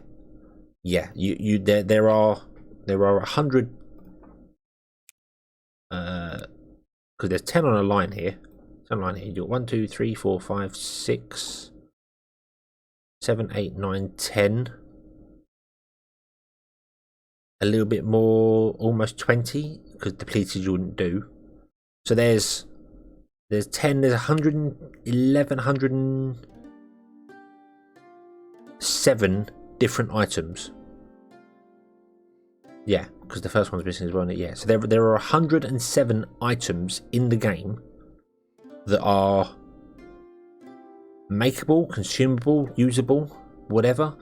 there are 100 because there's 10 on a line here. You got 1, 2, 3, 4, 5, 6, 7, 8, 9, 10. A little bit more, almost 20, because depleted you wouldn't do. So there's 10, there's 111, 107 different items. Yeah, because the first one's missing as well. Yeah, so there are 107 items in the game that are makeable, consumable, usable, whatever.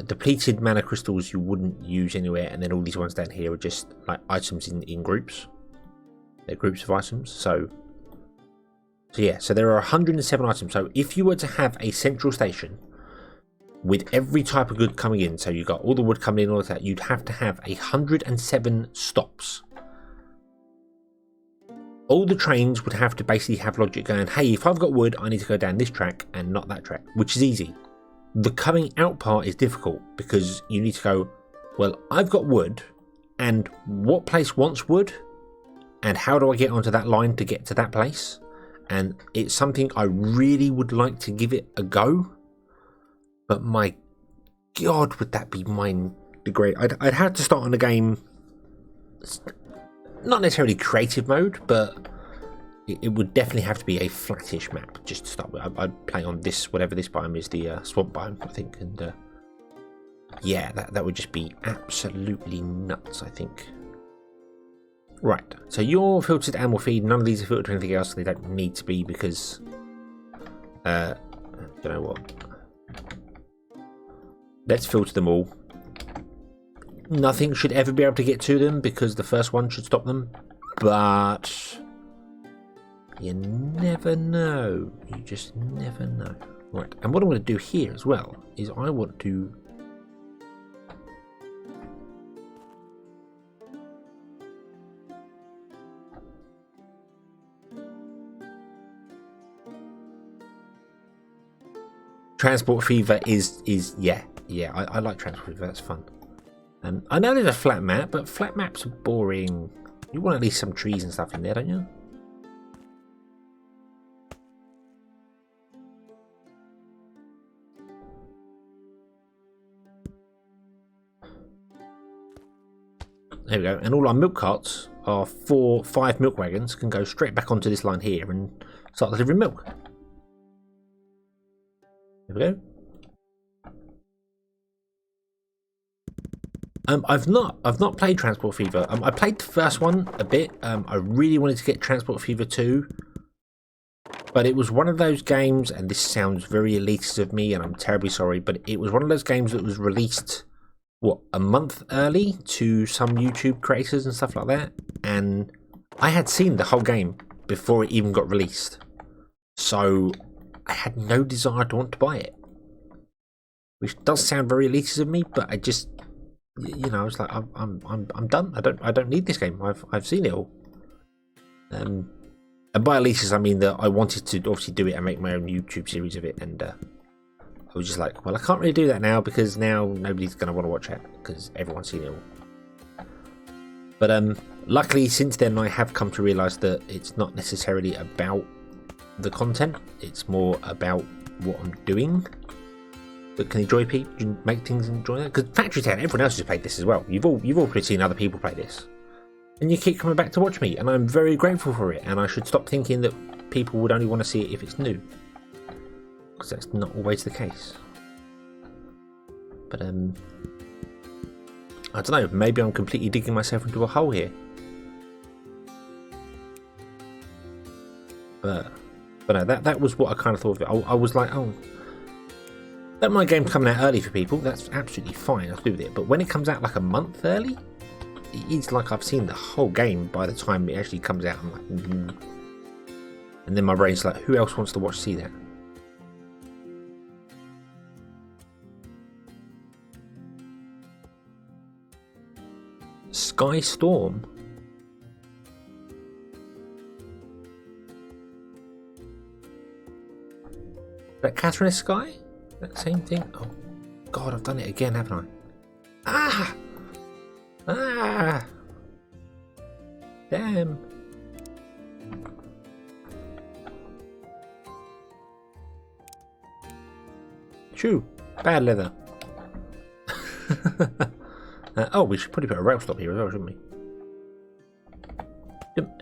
Depleted mana crystals you wouldn't use anywhere, and then all these ones down here are just like items in groups. They're groups of items. So yeah, so there are 107 items. So if you were to have a central station with every type of good coming in, so you got all the wood coming in, all of that, you'd have to have 107 stops. All the trains would have to basically have logic going, hey, if I've got wood, I need to go down this track and not that track, which is easy. The coming out part is difficult because you need to go, well, I've got wood, and what place wants wood? And how do I get onto that line to get to that place? And it's something I really would like to give it a go. But my God, would that be mind degrading? I'd have to start on the game, not necessarily creative mode, but it would definitely have to be a flattish map just to start with. I'd play on this, whatever this biome is, the swamp biome, I think, and yeah, that would just be absolutely nuts, I think. Right, so you're filtered animal feed. None of these are filtered to anything else. They don't need to be because, you know what? Let's filter them all. Nothing should ever be able to get to them because the first one should stop them, but you never know. You just never know. Right, and what I'm going to do here as well is I want to Transport Fever is yeah, I like Transport Fever, that's fun. I know there's a flat map, but flat maps are boring. You want at least some trees and stuff in there, don't you? There we go, and all our milk carts, our 5 milk wagons, can go straight back onto this line here and start delivering milk. There we go. I've not played Transport Fever. I played the first one a bit. I really wanted to get Transport Fever 2, but it was one of those games, and this sounds very elitist of me, and I'm terribly sorry, but it was one of those games that was released, what, a month early to some YouTube creators and stuff like that, and I had seen the whole game before it even got released, so I had no desire to want to buy it, which does sound very elitist of me, but I just, you know, I was like, I'm done. I don't need this game. I've seen it all. And by elitist, I mean that I wanted to obviously do it and make my own YouTube series of it, and I was just like, well, I can't really do that now because now nobody's going to want to watch it because everyone's seen it all. But luckily, since then, I have come to realise that it's not necessarily about the content. It's more about what I'm doing that can enjoy people, make things enjoy that. Because Factory Town, everyone else has played this as well. You've all probably seen other people play this, and you keep coming back to watch me, and I'm very grateful for it. And I should stop thinking that people would only want to see it if it's new, because that's not always the case. But I don't know. Maybe I'm completely digging myself into a hole here. But no, that was what I kind of thought of it. I was like, oh, Don't mind games coming out early for people. That's absolutely fine. I'll do with it. But when it comes out like a month early, it's like I've seen the whole game by the time it actually comes out. I'm like, and then my brain's like, who else wants to see that? Sky Storm. That Catherine Sky? That same thing? Oh, God, I've done it again, haven't I? Ah! Damn. Shoo! Bad leather. Oh, we should probably put a rail stop here as well, shouldn't we?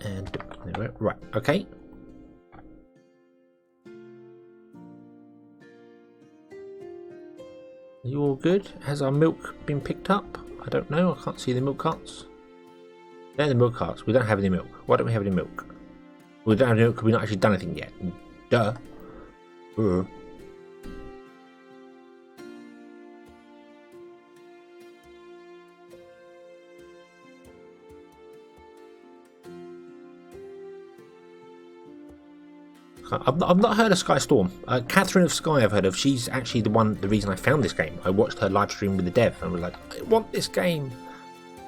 And there we go. Right, okay. Are you all good? Has our milk been picked up? I don't know. I can't see the milk carts. They're the milk carts. We don't have any milk. Why don't we have any milk? We don't have any milk because we've not actually done anything yet. Duh. I've not heard of Sky Storm. Catherine of Sky I've heard of. She's actually the reason I found this game. I watched her live stream with the dev and was like, I want this game.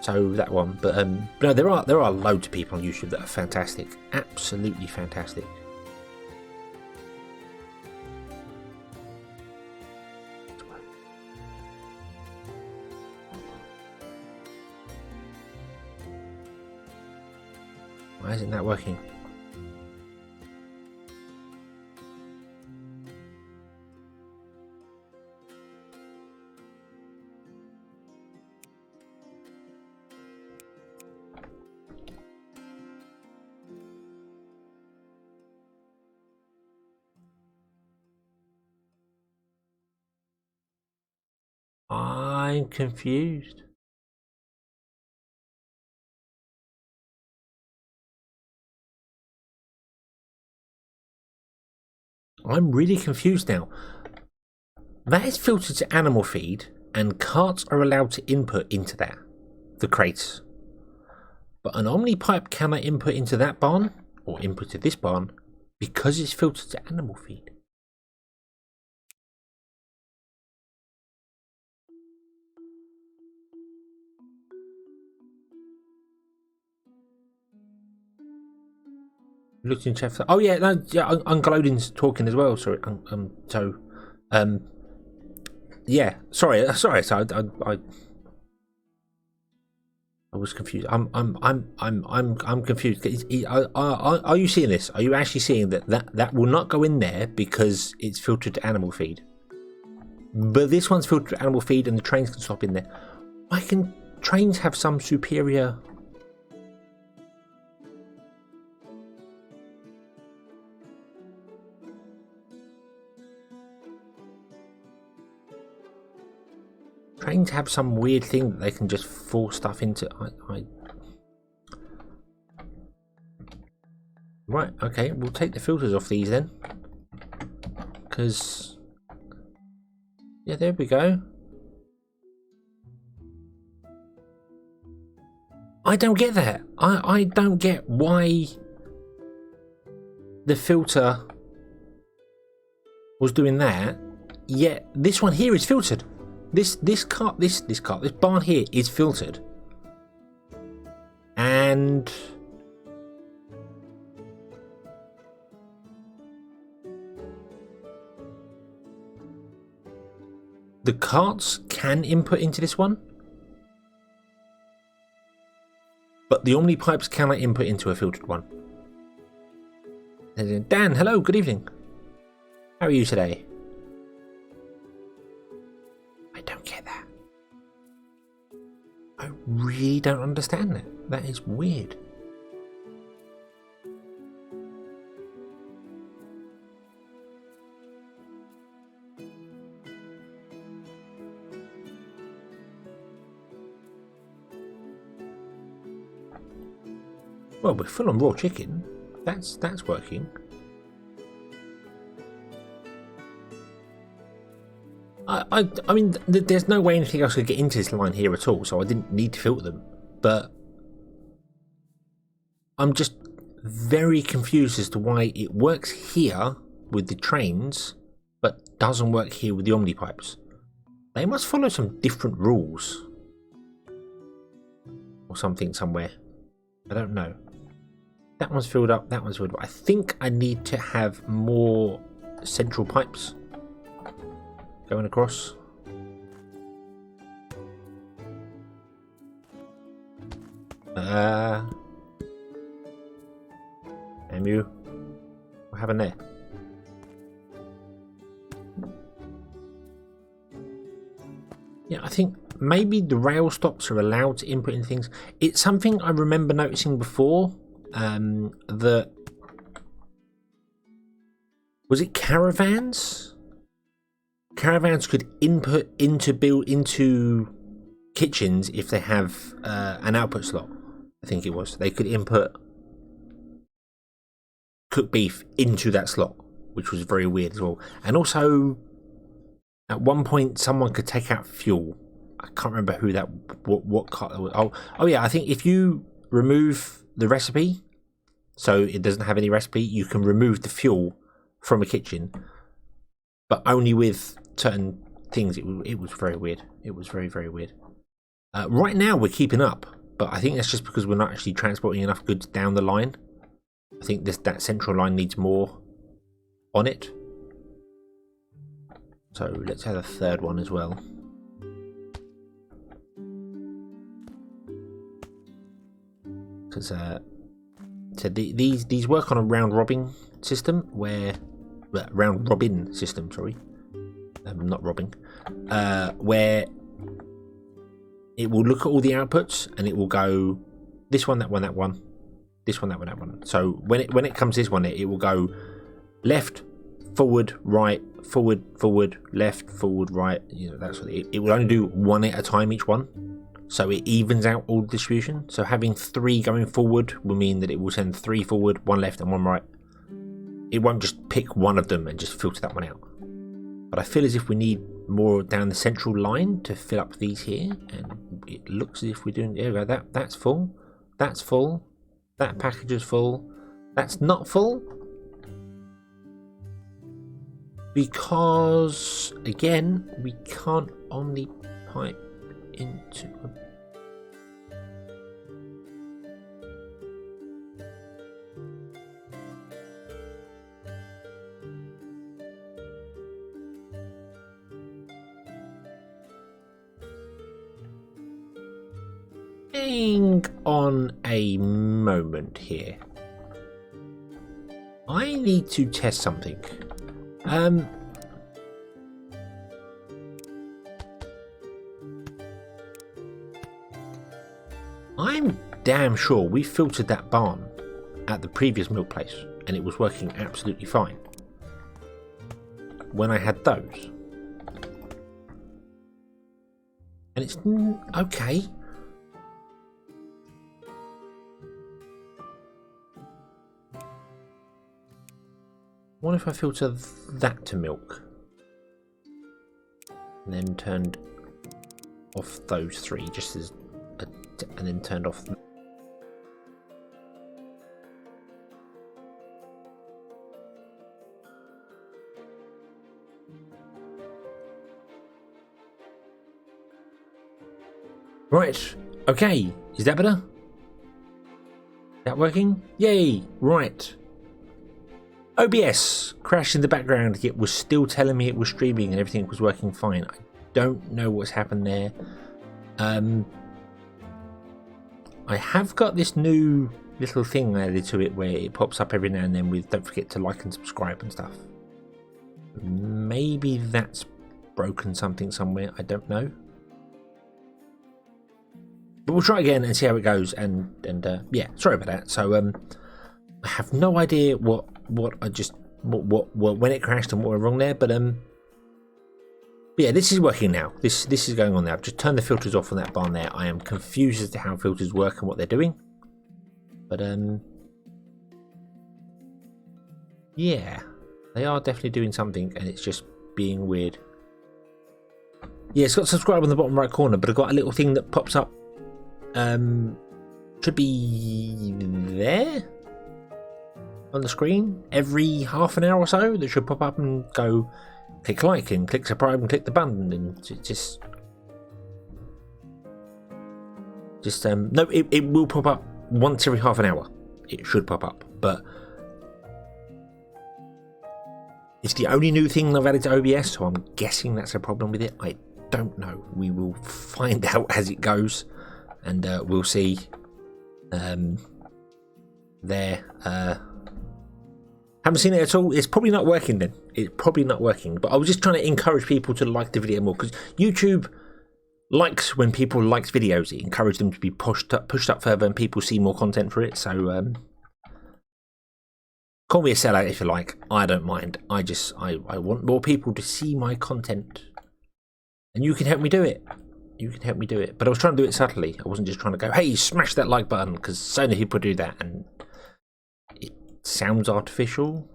So that one. But no, there are loads of people on YouTube that are fantastic. Absolutely fantastic. Why isn't that working? I'm confused. I'm really confused now. That is filtered to animal feed, and carts are allowed to input into that, the crates. But an Omni pipe cannot input into that barn, or input to this barn, because it's filtered to animal feed. Looked in chat. Oh yeah, no, yeah. Uncle Odin's talking as well. Sorry. Yeah. Sorry. So I was confused. I'm confused. Are you seeing this? Are you actually seeing that will not go in there because it's filtered to animal feed? But this one's filtered to animal feed, and the trains can stop in there. Why can trains have some superior? Trains have some weird thing that they can just force stuff into. Right, okay, we'll take the filters off these then. Because... yeah, there we go. I don't get that. I don't get why the filter was doing that, yet this one here is filtered. This barn here is filtered, and the carts can input into this one, but the Omni pipes cannot input into a filtered one. And Dan, hello, good evening. How are you today? I don't get that. I really don't understand that. That is weird. Well, we're full on raw chicken. That's working. I mean, there's no way anything else could get into this line here at all, so I didn't need to filter them. But I'm just very confused as to why it works here with the trains, but doesn't work here with the omnipipes. They must follow some different rules. Or something somewhere. I don't know. That one's filled up, that one's filled up. I think I need to have more central pipes going across. Emu. What happened there? Yeah, I think maybe the rail stops are allowed to input in things. It's something I remember noticing before. That was it caravans? Caravans could input into kitchens if they have an output slot. I think it was. They could input cooked beef into that slot, which was very weird as well. And also, at one point, someone could take out fuel. I can't remember who that, what car that was. Oh yeah, I think if you remove the recipe, so it doesn't have any recipe, you can remove the fuel from a kitchen, but only with certain things. It was very weird. It was very, very weird. Right now, we're keeping up, but I think that's just because we're not actually transporting enough goods down the line. I think that central line needs more on it. So let's have a third one as well. Because so these work on a round robin system where not robbing, where it will look at all the outputs and it will go this one, that one, that one, this one, that one, that one. So when it comes this one, it will go left, forward, right, forward, left, forward, right. You know, that's what it will only do one at a time each one. So it evens out all the distribution. So having 3 going forward will mean that it will send 3 forward, 1 left and 1 right. It won't just pick one of them and just filter that one out. But I feel as if we need more down the central line to fill up these here. And it looks as if we're doing, there we go, that's full. That's full. That package is full. That's not full. Because, again, we can't only pipe into a hang on a moment here. I need to test something. I'm damn sure we filtered that barn at the previous milk place and it was working absolutely fine when I had those. And it's okay. What if I filter that to milk and then turned off those 3 just as and then turned off right, okay, is that better? That working? Yay, right. OBS crashed in the background, it was still telling me it was streaming and everything was working fine. I don't know what's happened there. I have got this new little thing added to it where it pops up every now and then with don't forget to like and subscribe and stuff. Maybe that's broken something somewhere, I don't know. But we'll try again and see how it goes and yeah, sorry about that. So I have no idea what when it crashed and what went wrong there, but yeah, this is working now. This is going on now. I've just turned the filters off on that barn there. I am confused as to how filters work and what they're doing. But yeah, they are definitely doing something and it's just being weird. Yeah, it's got subscribe on the bottom right corner, but I've got a little thing that pops up. Should be there on the screen every half an hour or so. That should pop up and go click like and click subscribe and click the button and just no, it will pop up once every half an hour. It should pop up, but it's the only new thing I've added to OBS, so I'm guessing that's a problem with it. I don't know. We will find out as it goes, and we'll see. There. Haven't seen it at all. It's probably not working then. It's probably not working. But I was just trying to encourage people to like the video more, because YouTube likes when people like videos. It encourages them to be pushed up further, and people see more content for it. So call me a sellout if you like. I don't mind. I want more people to see my content, and you can help me do it. You can help me do it. But I was trying to do it subtly. I wasn't just trying to go, hey, smash that like button, because so many people do that, and it sounds artificial,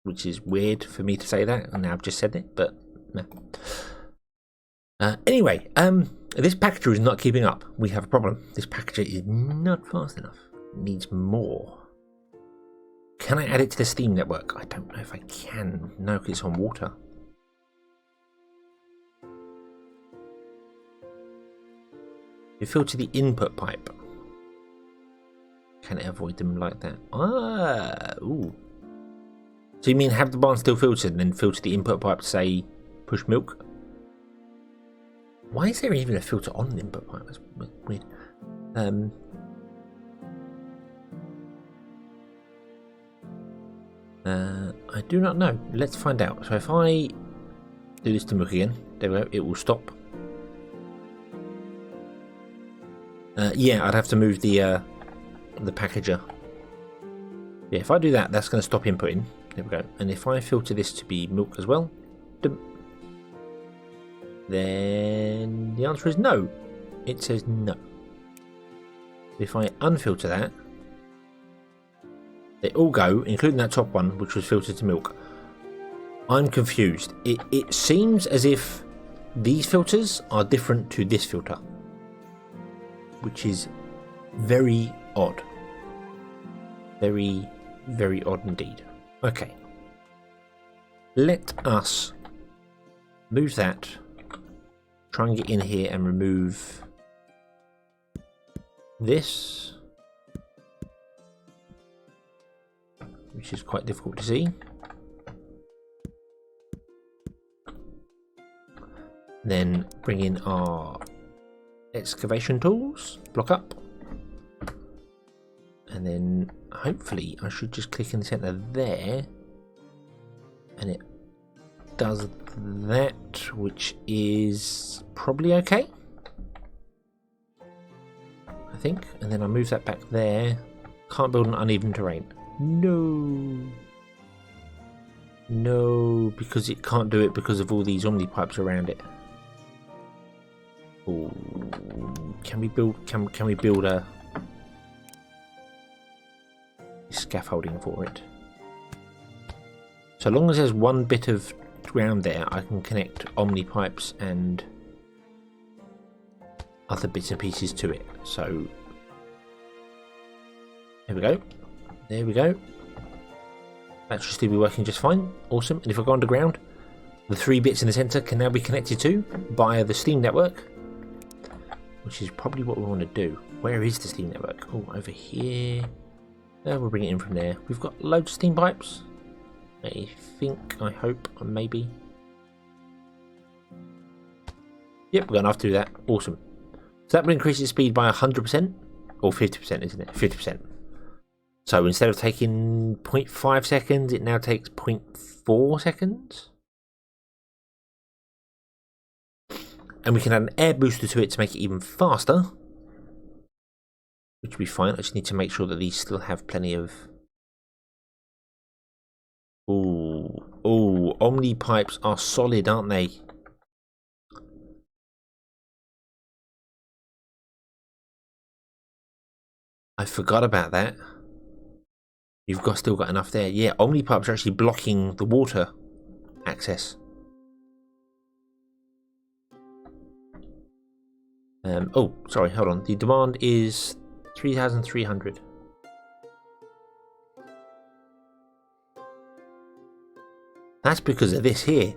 which is weird for me to say that, and now I've just said it, but no. Anyway, this packager is not keeping up. We have a problem. This packager is not fast enough. It needs more. Can I add it to the Steam network? I don't know if I can. No, because it's on water. You filter the input pipe. Can it avoid them like that? Ah, ooh. So you mean have the barn still filtered and then filter the input pipe to say push milk? Why is there even a filter on the input pipe? That's weird. I do not know. Let's find out. So if I do this to milk again, there we go, it will stop. Yeah, I'd have to move the packager. Yeah, if I do that, that's going to stop inputting. There we go. And if I filter this to be milk as well, then the answer is no. It says no. If I unfilter that, they all go, including that top one, which was filtered to milk. I'm confused. It seems as if these filters are different to this filter, which is very odd. Very, very odd indeed. Okay. Let us move that. Try and get in here and remove this, which is quite difficult to see. Then bring in our excavation tools, block up, and then hopefully I should just click in the center there, and it does that, which is probably okay, I think. And then I move that back there. Can't build on uneven terrain. No, because it can't do it because of all these omni pipes around it. Ooh, can we build a scaffolding for it? So long as there's one bit of ground there, I can connect omni pipes and other bits and pieces to it. So there we go. That should still be working just fine. Awesome. And if I go underground, the 3 bits in the center can now be connected to via the Steam network, which is probably what we want to do. Where is the Steam network? Oh, over here. We'll bring it in from there. We've got loads of steam pipes. I think, I hope, maybe. Yep, we're going to have to do that. Awesome. So that will increase its speed by 100%, or 50%, isn't it? 50%. So instead of taking 0.5 seconds, it now takes 0.4 seconds. And we can add an air booster to it to make it even faster, which will be fine. I just need to make sure that these still have plenty of... Ooh, omni pipes are solid, aren't they? I forgot about that. You've still got enough there. Yeah, omni pipes are actually blocking the water access. Oh, sorry, hold on. The demand is 3,300. That's because of this here.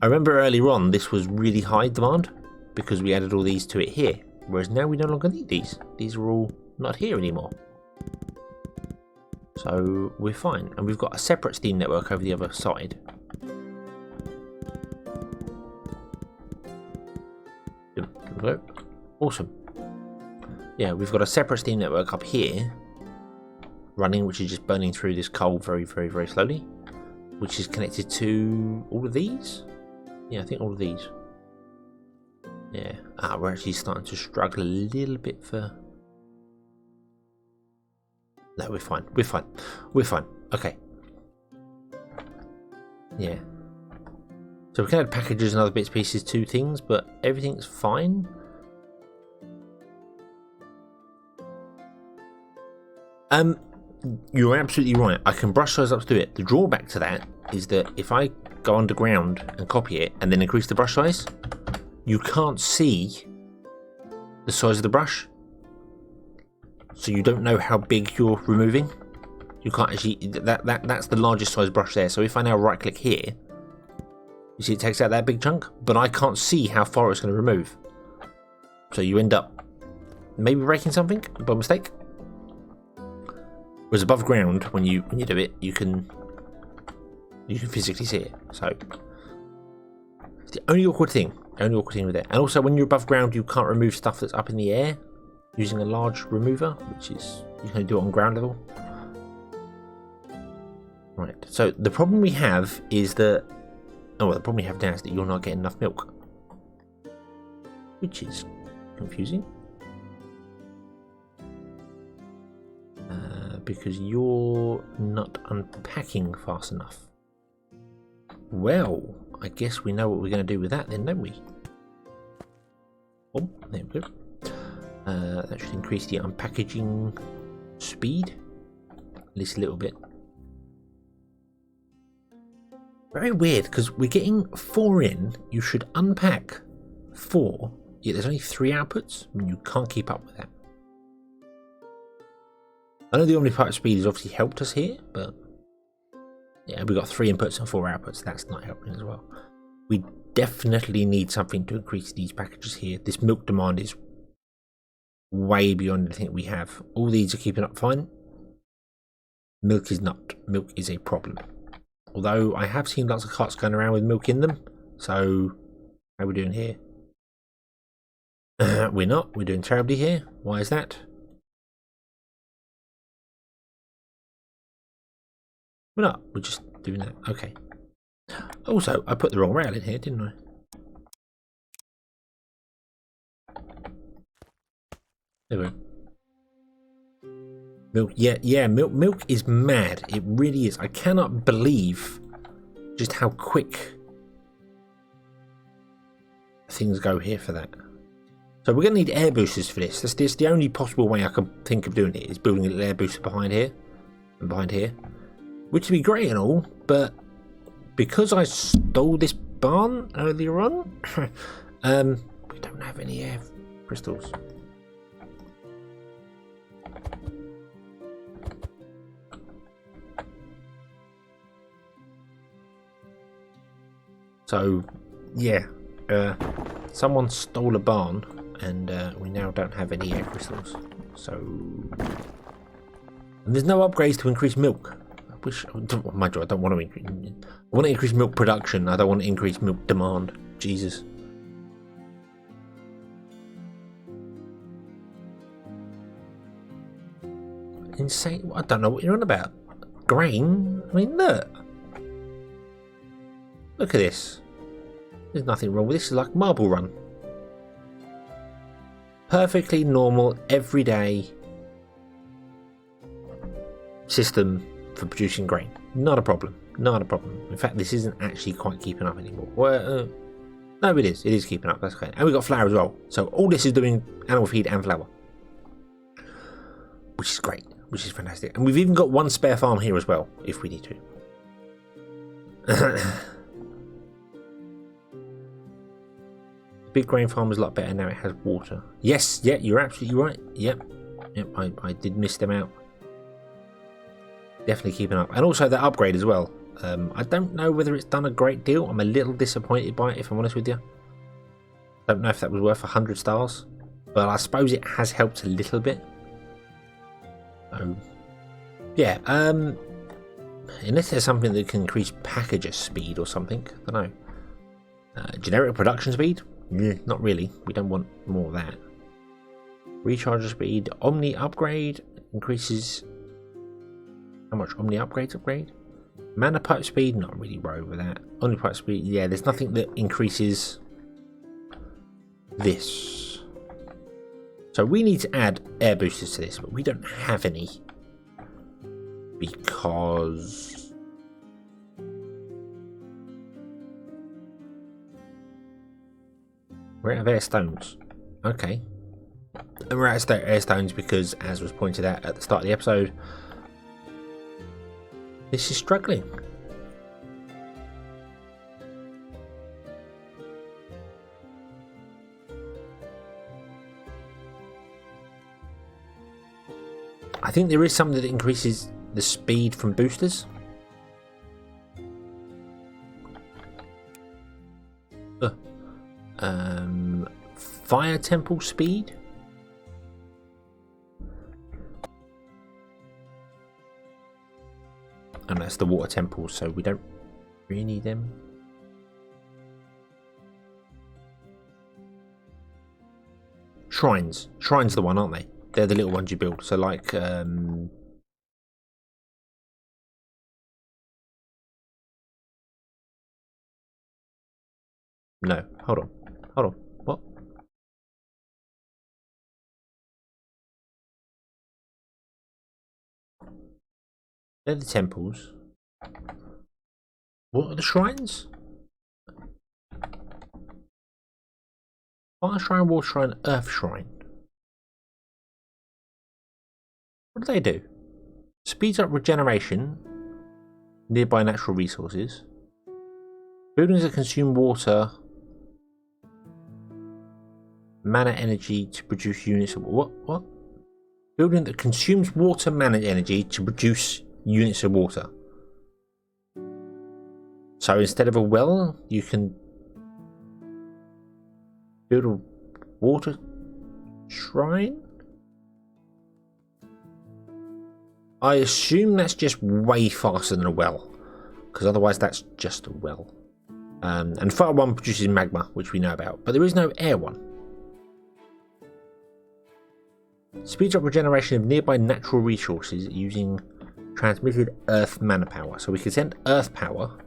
I remember earlier on this was really high demand because we added all these to it here, whereas now we no longer need these. These are all not here anymore. So we're fine, and we've got a separate Steam network over the other side. Awesome. Yeah, we've got a separate Steam network up here running, which is just burning through this coal very, very, very slowly, which is connected to all of these. Yeah, I think all of these. Yeah. We're actually starting to struggle a little bit for... No, we're fine. We're fine. We're fine. Okay. Yeah. So we can add packages and other bits and pieces to things, but everything's fine. You're absolutely right. I can brush size up to do it. The drawback to that is that if I go underground and copy it and then increase the brush size, you can't see the size of the brush. So you don't know how big you're removing. You can't actually... That's the largest size brush there. So if I now right click here, you see it takes out that big chunk, but I can't see how far it's going to remove. So you end up maybe breaking something by mistake. Whereas above ground, when you do it, you can physically see it. So it's the only awkward thing with it. And also, when you're above ground, you can't remove stuff that's up in the air using a large remover, which is you can do it on ground level. Right. So the problem we have is that the problem we have now is that you're not getting enough milk, which is confusing. Because you're not unpacking fast enough. Well, I guess we know what we're going to do with that then, don't we? Oh, there we go. That should increase the unpackaging speed at least a little bit. Very weird, because we're getting 4 in. You should unpack 4. Yeah, there's only 3 outputs. I mean, you can't keep up with that. I know the omnipipe speed has obviously helped us here, but yeah, we've got 3 inputs and 4 outputs. That's not helping as well. We definitely need something to increase these packages here. This milk demand is way beyond anything we have. All these are keeping up fine. Milk is not. Milk is a problem. Although I have seen lots of carts going around with milk in them. So how are we doing here? We're not. We're doing terribly here. Why is that? We're not. We're just doing that. Okay. Also, I put the wrong rail in here, didn't I? There we go. Milk, yeah, milk is mad. It really is. I cannot believe just how quick things go here for that. So we're going to need air boosters for this. That's the only possible way I can think of doing it, is building a little air booster behind here and behind here. Which would be great and all, but because I stole this barn earlier on, we don't have any air crystals. So, yeah, someone stole a barn, and we now don't have any air crystals. So, and there's no upgrades to increase milk. Mind you, I don't want to increase. I want to increase milk production. I don't want to increase milk demand. Jesus. Insane. I don't know what you're on about. Grain? I mean, look. Look at this. There's nothing wrong with this. It's like Marble Run. Perfectly normal, everyday system for producing grain. Not a problem. Not a problem. In fact, this isn't actually quite keeping up anymore. Well, no, it is. It is keeping up. That's okay. And we've got flour as well. So all this is doing animal feed and flour, which is great. Which is fantastic. And we've even got 1 spare farm here as well, if we need to. big grain farm is a lot better now it has water. Yes, yeah, you're absolutely right. Yep, I did miss them out. Definitely keeping up. And also the upgrade as well. I don't know whether it's done a great deal. I'm a little disappointed by it, if I'm honest with you. Don't know if that was worth 100 stars. But I suppose it has helped a little bit. Yeah, unless there's something that can increase packager speed or something. I don't know. Generic production speed? Not really. We don't want more of that. Recharger speed. Omni upgrade increases. How much Omni upgrades upgrade? Mana pipe speed, not really worried with that. Omni pipe speed, yeah, there's nothing that increases this. So we need to add air boosters to this, but we don't have any. Because we're out of air stones. Okay. And we're out of air stones because, as was pointed out at the start of the episode, this is struggling. I think there is something that increases the speed from boosters. Fire temple speed. And that's the water temples, so we don't really need them. Shrines. Shrines are the one, aren't they? They're the little ones you build. So like no, hold on. Hold on. What? They're the temples. What are the shrines? Fire shrine, water shrine, earth shrine. What do they do? Speeds up regeneration. Nearby natural resources. Buildings that consume water. Mana energy to produce units of what? Building that consumes water mana energy to produce units of water. So instead of a well, you can build a water shrine? I assume that's just way faster than a well, because otherwise that's just a well. And fire one produces magma, which we know about, but there is no air one. Speeds up regeneration of nearby natural resources using transmitted earth mana power. So we can send earth power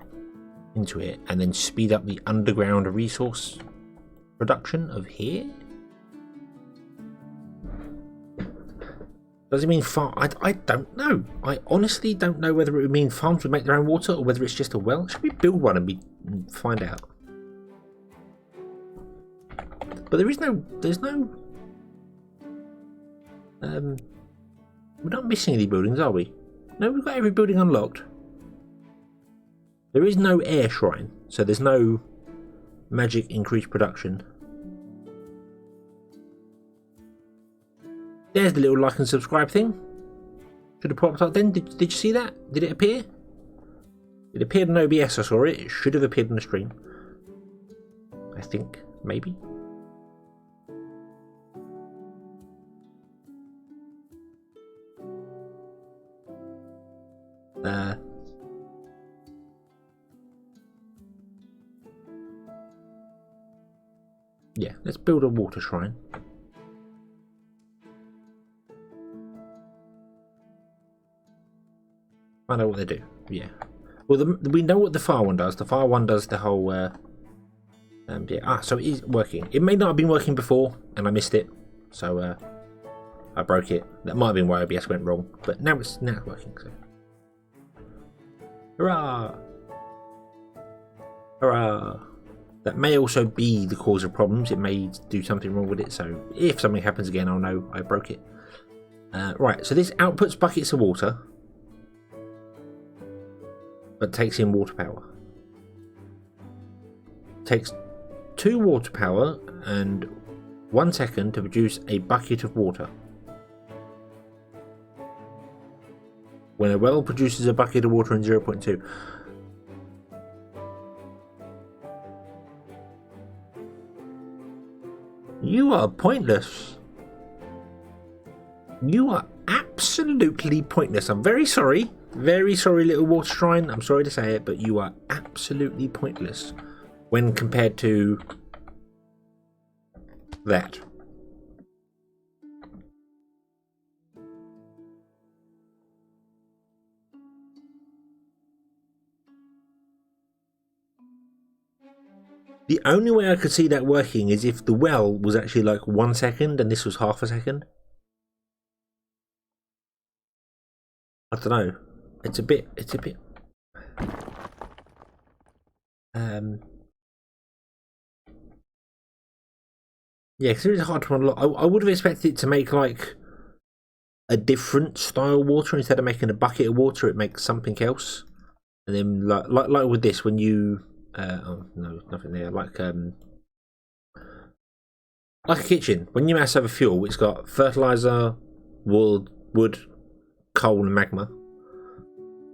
into it and then speed up the underground resource production of here. Does it mean farm? I don't know. I honestly don't know whether it would mean farms would make their own water or whether it's just a well. Should we build one and find out? But there's no. We're not missing any buildings, are we? No, we've got every building unlocked. There is no air shrine, so there's no magic increased production. There's the little like and subscribe thing. Should have popped up then. Did you see that? Did it appear? It appeared on OBS, I saw it. It should have appeared on the stream. I think, maybe. Yeah, let's build a water shrine. I know what they do. Yeah. Well, we know what the fire one does. The fire one does the whole. Yeah. So it is working. It may not have been working before, and I missed it. So I broke it. That might have been why OBS went wrong. But now it's working. So. Hurrah! Hurrah! That may also be the cause of problems. It may do something wrong with it. So if something happens again, I'll know I broke it. Right. So this outputs buckets of water. But takes in water power. Takes 2 water power and 1 second to produce a bucket of water. When a well produces a bucket of water in 0.2. You are pointless. You are absolutely pointless. I'm very sorry. Very sorry, little water shrine. I'm sorry to say it, but you are absolutely pointless when compared to that. The only way I could see that working is if the well was actually like 1 second and this was half a second. I don't know. It's a bit. Yeah, because it is hard to unlock. I would have expected it to make like a different style water instead of making a bucket of water. It makes something else, and then like with this, when you oh no, nothing there. Like a kitchen. When you mass over fuel, it's got fertilizer, wood, coal, and magma.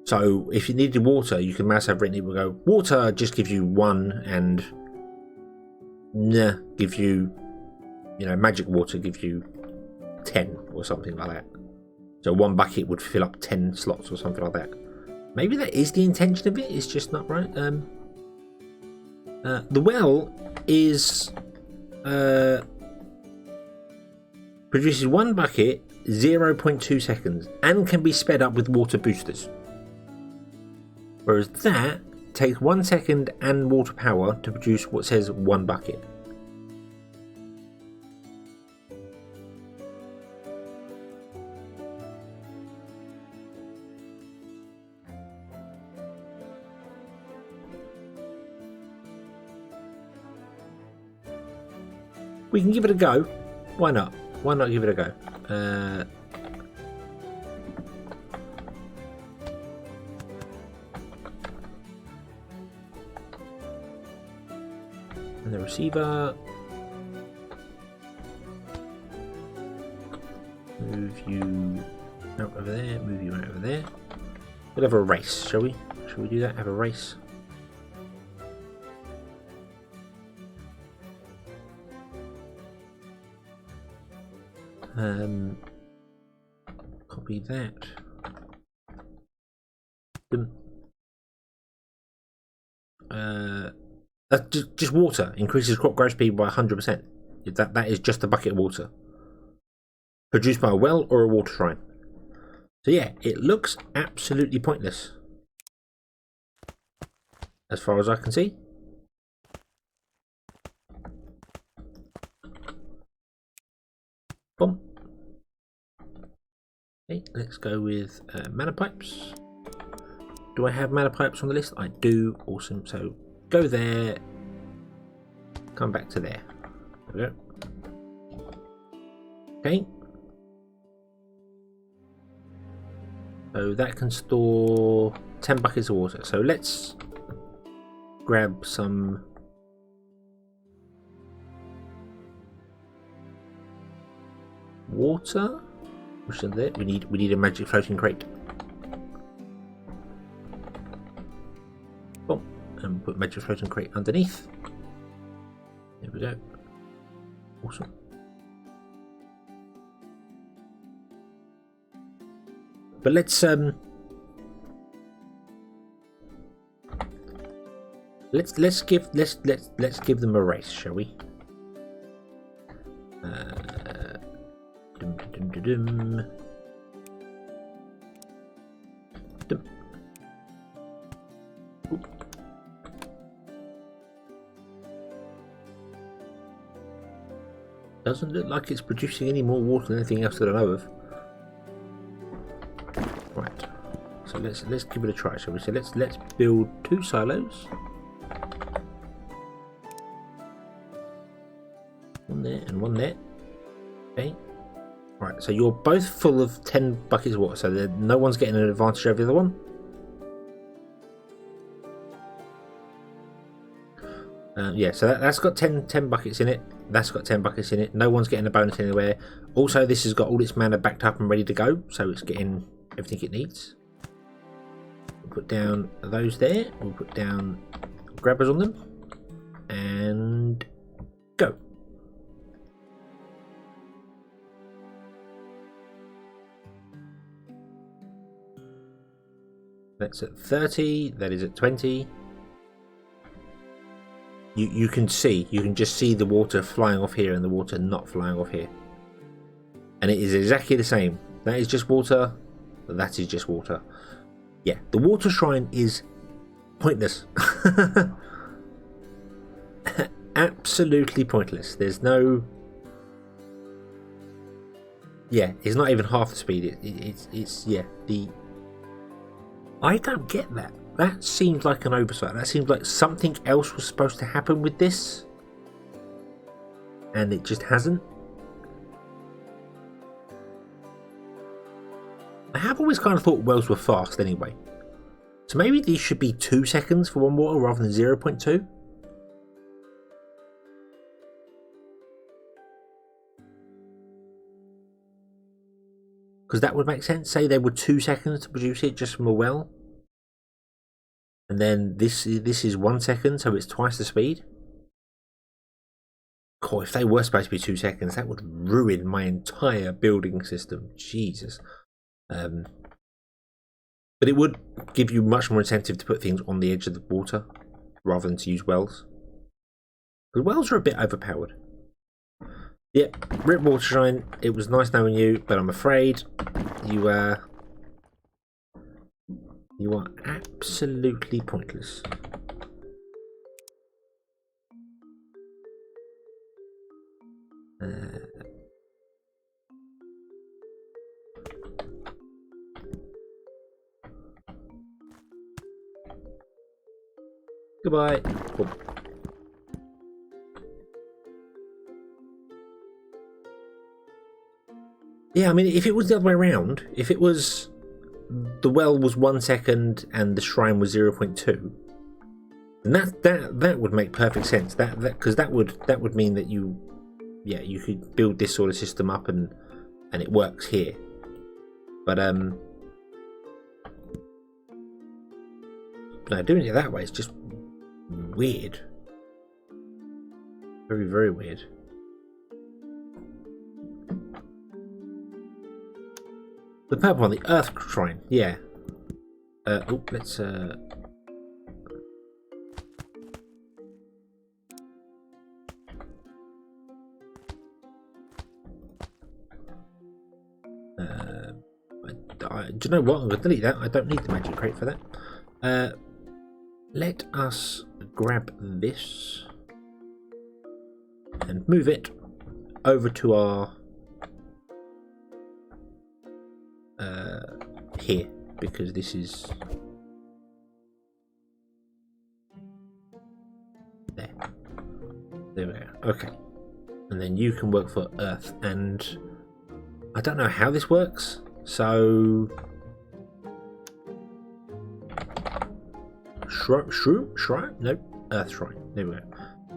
So if you needed water, you can mass over it, and it will go. Water just gives you 1, and gives you. Magic water gives you 10 or something like that. So 1 bucket would fill up 10 slots or something like that. Maybe that is the intention of it. It's just not right. The well is produces 1 bucket 0.2 seconds and can be sped up with water boosters. Whereas that takes 1 second and water power to produce what says 1 bucket. We can give it a go. Why not? Why not give it a go? And the receiver. Move you out over there. Move you out over there. We'll have a race, shall we? Shall we do that? Have a race. Copy that. That's just water. Increases crop growth speed by 100%. That is just a bucket of water. Produced by a well or a water shrine. So yeah, it looks absolutely pointless. As far as I can see. Boom. Okay, let's go with mana pipes. Do I have mana pipes on the list? I do. Awesome. So go there. Come back to there. There we go. Okay. So that can store 10 buckets of water. So let's grab some water. Which is there? We need a magic floating crate. Boom. And put magic floating crate underneath. There we go. Awesome. But let's give them a race, shall we? Doesn't look like it's producing any more water than anything else that I know of. Right. So let's give it a try, shall we? So let's build 2 silos. One there and one there. Okay. Right, so you're both full of 10 buckets of water, so no one's getting an advantage over the other one. Yeah, so that's got 10 buckets in it. That's got 10 buckets in it. No one's getting a bonus anywhere. Also, this has got all its mana backed up and ready to go, so it's getting everything it needs. We'll put down those there. We'll put down grabbers on them. And go. That's at 30. That is at 20. You can just see the water flying off here and the water not flying off here. And it is exactly the same. That is just water. That is just water. Yeah, the water shrine is pointless. Absolutely pointless. There's no... Yeah, it's not even half the speed. It's yeah, the... I don't get that. That seems like an oversight. That seems like something else was supposed to happen with this. And it just hasn't. I have always kind of thought wells were fast anyway. So maybe these should be 2 seconds for one water rather than 0.2. Because that would make sense. Say they were 2 seconds to produce it just from a well. And then this is 1 second, so it's twice the speed. Cool, if they were supposed to be 2 seconds, that would ruin my entire building system. Jesus. But it would give you much more incentive to put things on the edge of the water rather than to use wells. Because wells are a bit overpowered. Yep, Rip Watershine, it was nice knowing you, but I'm afraid you are absolutely pointless. Goodbye. Oh. Yeah, I mean, if it was the other way around, if it was the well was 1 second and the shrine was 0.2, then that would make perfect sense. Because that would mean that you could build this sort of system up and it works here. But no, doing it that way is just weird. Very, very weird. The purple one, the Earth Shrine, yeah. Let's do you know what? I'm going to delete that. I don't need the magic crate for that. Let us grab this and move it over to our here, because this is there. There we go. Okay, and then you can work for Earth, and I don't know how this works. So shrine? Nope. Earth Shrine. There we go.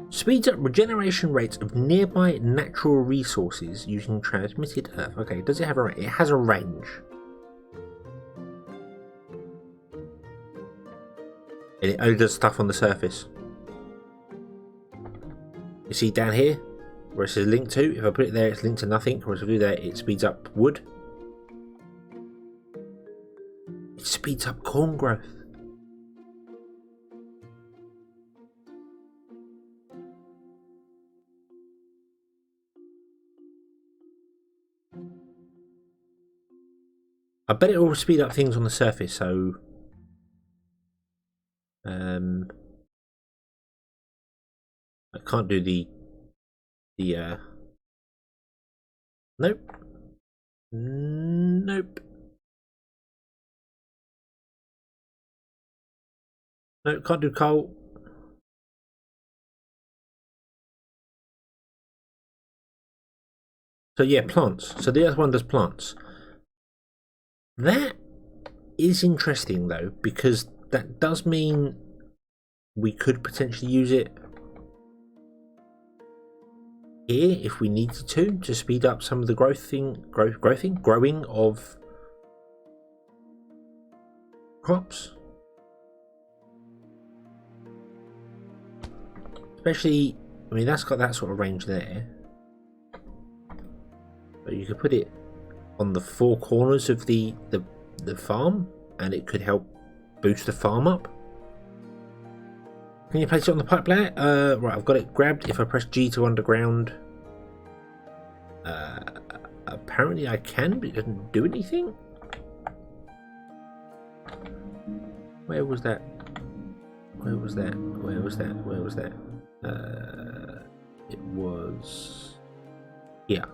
Speeds up regeneration rates of nearby natural resources using transmitted Earth. Okay, does it have a range? It has a range. And it only does stuff on the surface. You see down here where it says link to, if I put it there it's linked to nothing, or if I do that it speeds up wood. It speeds up corn growth. I bet it will speed up things on the surface, so I can't do the nope. Nope. No, can't do coal. So yeah, plants. So the other one does plants. That is interesting though, because that does mean we could potentially use it here if we needed to speed up some of the growing of crops. Especially, I mean, that's got that sort of range there. But you could put it on the four corners of the farm, and it could help boost the farm up. Can you place it on the pipe layer? Right, I've got it grabbed. If I press G to underground, apparently I can, but it doesn't do anything. Where was that? Where was that? Where was that? Where was that? It was here.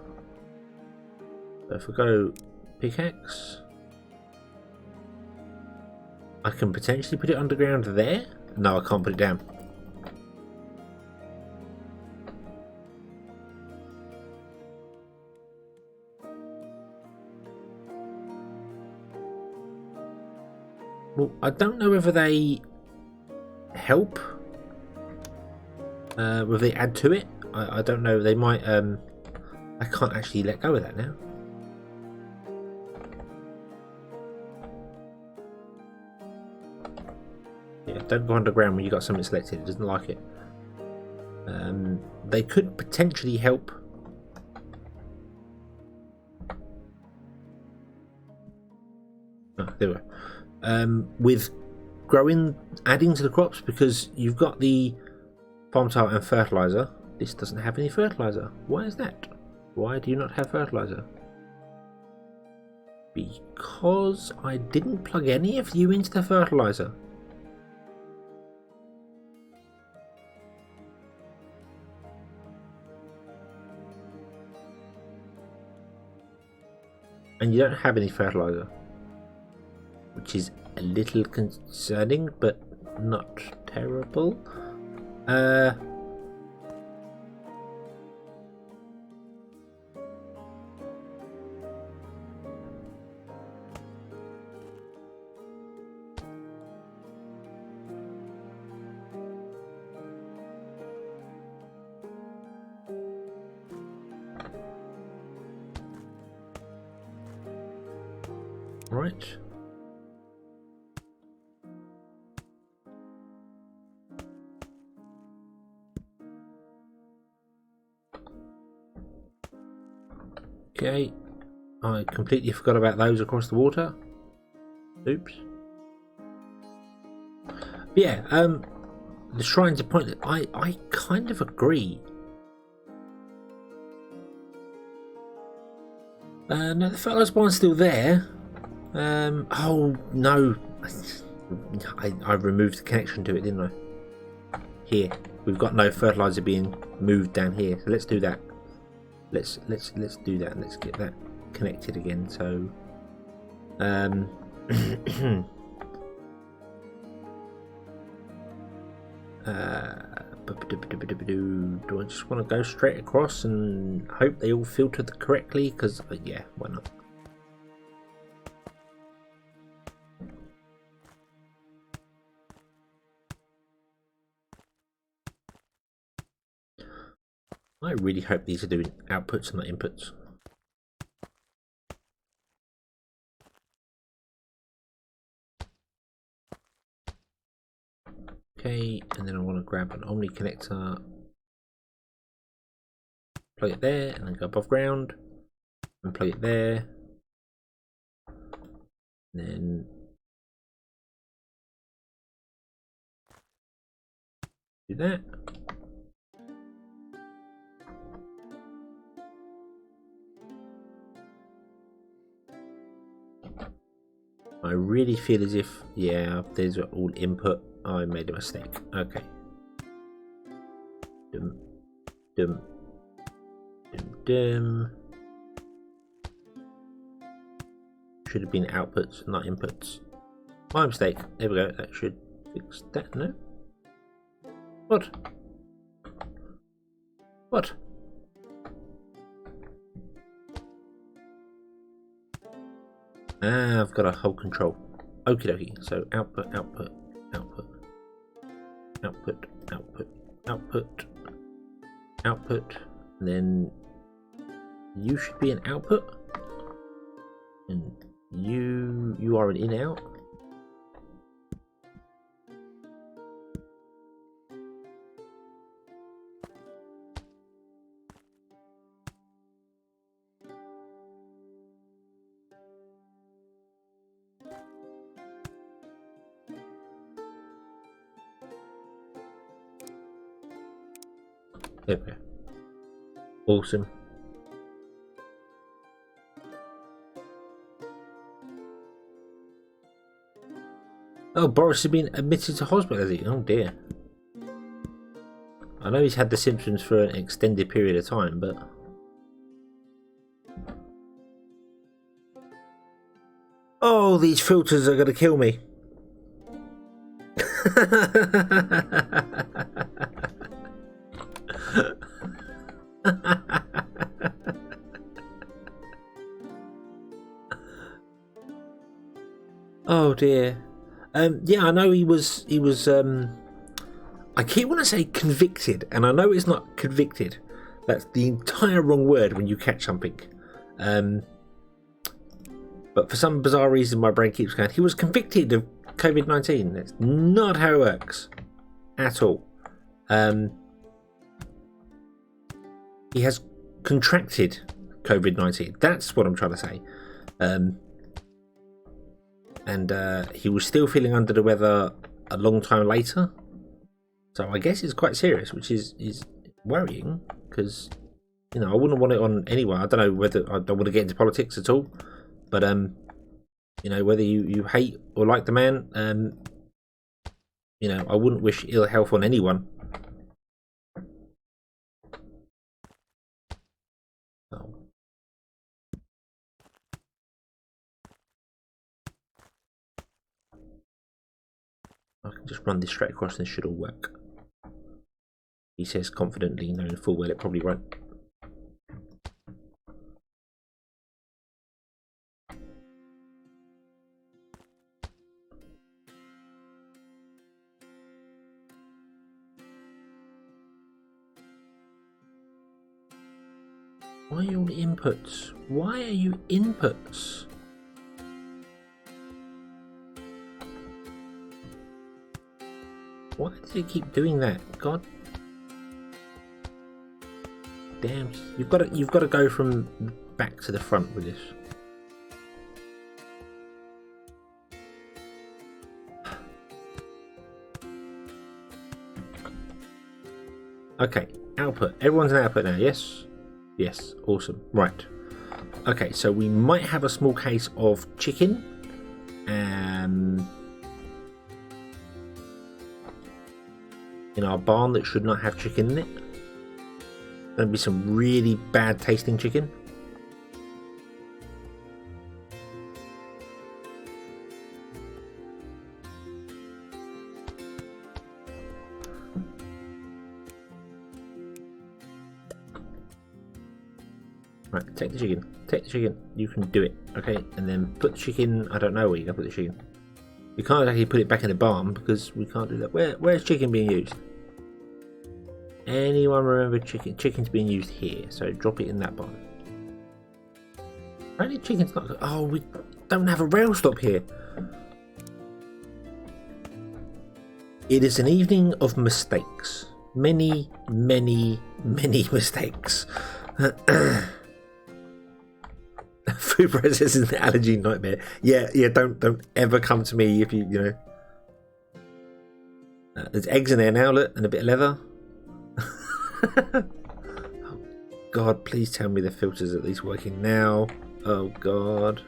So if we go pickaxe, I can potentially put it underground there. No, I can't put it down. Well, I don't know whether they help, whether they add to it. I don't know. They might. I can't actually let go of that now. Yeah, don't go underground when you got something selected. It doesn't like it. They could potentially help. Oh, there we go. With adding to the crops, because you've got the farm tile and fertilizer. This doesn't have any fertilizer. Why is that? Why do you not have fertilizer? Because I didn't plug any of you into the fertilizer. And you don't have any fertilizer, which is a little concerning, but not terrible. Right. Okay, I completely forgot about those across the water. Oops. But yeah, the shrine's a point that I kind of agree. No, the fertilizer barn's still there. Oh no, I removed the connection to it, didn't I? Here, we've got no fertilizer being moved down here, so let's do that. Let's do that. Let's get that connected again. So, do I just want to go straight across and hope they all filter correctly? Because yeah, why not? I really hope these are doing outputs and not inputs. Okay, and then I want to grab an Omni connector, plug it there, and then go above ground, and plug it there. And then do that. I really feel as if, yeah, these are all input. I made a mistake. Okay. Dum, dum, dum, dum. Should have been outputs, not inputs. My mistake. There we go. That should fix that. No. What? What? Ah, I've got a whole control. Okie dokie. So output, output, output, output, output, output, output, And then you should be an output, and you are an in-out. There we go. Awesome. Oh, Boris has been admitted to hospital, has he? Oh dear. I know he's had the symptoms for an extended period of time, but... Oh, these filters are going to kill me. Oh dear. Yeah, I know he was I keep wanting to say convicted, and I know it's not convicted. That's the entire wrong word when you catch something. But for some bizarre reason my brain keeps going, he was convicted of COVID-19. That's not how it works. At all. He has contracted COVID-19. That's what I'm trying to say. And he was still feeling under the weather a long time later. So I guess it's quite serious, which is worrying, because, you know, I wouldn't want it on anyone. I don't know whether, I don't want to get into politics at all, but you know, whether you hate or like the man, you know, I wouldn't wish ill health on anyone. Oh. I can just run this straight across and this should all work. He says confidently, knowing full well it probably won't. Why are you all inputs? Why are you inputs? Why does it keep doing that? God damn! You've got to go from back to the front with this. Okay, output. Everyone's an output now. Yes. Yes, awesome. Right. Okay, so we might have a small case of chicken. In our barn that should not have chicken in it. There'll be some really bad tasting chicken. Right, take the chicken. Take the chicken. You can do it. Okay, and then put the chicken. I don't know where you're gonna put the chicken. We can't actually put it back in the barn because we can't do that. Where's chicken being used? Anyone remember chicken? Chicken's being used here, so drop it in that barn. Apparently chicken's not... Oh, we don't have a rail stop here. It is an evening of mistakes. Many, many, many mistakes. Food processing allergy nightmare. Yeah, don't ever come to me if you know. There's eggs in there now, look, and a bit of leather. Oh, God, please tell me the filter's at least working now. Oh, God.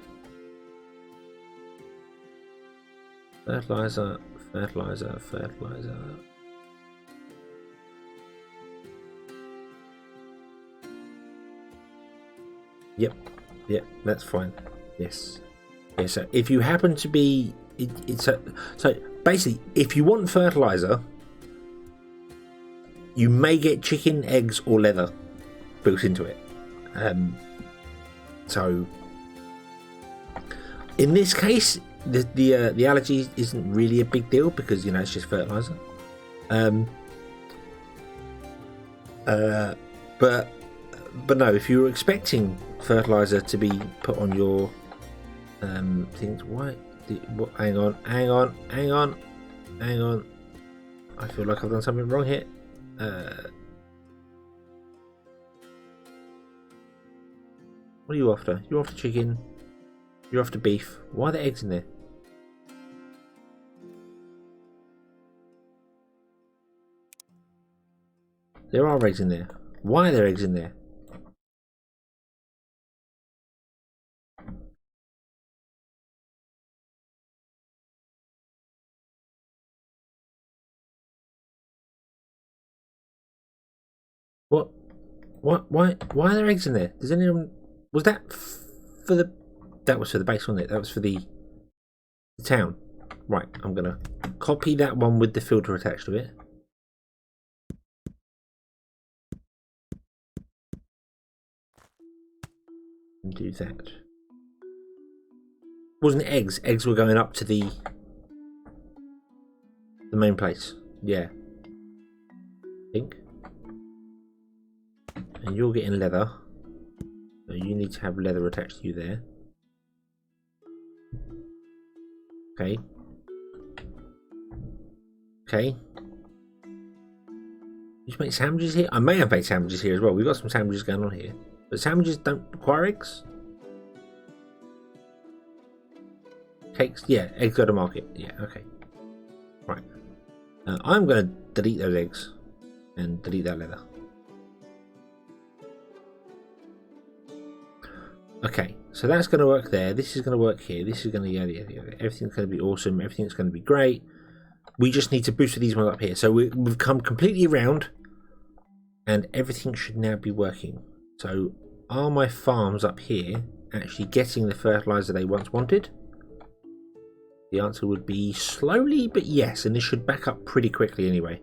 Fertilizer. Yep, that's fine. Yes. Yeah, so if you happen to be... So basically, if you want fertilizer... You may get chicken, eggs, or leather built into it. So, in this case, the allergy isn't really a big deal because, you know, it's just fertilizer. But but no, if you were expecting fertilizer to be put on your things, why? Hang on. I feel like I've done something wrong here. What are you after? You're after chicken. You're after beef. Why are there eggs in there? There are eggs in there. Why are there eggs in there? What? Why are there eggs in there? Does anyone... Was that for the... That was for the base, wasn't it? That was for the town. Right, I'm going to copy that one with the filter attached to it. And do that. Wasn't it eggs? Eggs were going up to the main place. Yeah. I think. And you're getting leather. So you need to have leather attached to you there. Okay. Okay. You make sandwiches here? I may have made sandwiches here as well. We've got some sandwiches going on here. But sandwiches don't require eggs? Cakes? Yeah, eggs go to market. Yeah, okay. Right. I'm going to delete those eggs. And delete that leather. Okay, so that's going to work there. This is going to work here. This is going to... Yeah. Everything's going to be awesome. Everything's going to be great. We just need to boost these ones up here. So we've come completely around. And everything should now be working. So are my farms up here actually getting the fertilizer they once wanted? The answer would be slowly, but yes. And this should back up pretty quickly anyway.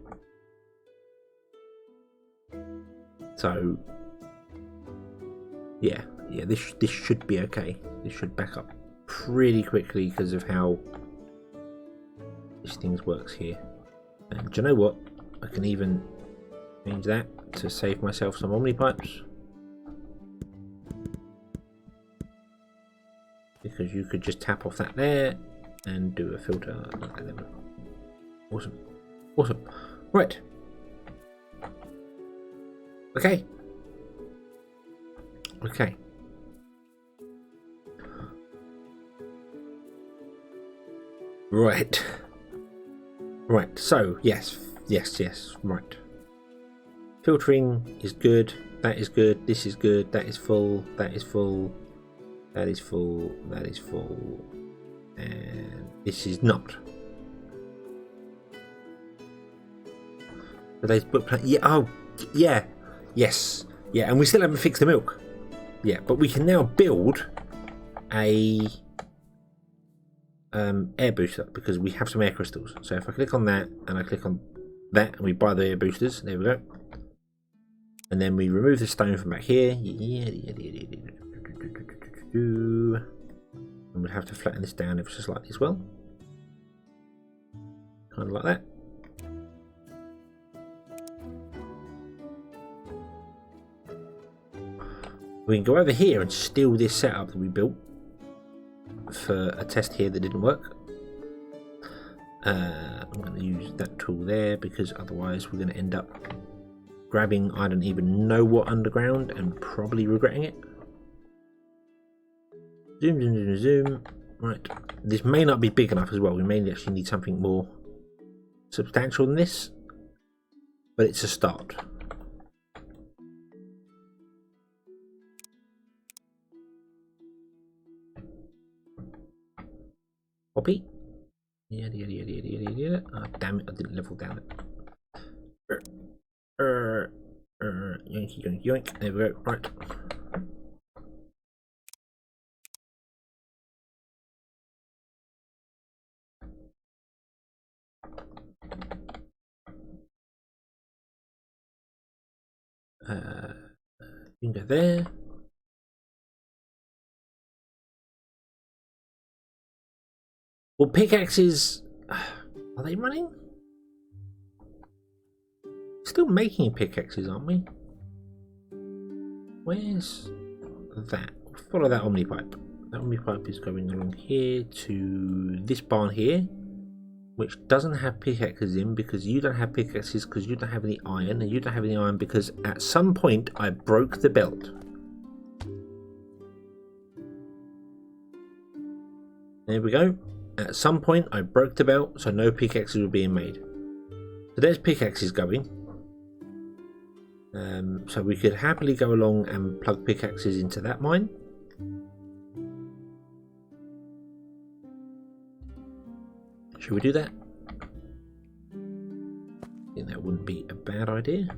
So... Yeah, this should be okay. This should back up pretty quickly because of how this thing works here. And do you know what? I can even change that to save myself some omni pipes. Because you could just tap off that there and do a filter. Awesome. Awesome. Right. Okay. Okay. Right. Right, so, yes, right. Filtering is good, that is good, this is good, that is full, that is full, that is full, that is full, and this is not. But they put, yeah, oh, yeah, yes, yeah, and we still haven't fixed the milk. Yeah, but we can now build a air booster because we have some air crystals. So if I click on that and I click on that and we buy the air boosters, there we go. And then we remove the stone from back here. And we'll have to flatten this down ever so slightly as well. Kind of like that. We can go over here and steal this setup that we built for a test here that didn't work. I'm going to use that tool there because otherwise we're going to end up grabbing I don't even know what underground and probably regretting it. Zoom, zoom, zoom, zoom. Right, this may not be big enough as well. We may actually need something more substantial than this, but it's a start. Copy. Yeah. Oh, damn it, I didn't level down it. Yoink, yoink, yoink. There we go. Right. You can go there. Well, pickaxes, are they running? Still making pickaxes, aren't we? Where's that? Follow that omni pipe. That omni pipe is going along here to this barn here, which doesn't have pickaxes in because you don't have pickaxes because you don't have any iron, and you don't have any iron because at some point I broke the belt. There we go. At some point I broke the belt, so no pickaxes were being made. So there's pickaxes going. So we could happily go along and plug pickaxes into that mine. Should we do that? I think that wouldn't be a bad idea.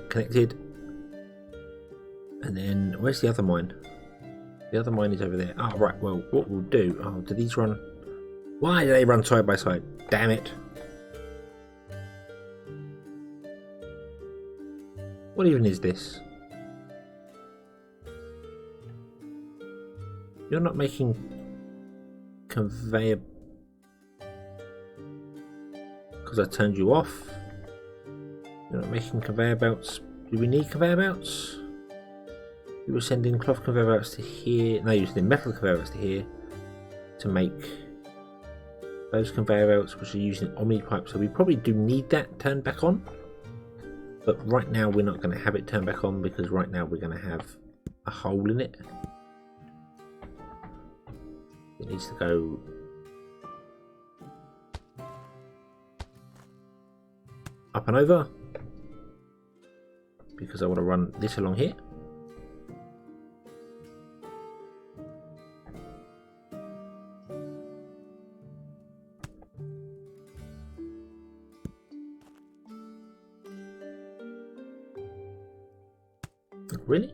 Connected. And then where's the other mine? The other mine is over there. Oh right, well what we'll do, oh do these run, why do they run side by side? Damn it. What even is this? You're not making conveyor because I turned you off. You're not making conveyor belts. Do we need conveyor belts? You were sending cloth conveyor belts to here. No, you were sending metal conveyor belts to here to make those conveyor belts, which are using omni pipe. So we probably do need that turned back on. But right now we're not going to have it turned back on because right now we're going to have a hole in it. It needs to go up and over because I want to run this along here. Really?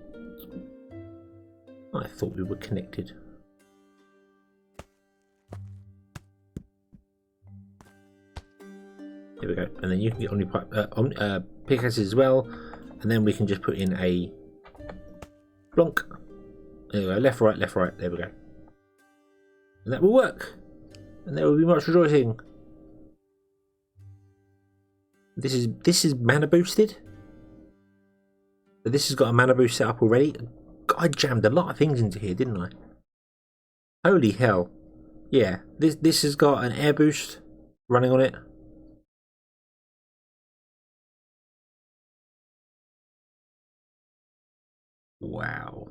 I thought we were connected. Here we go, and then you can get omni pipe, pickaxes as well, and then we can just put in a plonk. There we go, left, right, left, right. There we go, and that will work, and there will be much rejoicing. This is mana boosted. This has got a mana boost set up already. I jammed a lot of things into here, didn't I? Holy hell! Yeah, this has got an air boost running on it. Wow.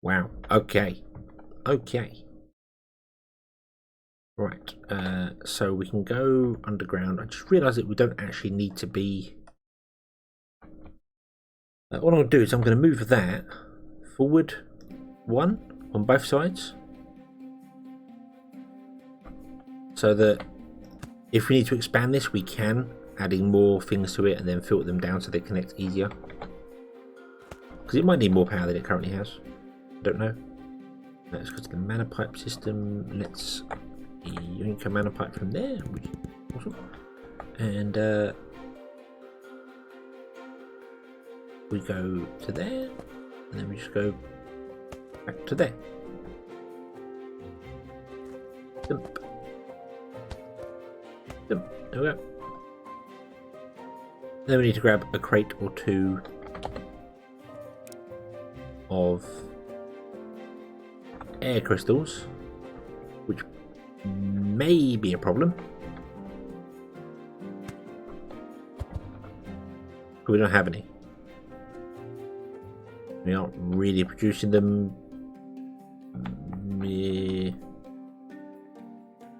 Wow. Okay. Okay. Right. So we can go underground. I just realised that we don't actually need to be. What I'm going to do is I'm going to move that forward one on both sides, so that if we need to expand this, we can, adding more things to it and then filter them down so they connect easier. Because it might need more power than it currently has. I don't know. Let's go to the mana pipe system. Let's yank a mana pipe from there, which is awesome. And we go to there, and then we just go back to there. Jump. Jump. There we go. Then we need to grab a crate or two of air crystals, which may be a problem. But we don't have any. We aren't really producing them.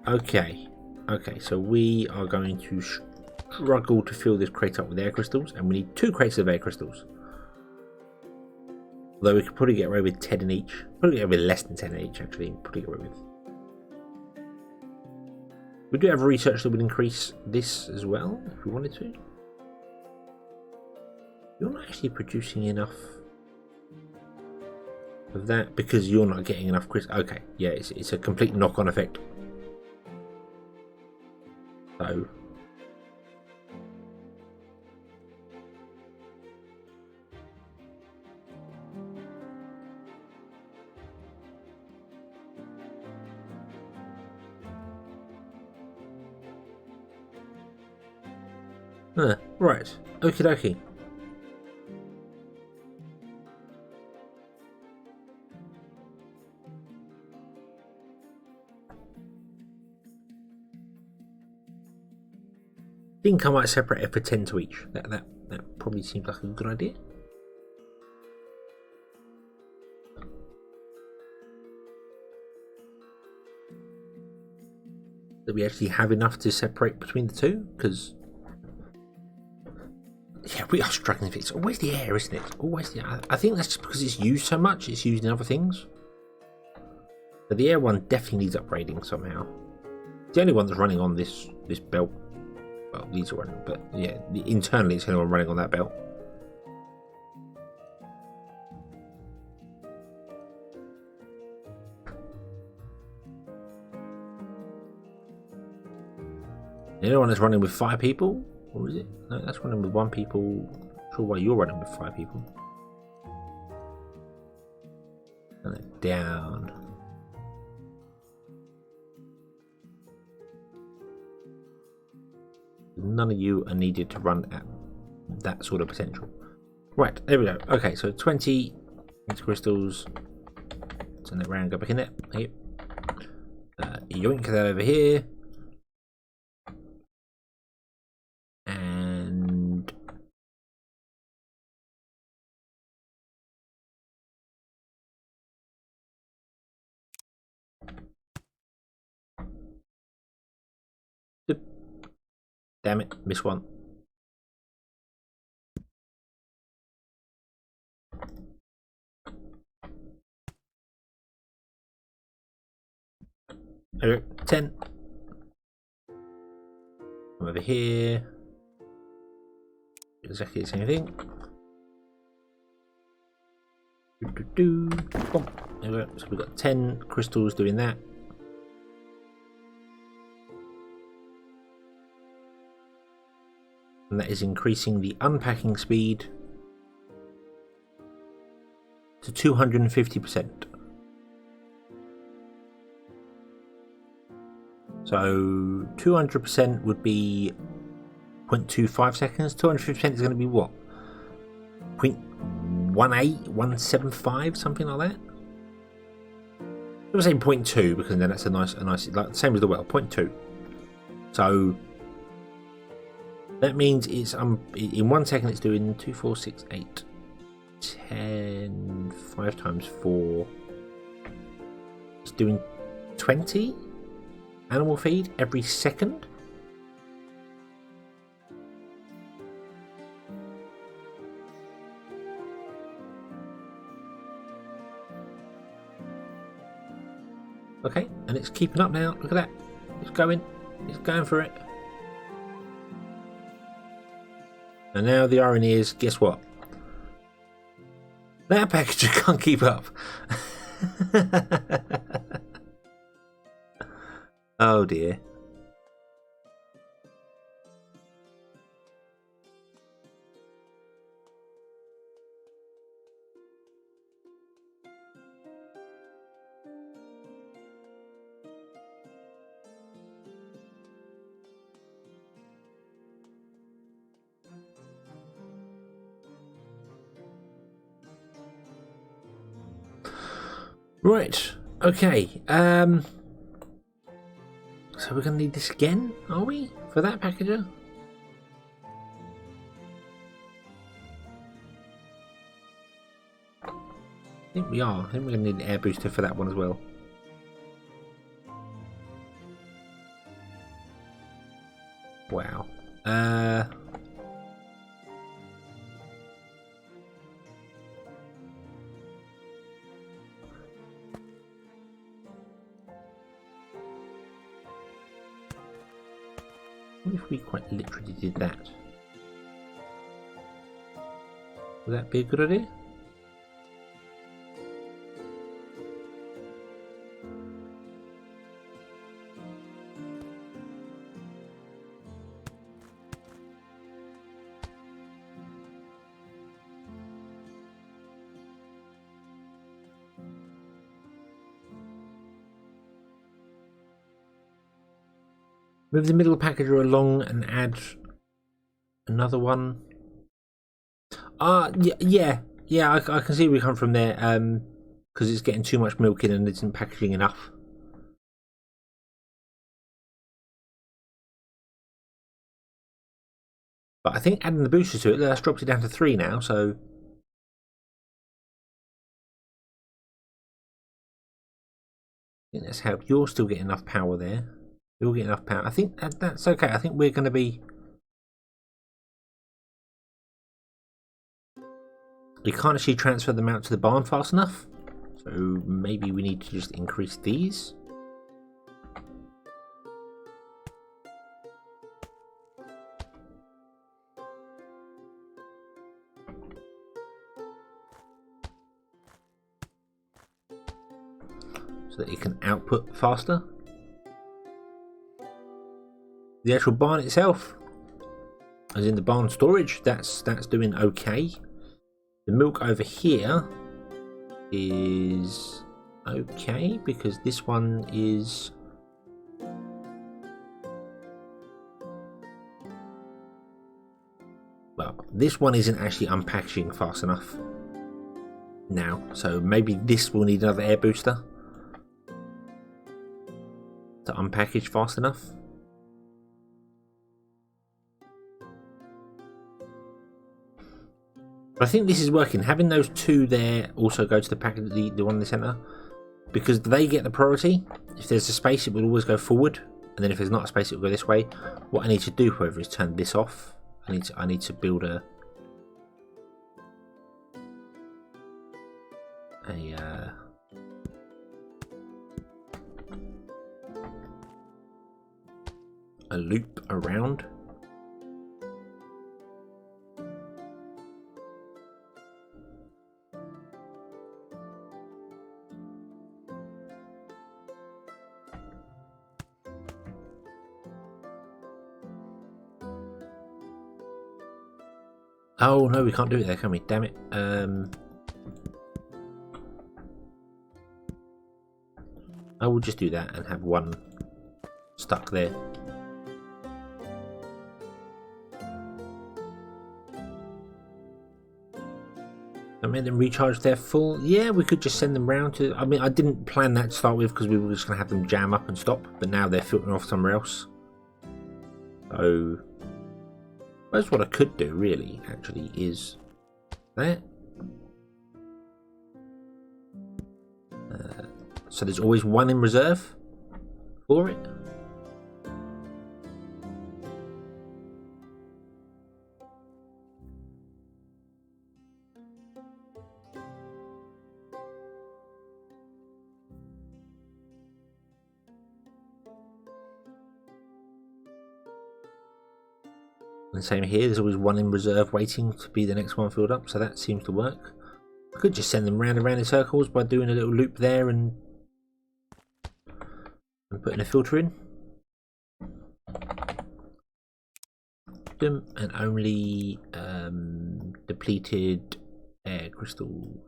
Okay. Okay, so we are going to struggle to fill this crate up with air crystals, and we need 2 crates of air crystals. Although we could probably get away with 10 in each. Probably get away with less than 10 in each, actually. Probably get away with. We do have research that would increase this as well, if we wanted to. You're not actually producing enough of that because you're not getting enough crystals. Okay, yeah, it's a complete knock-on effect. So Right. Okie dokie. I think I might separate it for 10 to each. That probably seems like a good idea. That we actually have enough to separate between the two, because yeah, we are struggling with it. It's always the air, isn't it? It's always the. I think that's just because it's used so much. It's used in other things. But the air one definitely needs upgrading somehow. It's the only one that's running on this belt. Well, these are running, but yeah, internally it's the only one running on that belt. The other one is running with 5 people, or is it? No, that's running with 1 people. Not sure why you're running with 5 people. And then down. None of you are needed to run at that sort of potential. Right, there we go. Okay, so 20 into crystals. Turn that round, go back in there. Here. Yoink that over here. And damn it, missed one. Okay, 10. Come over here. Exactly the same thing. Boom. There we go. So we've got 10 crystals doing that. And that is increasing the unpacking speed to 250%. So 200% would be 0.25 seconds. 250% is going to be what? 0.18, 175, something like that. I was saying 0.2 because then that's a nice, like same as the well, 0.2. So that means it's in 1 second it's doing 2, 4, 6, 8, 10, 5 times 4. It's doing 20 animal feed every second. Okay, and it's keeping up now. Look at that. It's going for it. And now the irony is, guess what? That packager can't keep up. Oh dear. Right, okay, so we're going to need this again, are we, for that packager? I think we are. I think we're going to need an air booster for that one as well. Wow. What if we quite literally did that? Would that be a good idea? Move the middle packager along and add another one. Yeah. I can see we come from there. Because it's getting too much milk in and it isn't packaging enough. But I think adding the booster to it, that's dropped it down to 3 now. So I think that's helped. You're still getting enough power there. You'll get enough power. I think that's okay. I think we're going to be. We can't actually transfer them out to the barn fast enough. So maybe we need to just increase these. So that it can output faster. The actual barn itself, as in the barn storage, that's doing okay. The milk over here is okay because this one is this one isn't actually unpackaging fast enough now, so maybe this will need another air booster to unpackage fast enough. But I think this is working. Having those 2 there also go to the packet, the one in the centre, because they get the priority. If there's a space, it will always go forward, and then if there's not a space, it will go this way. What I need to do, however, is turn this off. I need to build a loop around. Oh no, we can't do it there, can we? Damn it. I will just do that and have one stuck there. I made them recharge their full. Yeah, we could just send them round to. I mean, I didn't plan that to start with because we were just going to have them jam up and stop, but now they're filtering off somewhere else. So that's what I could do, really, actually, is that. So there's always one in reserve for it. And same here, there's always one in reserve waiting to be the next one filled up, so that seems to work. I could just send them round and round in circles by doing a little loop there and putting a filter in. And only depleted air crystals.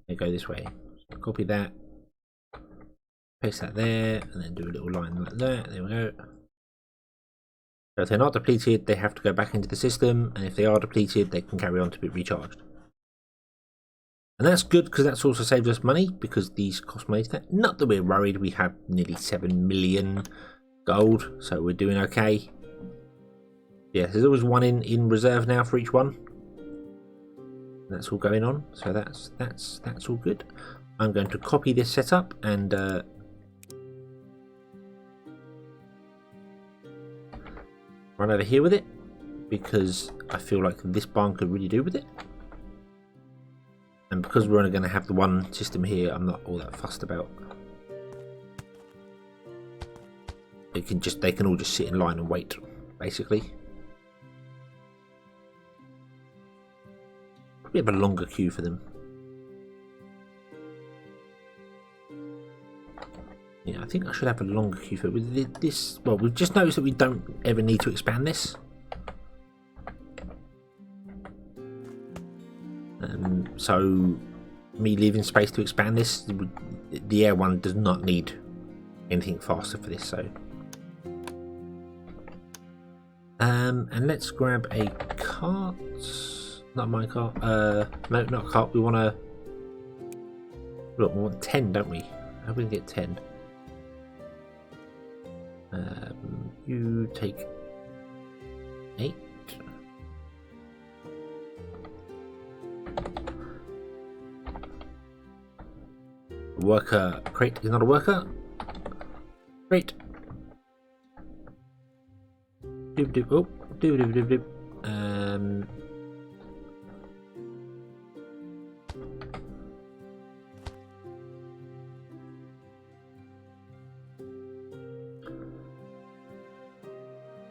They go this way. So copy that, paste that there, and then do a little line like that. There we go. So if they're not depleted, they have to go back into the system, and if they are depleted, they can carry on to be recharged. And that's good because that's also saved us money because these cost money. Not that we're worried, we have nearly 7 million gold, so we're doing okay. Yeah, there's always one in reserve now for each one. That's all going on, so that's all good. I'm going to copy this setup and run over here with it because I feel like this barn could really do with it. And because we're only going to have the one system here, I'm not all that fussed about. They can all just sit in line and wait, basically. Probably have a longer queue for them. Yeah, I think I should have a longer queue for this. Well, we've just noticed that we don't ever need to expand this. So, me leaving space to expand this, the air one does not need anything faster for this. So, And let's grab a cart. Not my cart. No, not a cart. We want to. Look, we want 10, don't we? How do we get 10? You take 8. Worker crate is not a worker. Great. Doop doop. Oh, doop doop doop doop.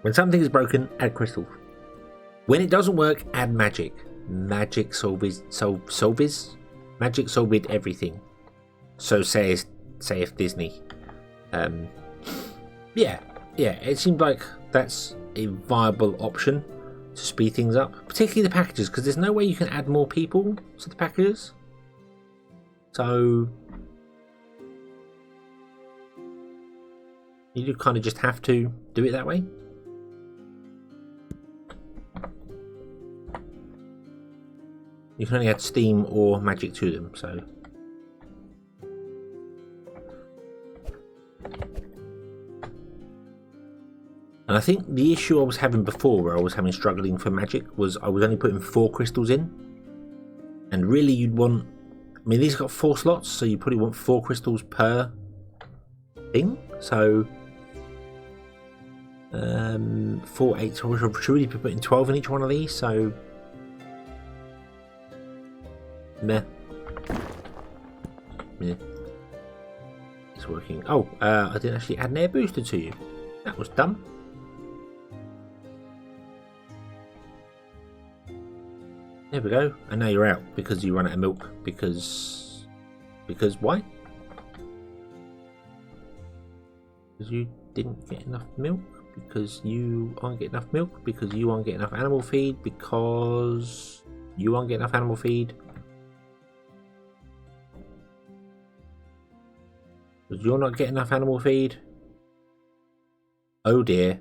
When something is broken, add crystals. When it doesn't work, add magic. Magic solves magic solved everything. So saith Disney. Yeah, it seemed like that's a viable option to speed things up, particularly the packages, because there's no way you can add more people to the packages. So you do kind of just have to do it that way. You can only add steam or magic to them, so. And I think the issue I was having before, where I was struggling for magic, was I was only putting 4 crystals in. And really you'd want, I mean, these got 4 slots, so you probably want 4 crystals per thing. So 4, 8, so I should really be putting 12 in each one of these, so meh. Yeah. It's working. Oh, I didn't actually add an air booster to you. That was dumb. There we go. And now you're out because you run out of milk. Because why? Because you didn't get enough milk. Because you aren't getting enough milk. Because you aren't getting enough animal feed. Because you aren't getting enough animal feed. Because you're not getting enough animal feed. Oh dear.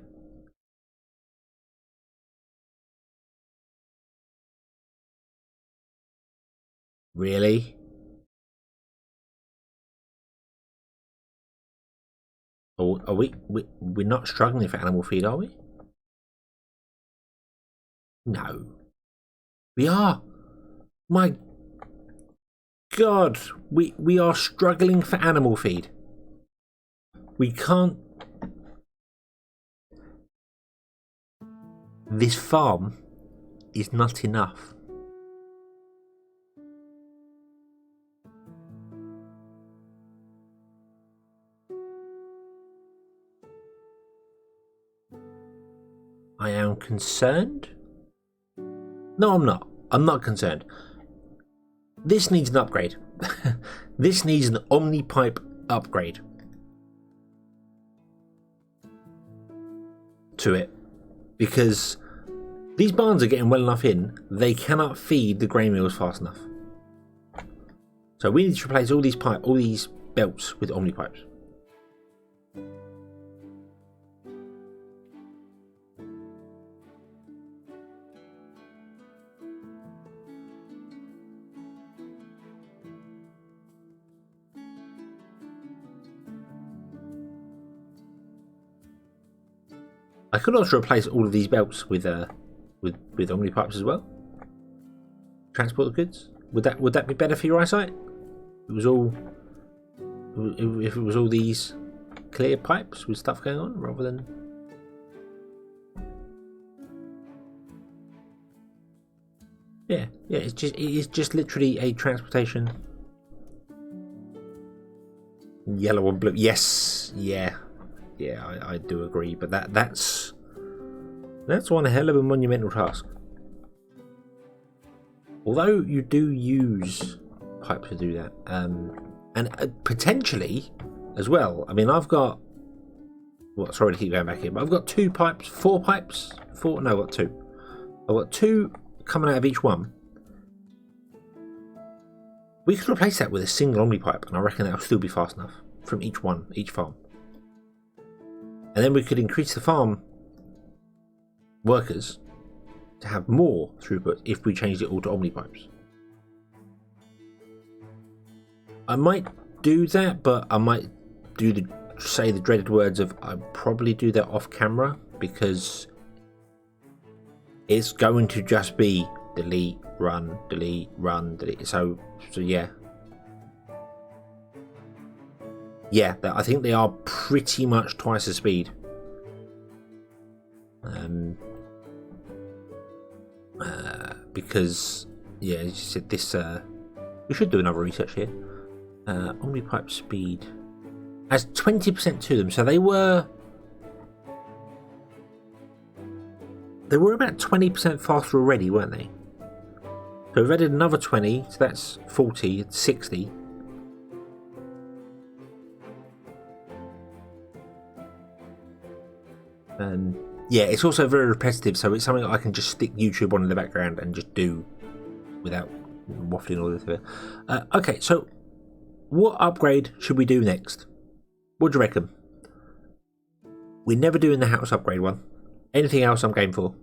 Really? Oh, are we're not struggling for animal feed, are we? No. We are. My God, we are struggling for animal feed. We can't. This farm is not enough. I am concerned. No, I'm not. I'm not concerned. This needs an upgrade. This needs an Omnipipe upgrade to it, because these barns are getting well enough in, they cannot feed the grain mills fast enough. So we need to replace all these belts with Omnipipes. I could also replace all of these belts with Omnipipes as well. Transport the goods. Would that be better for your eyesight? If it was all these clear pipes with stuff going on, rather than. Yeah, it is just literally a transportation. Yellow and blue. Yes, yeah, I do agree. But that's one hell of a monumental task. Although you do use pipes to do that, and potentially as well. I mean, I've got. Well, sorry to keep going back here, but I've got 4 pipes. No, I've got 2. I've got 2 coming out of each one. We could replace that with a single Omnipipe, and I reckon that'll still be fast enough from each farm. And then we could increase the farm workers to have more throughput if we changed it all to Omni pipes. I might do that, but I might say the dreaded words of I'd probably do that off camera, because it's going to just be delete, run, delete, run, delete. So yeah. Yeah, I think they are pretty much twice the speed. Because, yeah, as you said, this we should do another research here. Omnipipe speed has 20% to them, so they were about 20% faster already, weren't they? So we've added another 20, so that's 40, it's 60. Yeah, it's also very repetitive, so it's something I can just stick YouTube on in the background and just do without waffling all this. Okay, so what upgrade should we do next? What do you reckon? We're never doing the house upgrade one. Anything else I'm game for?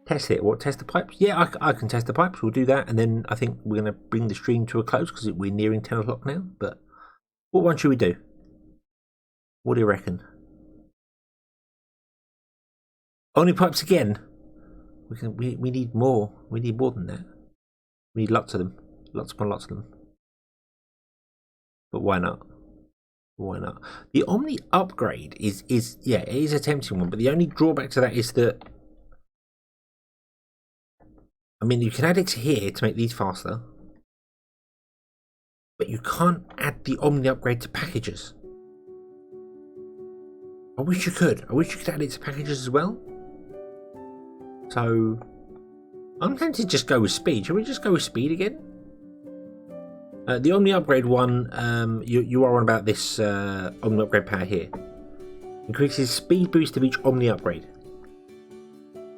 Test it. What, test the pipes? Yeah, I can test the pipes. We'll do that, and then I think we're going to bring the stream to a close because we're nearing 10 o'clock now. But what one should we do? What do you reckon? Only pipes again? We need more. We need more than that. We need lots of them. Lots upon lots of them. But why not? Why not? The Omni upgrade is yeah, it is a tempting one, but the only drawback to that is that, I mean, you can add it to here to make these faster, but you can't add the Omni upgrade to packages. I wish you could. I wish you could add it to packages as well. So I'm tempted to just go with speed. Shall we just go with speed again? The Omni upgrade one, you are on about this Omni upgrade power here. Increases speed boost of each Omni upgrade.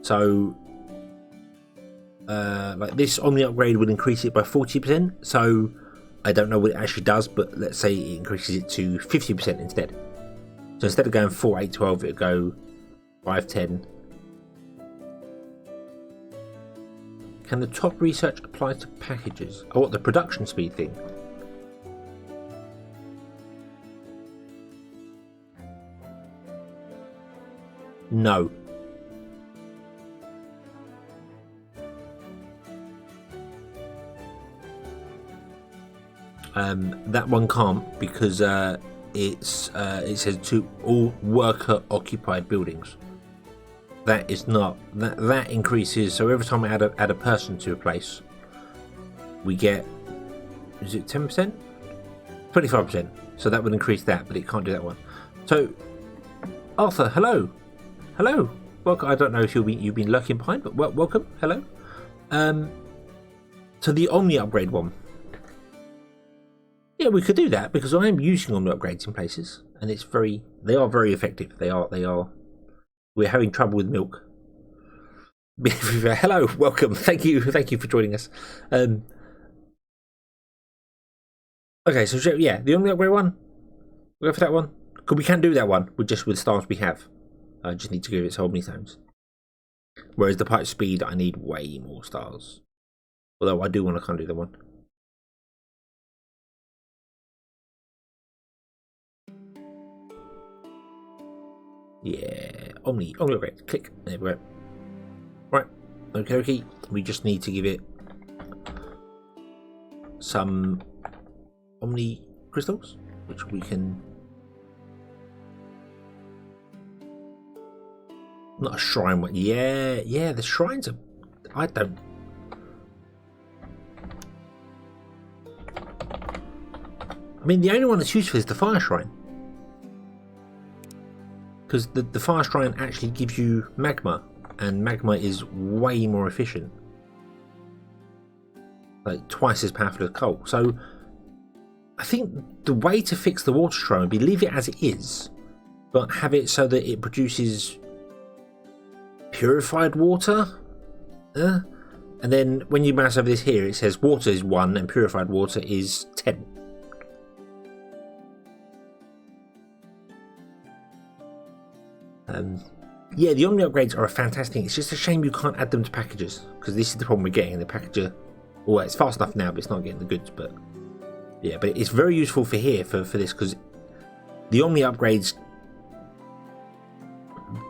So, like this Omni upgrade would increase it by 40%. So, I don't know what it actually does, but let's say it increases it to 50% instead. So instead of going 4, 8, 12, it'll go 5, 10. Can the top research apply to packages? Oh, what, the production speed thing? No. That one can't, because it says to all worker occupied buildings. That is not that increases. So every time I add a person to a place, we get, is it 10%? 25%. So that would increase that, but it can't do that one. So Arthur, hello. Welcome. I don't know if you've been lurking behind, but welcome. Hello. So the Omni upgrade one. Yeah, we could do that because I am using Omni upgrades in places, and they are very effective. They are. We're having trouble with milk. Hello, welcome. Thank you for joining us. Okay, so yeah, the Omni upgrade one. We'll go for that one. Because we can do that one with the stars we have. I just need to give it so many times. Whereas the pipe speed, I need way more stars. Although I do want to kind of do the one. Yeah, Omni upgrade. Click. There we go. Right. Okay. We just need to give it some Omni crystals, which we can. Not a shrine one. Yeah. The shrines are. I don't. I mean, the only one that's useful is the fire shrine. Because the fire shrine actually gives you magma, and magma is way more efficient. Like twice as powerful as coal. So I think the way to fix the water shrine would be leave it as it is, but have it so that it produces purified water. And then when you mouse over this here, it says water is 1 and purified water is 10. Yeah, the Omni upgrades are a fantastic thing. It's just a shame you can't add them to packages, because this is the problem we're getting. The packager, well, it's fast enough now, but it's not getting the goods. But yeah, but it's very useful for here for this, because the Omni upgrades,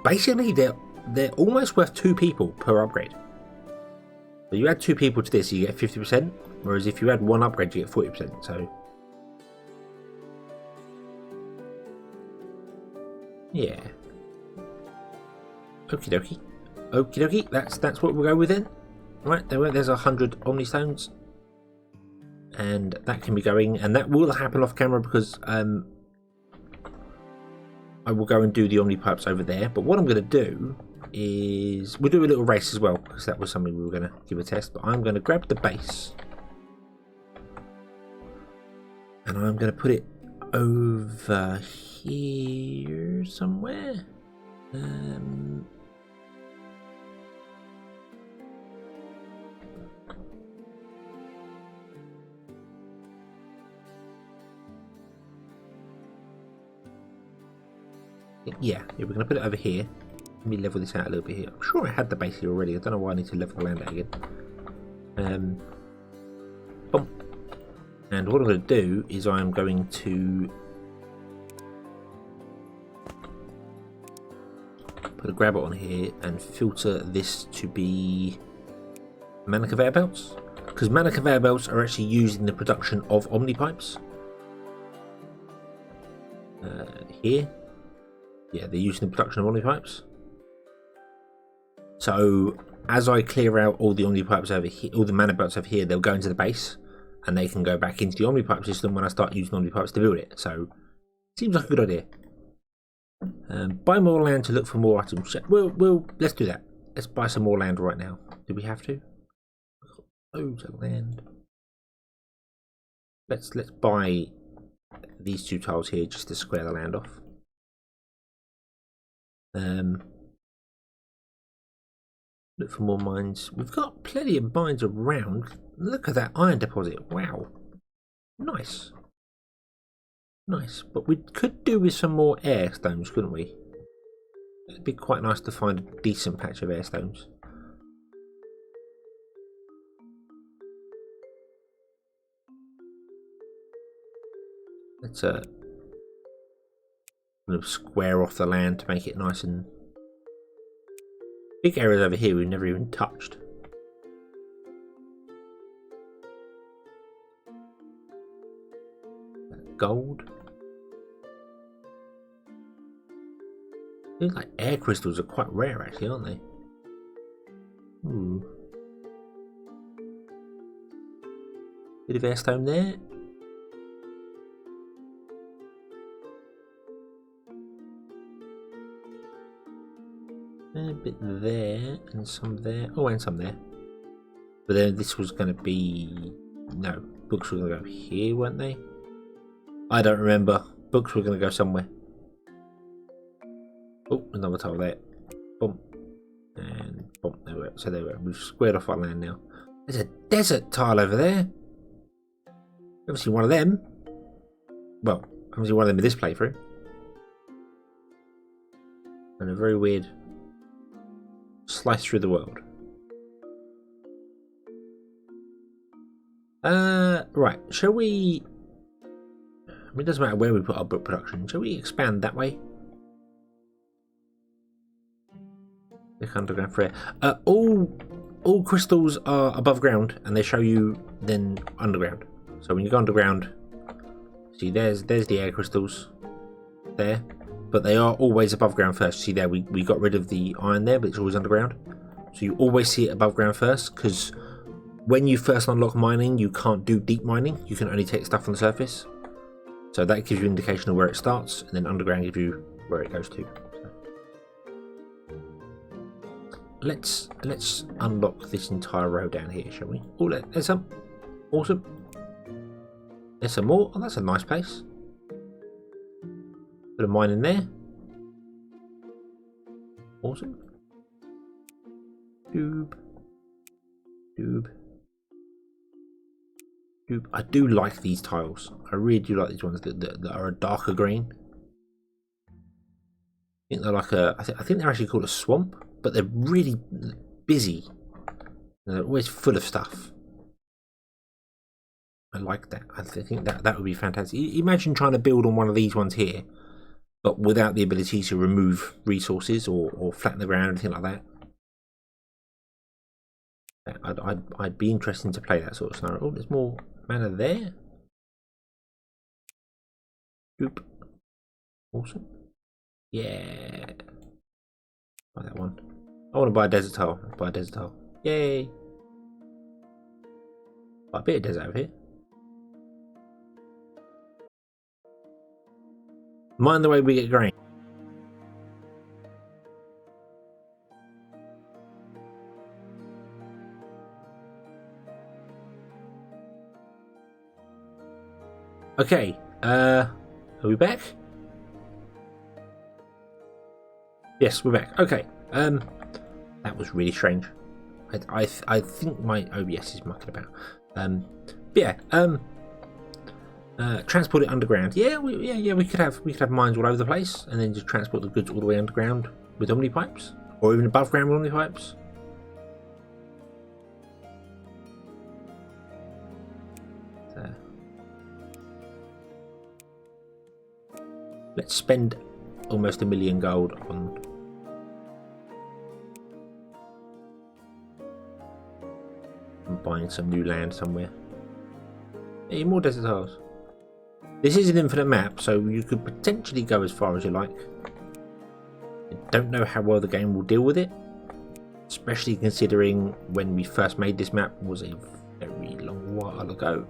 basically they're almost worth 2 people per upgrade. So you add 2 people to this, you get 50%, whereas if you add 1 upgrade, you get 40%. So yeah. Okie dokie. Okie dokie. That's what we'll go with then. Right, there's 100 Omni Stones. And that can be going, and that will happen off camera because I will go and do the Omni Pipes over there. But what I'm going to do is we'll do a little race as well, because that was something we were going to give a test. But I'm going to grab the base and I'm going to put it over here somewhere. Yeah, we're going to put it over here. Let me level this out a little bit here. I'm sure I had the base here already. I don't know why I need to level the land out again. Boom. And what I'm going to do is I'm going to put a grabber on here and filter this to be mana conveyor belts, because mana conveyor belts are actually used in the production of Omni Pipes. Here. Yeah, they're used in the production of Omni Pipes. So as I clear out all the Omni Pipes over here, all the mana belts over here, they'll go into the base, and they can go back into the Omni Pipe system when I start using Omni Pipes to build it. So seems like a good idea. Buy more land to look for more items. We'll let's do that. Let's buy some more land right now. Do we have to? Loads of land. Let's buy these 2 tiles here just to square the land off. Look for more mines. We've got plenty of mines around. Look at that iron deposit. Wow. Nice. Nice. But we could do with some more air stones, couldn't we? It'd be quite nice to find a decent patch of air stones. Let's kind of square off the land to make it nice, and big areas over here we've never even touched. Gold. Seems like air crystals are quite rare actually, aren't they? Ooh. Bit of airstone there. A bit there, and some there. Oh, and some there. But then this was going to be... No, books were going to go here, weren't they? I don't remember. Books were going to go somewhere. Oh, another tile there. Boom. And boom. There we go. So there we go. We've squared off our land now. There's a desert tile over there. Haven't seen one of them. Well, I haven't seen one of them in this playthrough. And a very weird slice through the world. Right. Shall we... I mean, it doesn't matter where we put our book production. Shall we expand that way? Look underground for air. All crystals are above ground, and they show you then underground. So when you go underground, see there's the air crystals there, but they are always above ground first. See there, we got rid of the iron there, but it's always underground. So you always see it above ground first, because when you first unlock mining, you can't do deep mining. You can only take stuff on the surface. So that gives you an indication of where it starts, and then underground gives you where it goes to. So let's unlock this entire row down here, shall we? Oh, there's some. Awesome. There's some more. Oh, that's a nice place. Put a mine in there. Awesome. Doob. Doob. Doob. I do like these tiles. I really do like these ones that are a darker green. think they're like a. I think they're actually called a swamp, but they're really busy. They're always full of stuff. I like that. I think that would be fantastic. Imagine trying to build on one of these ones here, but without the ability to remove resources or flatten the ground or anything like that. I'd be interested to play that sort of scenario. Oh, there's more mana there. Oop. Awesome. Yeah. Buy that one. I want to buy a desert tile. Let's buy a desert tile. Yay. Buy a bit of desert over here. Mind the way we get grain. Okay, are we back? Yes, we're back. Okay, that was really strange. I think my OBS is mucking about. Yeah, transport it underground. Yeah, we could have mines all over the place, and then just transport the goods all the way underground with omni pipes, or even above ground with omni pipes. Let's spend almost $1 million gold on buying some new land somewhere. Hey, more desert tiles. This is an infinite map, so you could potentially go as far as you like. I don't know how well the game will deal with it, especially considering when we first made this map was a very long while ago.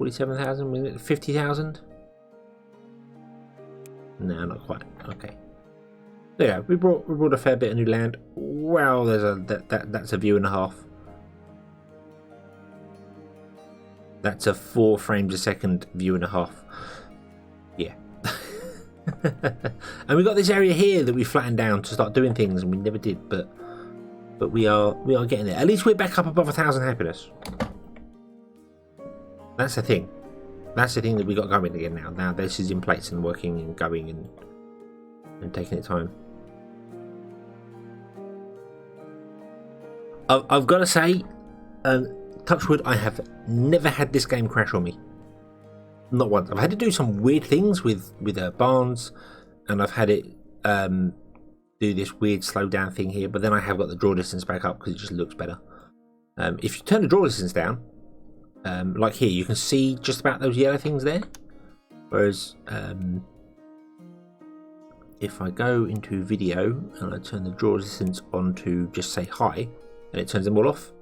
$47,000, 50,000? No, not quite. Okay. So yeah, we brought a fair bit of new land. Wow, that's a view and a half. That's a 4 frames a second view and a half. Yeah. And we got this area here that we flattened down to start doing things, and we never did, but we are getting there. At least we're back up above 1,000 happiness. That's the thing. That's the thing that we got going again now. Now this is in place and working and going and taking its time. I've got to say, touch wood, I have never had this game crash on me. Not once. I've had to do some weird things with barns, and I've had it do this weird slow down thing here. But then I have got the draw distance back up because it just looks better. If you turn the draw distance down. Like here, you can see just about those yellow things there. Whereas, if I go into video and I turn the draw distance on to just say hi, and it turns them all off,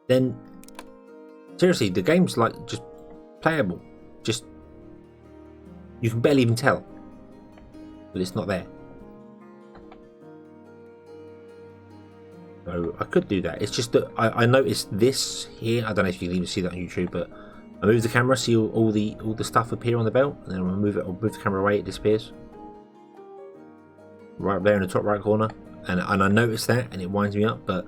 then seriously, the game's like just playable. Just you can barely even tell that it's not there. So I could do that. It's just that I noticed this here. I don't know if you can even see that on YouTube, but I move the camera, see all the stuff appear on the belt, and then I'll move the camera away, it disappears. Right up there in the top right corner, and I noticed that, and it winds me up. But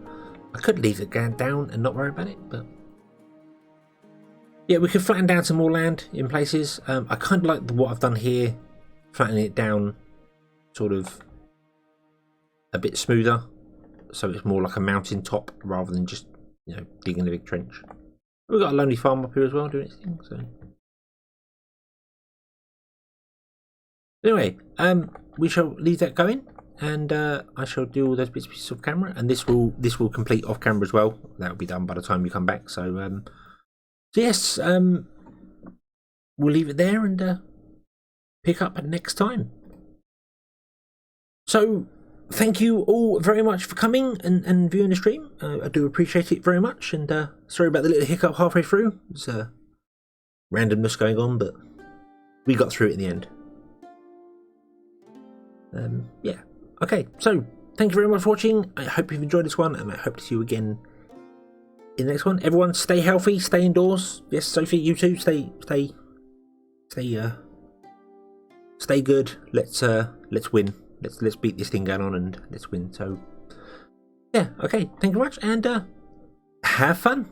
I could leave it down and not worry about it. But yeah, we could flatten down some more land in places. I kind of like what I've done here, flattening it down, sort of a bit smoother. So it's more like a mountain top rather than just, you know, digging a big trench. We've got a lonely farm up here as well doing its thing. So anyway, we shall leave that going, and I shall do all those bits and pieces off camera, and this will complete off camera as well. That will be done by the time you come back. So so yes, we'll leave it there and pick up next time. So thank you all very much for coming and viewing the stream. I do appreciate it very much, and sorry about the little hiccup halfway through. There's randomness going on, but we got through it in the end. Yeah, okay, so thank you very much for watching. I hope you've enjoyed this one, and I hope to see you again in the next one. Everyone stay healthy, stay indoors. Yes, Sophie, you too, stay stay good. Let's win. Let's beat this thing going on and let's win. So yeah, okay. Thank you very much, and have fun.